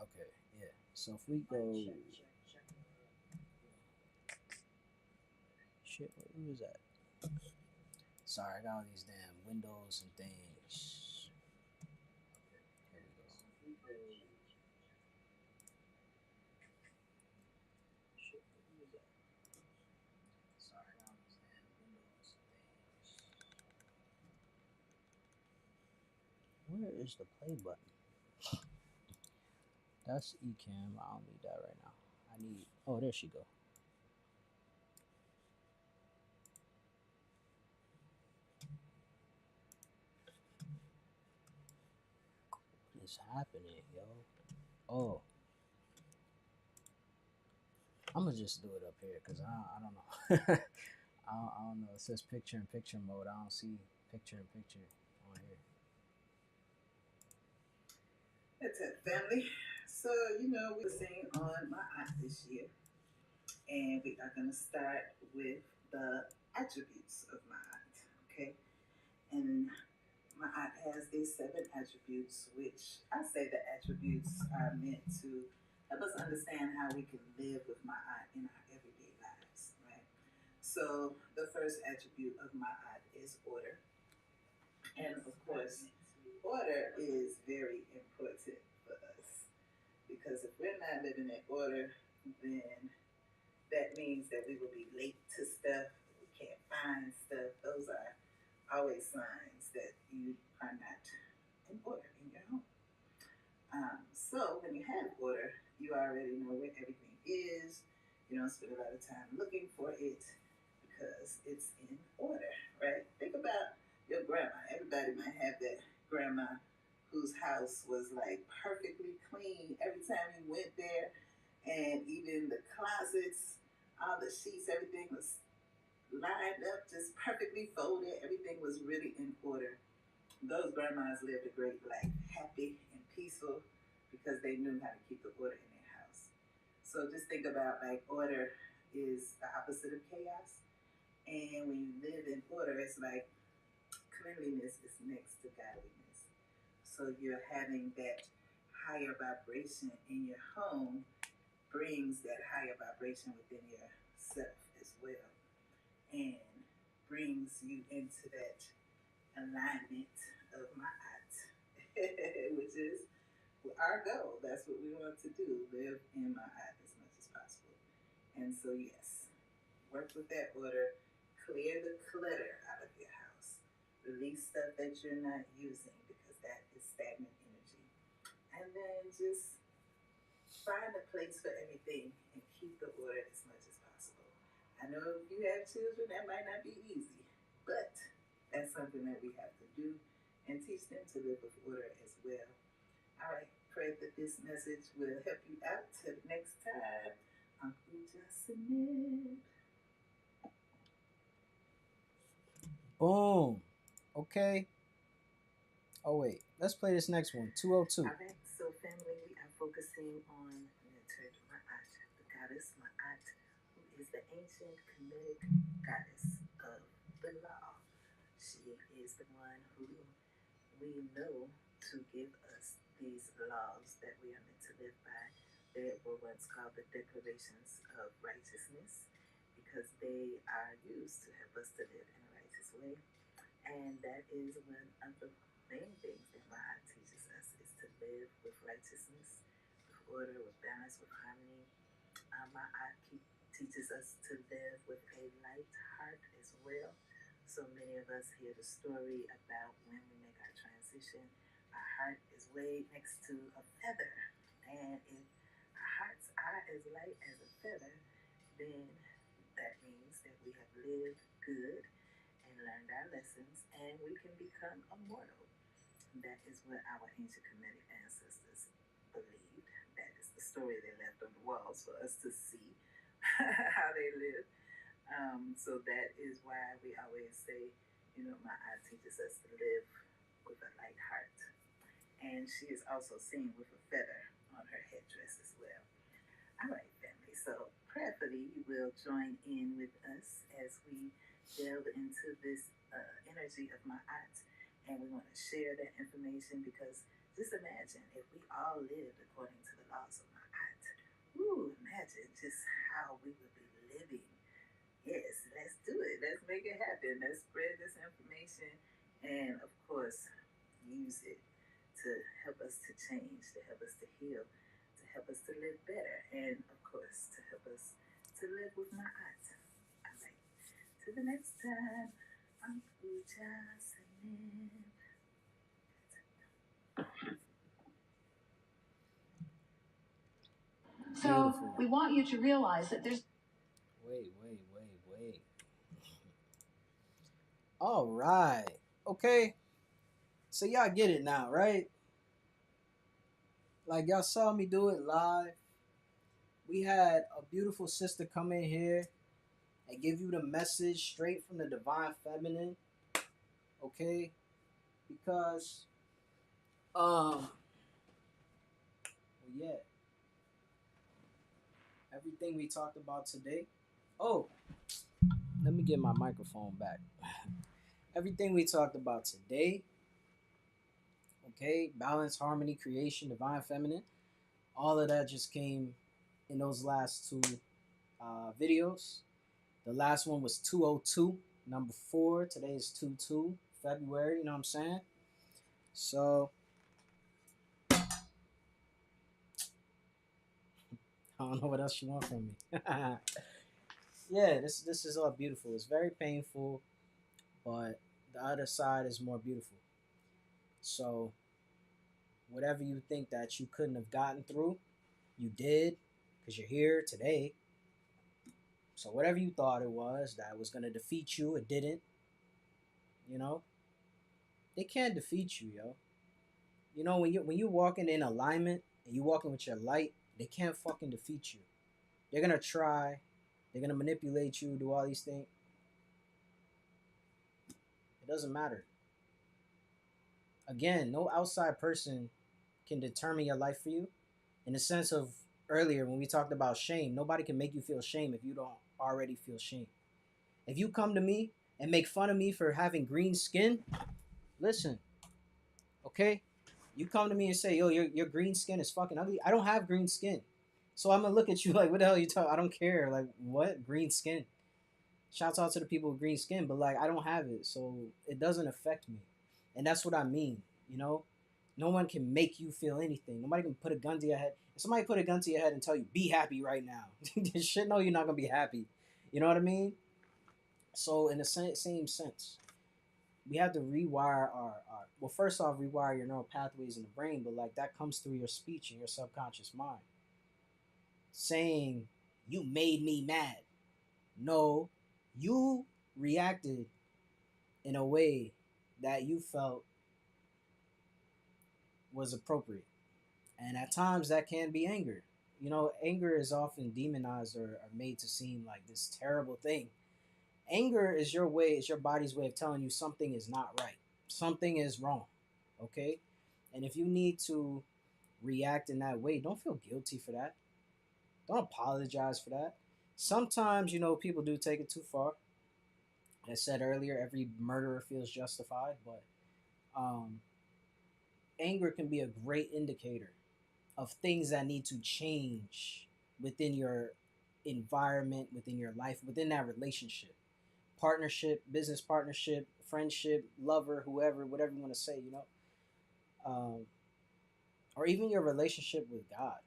A: Okay. Yeah. So if we go, shit, who is that? Sorry, I got all these damn windows and things. Here we go. Shit, who is that? Sorry, I got all these damn windows and things. Where is the play button? That's Ecamm. I don't need that right now. I need. Oh, there she go. What is happening, yo? Oh, I'm gonna just do it up here because I don't know. I don't know. It says picture in picture mode. I don't see picture in picture on here.
B: That's it, family. So, we're seeing on my aunt this year, and we are going to start with the attributes of my aunt, okay? And my aunt has these 7 attributes, which I say the attributes are meant to help us understand how we can live with my aunt in our everyday lives, right? So, the first attribute of my aunt is order. And of course, order is very important for us because if we're not living in order, then that means that we will be late to stuff, we can't find stuff. Those are always signs that you are not in order in your home. So when you have order, you already know where everything is. You don't spend a lot of time looking for it because it's in order, right? Think about your grandma. Everybody might have that grandma whose house was like perfectly clean every time you went there, and even the closets, all the sheets, everything was lined up, just perfectly folded. Everything was really in order. Those grandmas lived a great life, happy and peaceful, because they knew how to keep the order in their house. So just think about like order is the opposite of chaos. And when you live in order, it's like cleanliness is next to godliness. So you're having that higher vibration in your home brings that higher vibration within yourself as well, and brings you into that alignment of my art, which is our goal. That's what we want to do, live in my art as much as possible. And so, yes, work with that order, clear the clutter out of your house, release stuff that you're not using because that is stagnant energy. And then just find a place for everything and keep the order as much as possible. I know if you have children, that might not be easy, but that's something that we have to do and teach them to live with order as well. All right, pray that this message will help you out. Till next time, Uncle Justin.
A: Boom. Okay. Oh wait, let's play this next one. 202.
B: All right, so family, we are focusing on Ma'at, the goddess Ma'at, who is the ancient Kemetic goddess of the law. She is the one who we know to give us these laws that we are meant to live by. They were what's called the declarations of righteousness because they are used to help us to live in a righteous way. And that is one of the main things that God teaches us is to live with righteousness, with order, with balance, with harmony. My teaches us to live with a light heart as well. So many of us hear the story about when we make our transition, our heart is way next to a feather. And if our hearts are as light as a feather, then that means that we have lived good and learned our lessons and we can become immortal. That is what our ancient Kemetic ancestors believed. That is the story they left on the walls for us to see how they live. So that is why we always say, my aunt teaches us to live with a light heart. And she is also seen with a feather on her headdress as well. All right, family. So, prayerfully, you will join in with us as we delve into this energy of my aunt. And we want to share that information because just imagine if we all lived according to the laws of my aunt. Ooh, imagine just how we would be living. Yes, let's do it. Let's make it happen. Let's spread this information and, of course, use it to help us to change, to help us to heal, to help us to live better, and, of course, to help us to live with my aunt. All right. Till the next time, I'm Pooja Salim. So
A: Beautiful.
B: we want you to realize that there's
A: Wait. All right. Okay. So y'all get it now, right? Like y'all saw me do it live. We had a beautiful sister come in here and give you the message straight from the divine feminine. Okay? Because yeah, everything we talked about today. Oh, let me get my microphone back. Everything we talked about today, okay, balance, harmony, creation, divine feminine, all of that just came in those last two videos. The last one was 202, number 4. Today is 22 February, you know what I'm saying? So I don't know what else you want from me. Yeah, this is all beautiful. It's very painful, but the other side is more beautiful. So whatever you think that you couldn't have gotten through, you did, because you're here today. So whatever you thought it was that was gonna defeat you, it didn't. You know, they can't defeat you, yo. You know, when you walking in alignment and you walking with your light, they can't fucking defeat you. They're gonna try, they're gonna manipulate you, do all these things. It doesn't matter. Again, no outside person can determine your life for you. In the sense of earlier when we talked about shame, nobody can make you feel shame if you don't already feel shame. If you come to me and make fun of me for having green skin, listen, okay? You come to me and say, yo, your green skin is fucking ugly. I don't have green skin. So I'm gonna look at you like, what the hell are you talking? I don't care. Like, what? Green skin. Shouts out to the people with green skin, but like I don't have it, so it doesn't affect me. And that's what I mean, you know? No one can make you feel anything. Nobody can put a gun to your head. If somebody put a gun to your head and tell you, be happy right now, shit, no, you're not gonna be happy. You know what I mean? So in the same sense, we have to rewire our well, first off, rewire your neural pathways in the brain, but like that comes through your speech and your subconscious mind. Saying you made me mad. No, you reacted in a way that you felt was appropriate. And at times that can be anger. You know, anger is often demonized or made to seem like this terrible thing. Anger is your way, it's your body's way of telling you something is not right. Something is wrong. Okay? And if you need to react in that way, don't feel guilty for that. Don't apologize for that. Sometimes, you know, people do take it too far. As I said earlier, every murderer feels justified, but um, anger can be a great indicator of things that need to change within your environment, within your life, within that relationship, partnership, business partnership, friendship, lover, whoever, whatever you want to say, you know, um, or even your relationship with God,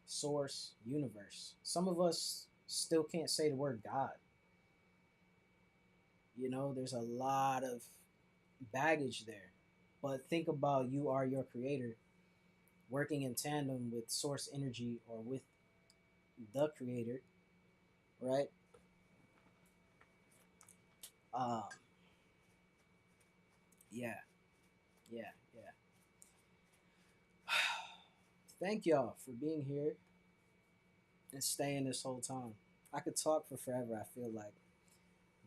A: source, universe. Some of us still can't say the word God. You know, there's a lot of baggage there. But think about you are your creator working in tandem with source energy or with the creator, right? Uh, yeah, yeah. Thank y'all for being here and staying this whole time. I could talk for forever, I feel like.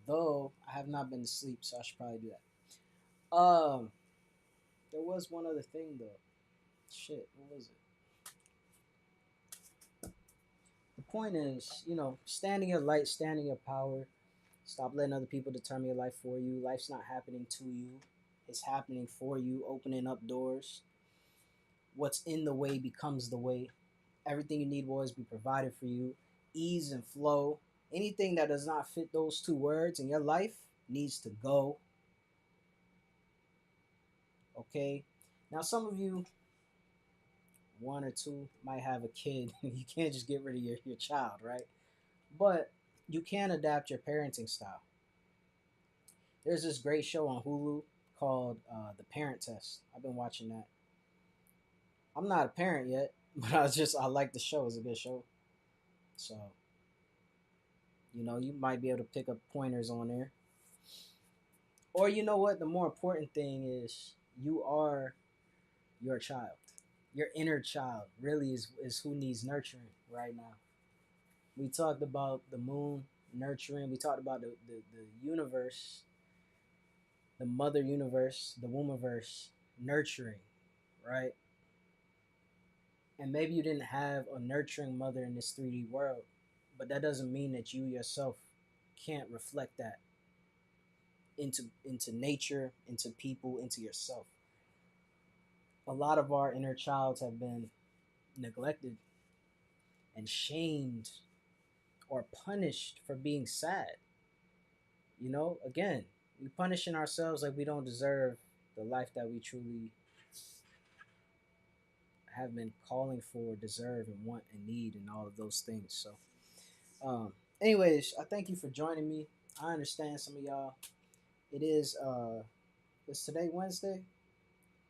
A: Though I have not been to sleep, so I should probably do that. There was one other thing though. Shit, what was it? The point is, standing your light, standing your power. Stop letting other people determine your life for you. Life's not happening to you, it's happening for you, opening up doors. What's in the way becomes the way. Everything you need will always be provided for you. Ease and flow. Anything that does not fit those two words in your life needs to go. Okay? Now, some of you, one or two, might have a kid. You can't just get rid of your child, right? But you can adapt your parenting style. There's this great show on Hulu called The Parent Test. I've been watching that. I'm not a parent yet, but I like the show. It's a good show. So, you might be able to pick up pointers on there. Or you know what? The more important thing is you are your child. Your inner child really is who needs nurturing right now. We talked about the moon nurturing. We talked about the universe, the mother universe, the womiverse nurturing, right? And maybe you didn't have a nurturing mother in this 3D world, but that doesn't mean that you yourself can't reflect that into nature, into people, into yourself. A lot of our inner childs have been neglected and shamed or punished for being sad. Again, we punishing ourselves like we don't deserve the life that we truly have been calling for, deserve, and want and need, and all of those things. So, um, anyways, I thank you for joining me. I understand some of y'all. It is today Wednesday,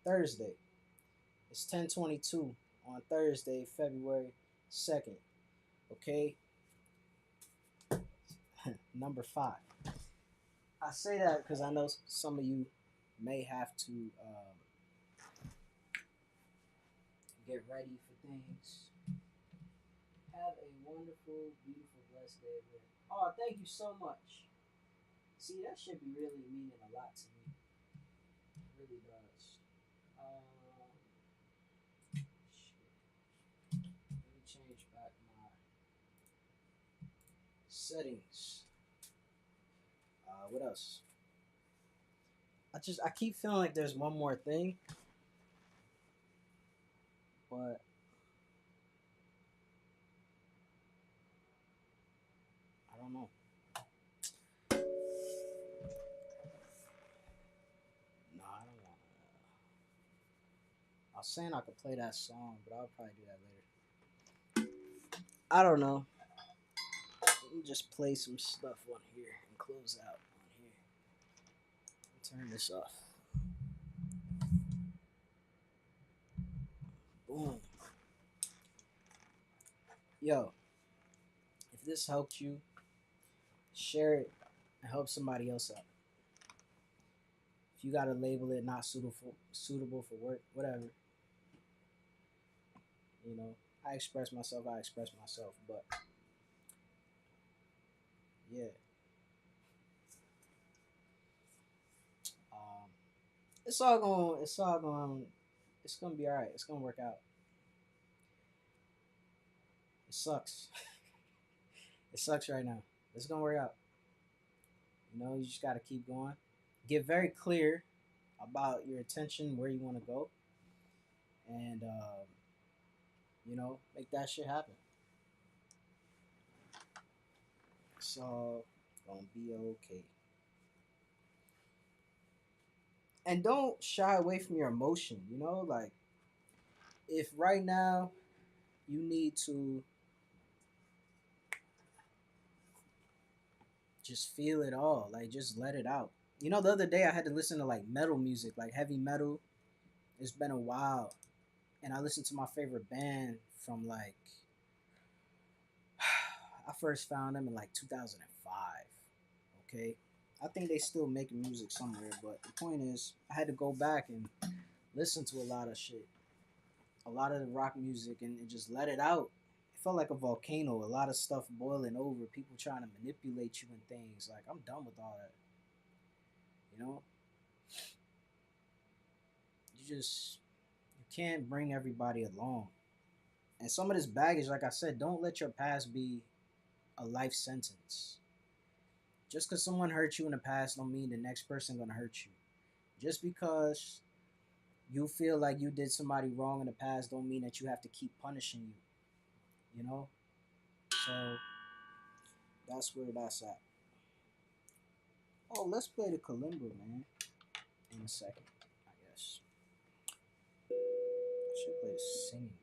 A: Thursday. It's 10:22 on Thursday, February 2nd. Okay, number 5. I say that because I know some of you may have to get ready for things. Have a wonderful, beautiful, blessed day. Oh, thank you so much. See, that should be really meaning a lot to me. It really does. Shit. Let me change back my settings. What else? I keep feeling like there's one more thing, but I don't know. No, I don't want. I was saying I could play that song, but I'll probably do that later. I don't know. Let me just play some stuff on here and close out on here. Turn this off. Boom. Yo, if this helped you, share it and help somebody else out. If you gotta label it not suitable for work, whatever. I express myself. But yeah, um, it's gonna be all right. It's gonna work out. It sucks. It sucks right now. It's gonna work out. You just gotta keep going. Get very clear about your intention, where you want to go, and make that shit happen. It's all gonna be okay. And don't shy away from your emotion. Like if right now you need to just feel it all, like just let it out. The other day I had to listen to like metal music, like heavy metal. It's been a while, and I listened to my favorite band from like I first found them in like 2005. Okay, I think they still making music somewhere, but the point is I had to go back and listen to a lot of shit, a lot of the rock music, and just let it out. It felt like a volcano, a lot of stuff boiling over, people trying to manipulate you and things. Like I'm done with all that. You know, you can't bring everybody along, And some of this baggage, like I said, don't let your past be a life sentence. Just because someone hurt you in the past don't mean the next person gonna hurt you. Just because you feel like you did somebody wrong in the past don't mean that you have to keep punishing you. You know? So that's where that's at. Oh, let's play the kalimba, man. In a second, I guess. I should play the singing bowls.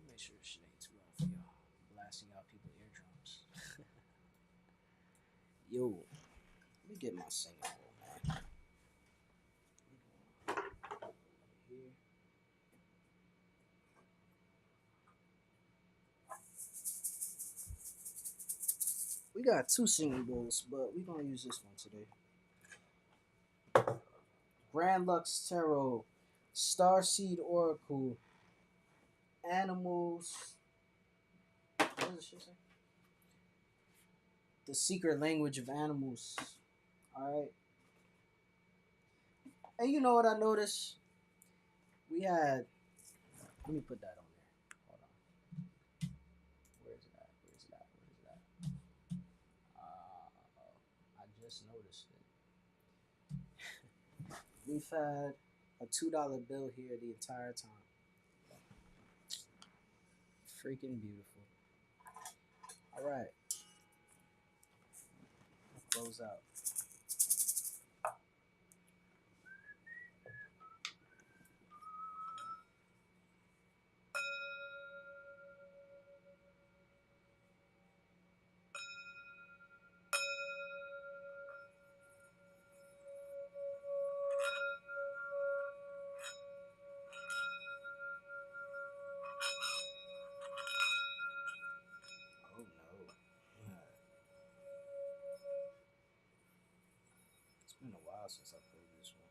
A: Make sure this shit ain't too loud for y'all. Blasting out people's eardrums. Yo, let me get my singing bowl, man. Here. We got two singing bowls, but we're gonna use this one today. Grand Lux Tarot, Starseed Oracle, Animals. What does this shit say? The Secret Language of Animals. Alright. And you know what I noticed? We had. Let me put that on there. Hold on. Where's it at? Where's it at? Where's it at? I just noticed it. We've had a $2 bill here the entire time. Freaking beautiful. Alright. Close out. Oh no. It's been a while since I played this one.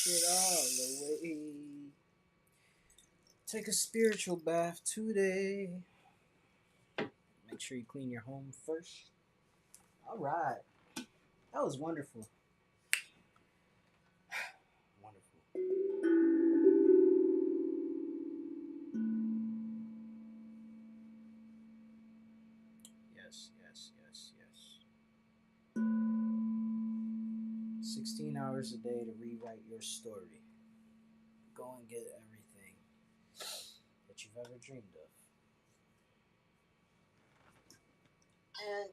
A: Flush it all away. Take a spiritual bath today. Make sure you clean your home first. All right. That was wonderful. Wonderful. Yes, yes, yes, yes. 16 hours a day to rewrite your story. Go and get everything that you've ever dreamed of. And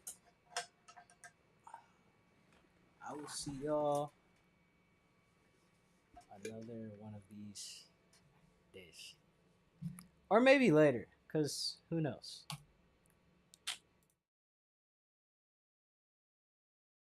A: I will see y'all another one of these days. Or maybe later, because who knows?